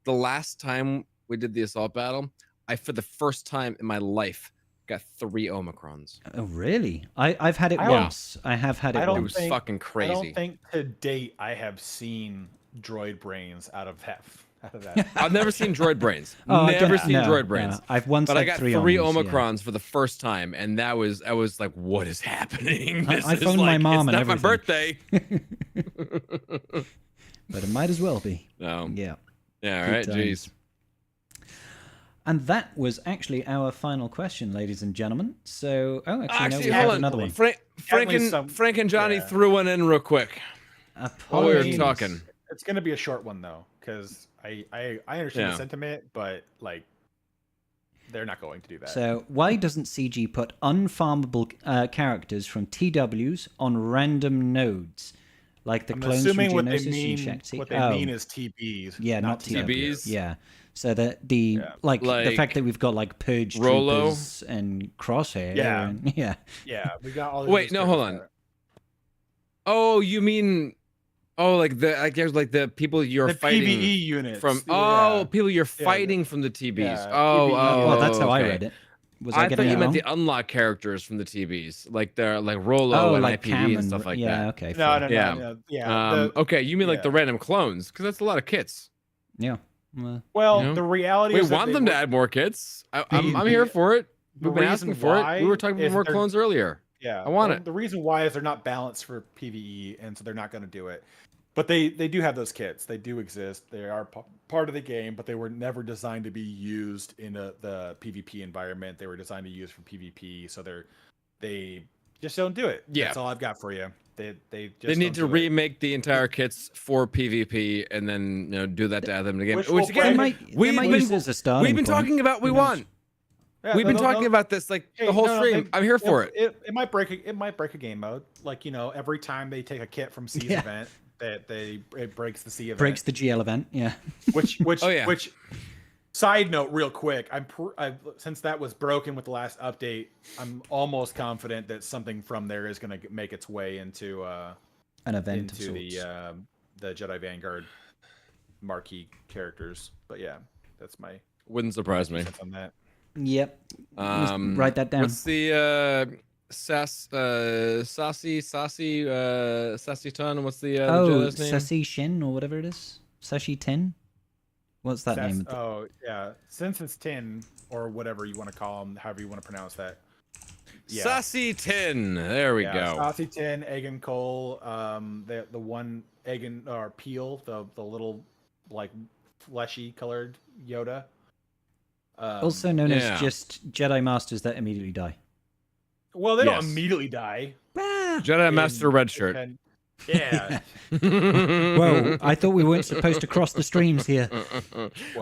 the last time we did the assault battle, I, for the first time in my life, got 3 Omicrons. Oh, really? I've had it once. I have had it once. It was fucking crazy. I don't think to date I have seen droid brains out of out of that. I've never seen Droid Brains. Oh, Never no, seen no, Droid Brains. no. I've once But I had got 3 three Omnis, yeah. Omicrons for the first time, and I was like, "What is happening?" This I is phoned my like, mom it's and not my birthday. But it might as well be. No. Yeah. Yeah. All Good right. times. Jeez. And that was actually our final question, ladies and gentlemen. So, no, Actually, we hold have on. another one. Frank and Johnny yeah. threw one in real quick while we were Apologies. talking. It's gonna be a short one though, because I understand Yeah. the sentiment, but like they're not going to do that. So, why doesn't CG put unfarmable characters from TWs on random nodes? Like the I'm clones from assuming what they Geonosis and mean. Shakti? What they mean is TBs. yeah, not TBs. Yeah. So the Yeah. like the Like fact that we've got like Purge Rolo? Troopers and Crosshair. Yeah. And, yeah. Yeah, we got all. Wait, no, hold on. Oh, you mean, like the people you're The fighting PVE units from? yeah. People you're Yeah, fighting from the TBs. yeah, oh, TBE. oh, Well, that's how I okay. read it. Was I I thought getting you it meant wrong? the unlock characters from the TBs, like they're like Rolo and like IPV Cam and stuff like yeah, that. okay. No, fair. no, no, Yeah. no, yeah. Okay, you mean like the yeah. random clones? Because that's a lot of kits. Yeah. Well, you know? the reality We is that want they them to were- add more kits. I'm The- here for it. the We've been reason asking for it. why We were talking about is more they're- clones earlier. Yeah, I want well, it. The reason why is they're not balanced for PVE, and so they're not going to do it. But they do have those kits. They do exist. They are part of the game, but they were never designed to be used in the PvP environment. They were designed to use for PvP, so they just don't do it. Yeah. That's all I've got for you. They just They don't need to do it. remake the entire kits for PvP and then do that to add them again. Which Which will again, play- They we've might been use it as a starting we've been point. talking about. We Who knows? want. Yeah, We've been they'll- talking about this like Hey, the whole no, stream. I'm here for it. It might break. It might break a game mode. Like every time they take a kit from C's Yeah. event, it breaks the C event. Breaks the GL event. Yeah. Which Oh, yeah. which side note real quick, since that was broken with the last update, I'm almost confident that something from there is going to make its way into An event of into sorts. the Jedi Vanguard marquee characters. But yeah, that's my Wouldn't surprise me. sense on that. Yep. Just write that down. What's the Sassy Ton? What's the Jedi's name? Sashi Shin or whatever it is. Sashi 10? What's that name? Oh yeah, since it's 10 or whatever you want to call them, however you want to pronounce that. Yeah. Sassy Tin. There we go. Sassy 10, Egan Cole, the one Egan or Peel, the little like fleshy colored Yoda. Also known yeah. as just Jedi Masters that immediately die. Well, they Yes. don't immediately die. Jedi Master Red Shirt. Yeah. Whoa, I thought we weren't supposed to cross the streams here.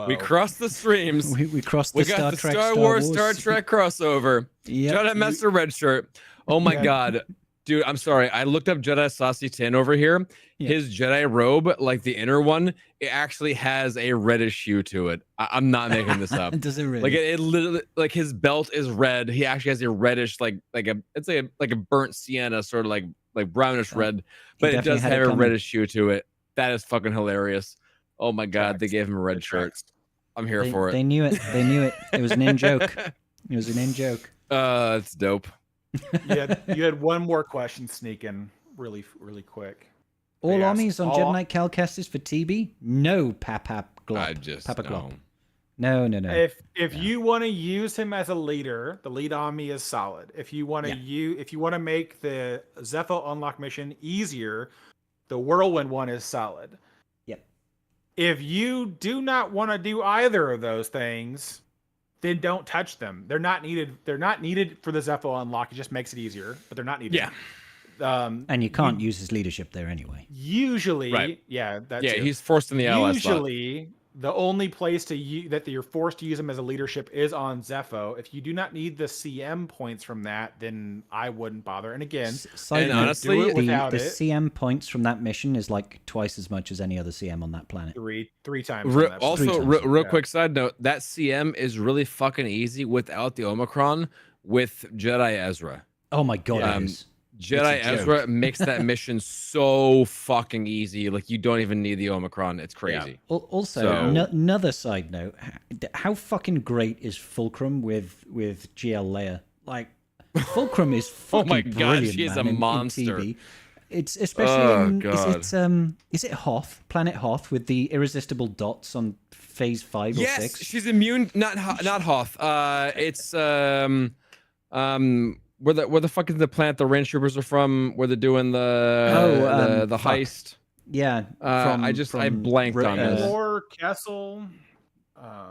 We crossed the streams. We crossed the We got Star the Trek, Star Wars, Star Trek crossover. Yep. Jedi Master Red Shirt. Oh my Yeah. god. Dude, I'm sorry. I looked up Jedi Saucy 10 over here. Yeah. His Jedi robe, like the inner one, it actually has a reddish hue to it. I'm not making this up. Does it really? Like it literally, like his belt is red. He actually has a reddish, like a burnt sienna, sort of like brownish red, but it definitely does had it have a coming. reddish hue to it. That is fucking hilarious. Oh my god, they Tracks. gave him a red It shirt. tracks. I'm here for it. They knew it. They knew it. It was an in joke. It was an in joke. It's dope. You had one more question sneak in really quick. All They armies asked on all- Jedi Knight Calcastis for TB? No, Papap Glop. I just Papa no. Glop. No. If you want to use him as a leader, the lead army is solid. If you want to if you want to make the Zepho unlock mission easier, the Whirlwind one is solid. Yep. If you do not want to do either of those things, then don't touch them. They're not needed. They're not needed for the Zepho unlock. It just makes it easier, but they're not needed. Yeah. And you can't use his leadership there anyway. Usually, Right. yeah, that's Yeah, he's forced in the ally slot. usually the only place that you're forced to use him as a leadership is on Zepho. If you do not need the CM points from that, then I wouldn't bother. And again, Side And note, honestly, do it the without it CM points from that mission is like twice as much as any other CM on that planet. three times. on that Also, Three real times, yeah. quick side note: that CM is really fucking easy without the Omicron with Jedi Ezra. Oh my god, Yeah. it is. Jedi It's a joke. Ezra makes that mission so fucking easy. Like you don't even need the Omicron. It's crazy. Also, So- another side note: how fucking great is Fulcrum with GL Leia? Like, Fulcrum is Oh fucking my God, brilliant, she is man, a monster. TV. It's especially Oh, in God. is it Hoth, Planet Hoth, with the irresistible dots on phase 5 or Yes, 6? she's immune. Not Hoth. It's where the fuck is the planet the Range Troopers are from? Where they're doing the fuck. heist. Yeah, I blanked on this. Or Castle.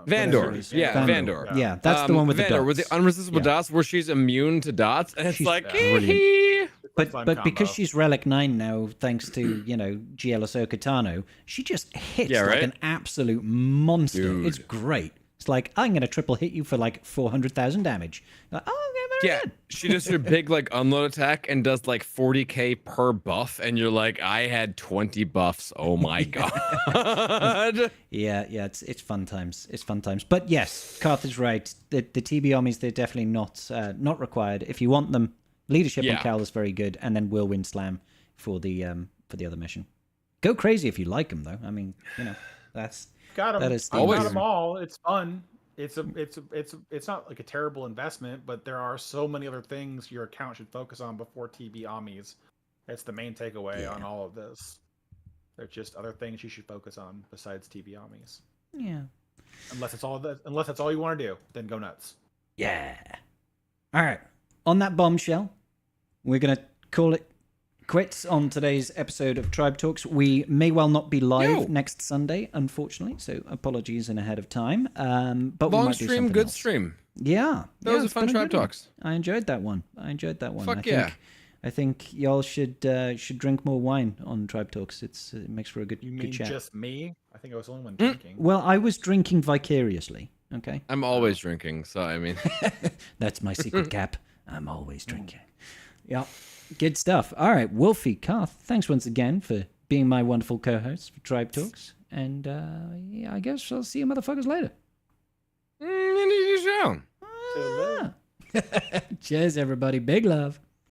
Vandor. is. Yeah, Vandor. Vandor. Yeah, that's the one with Vandor, the with the dots. unresistable Yeah. dots, where she's immune to dots, and it's She's like, brilliant. hee. Fun But because combo. she's Relic 9 now, thanks to, GL Ahsoka Tano, she just hits Yeah, like right? an absolute monster. Dude. It's great. It's like, I'm going to triple hit you for like 400,000 damage. Like, oh, okay, very Yeah, good. she does her big like unload attack and does like 40k per buff, and you're like, I had 20 buffs. Oh my god. Yeah, it's fun times. It's fun times. But yes, Karth is right. The TB armies, they're definitely not required. If you want them, leadership Yeah. on Cal is very good, and then Whirlwind Slam for the other mission. Go crazy if you like them, though. I mean, that's Got them. that is the I got Always. them all. It's fun. It's not like a terrible investment, but there are so many other things your account should focus on before TB Amis. That's the main takeaway on all of this. There's just other things you should focus on besides TB Amis. yeah. Unless that's all you want to do, then go nuts. Yeah. All right. On that bombshell, we're going to call it quits on today's episode of Tribe Talks. We may well not be live No. next Sunday, unfortunately, so apologies in ahead of time. But we Long might do stream, something good else. stream. Yeah. That was a it's fun been Tribe good one. Talks. I enjoyed that one. Fuck yeah. I think y'all should drink more wine on Tribe Talks. It makes for a good, You good mean chat. just me? I think I was the only one drinking. Well, I was drinking vicariously. Okay, I'm always drinking, so I mean, that's my secret cap. I'm always drinking. Yeah, good stuff. All right, Wolfie, Karth, thanks once again for being my wonderful co-host for Tribe Talks, and I guess I'll see you motherfuckers later. you show. So, Cheers, everybody. Big love.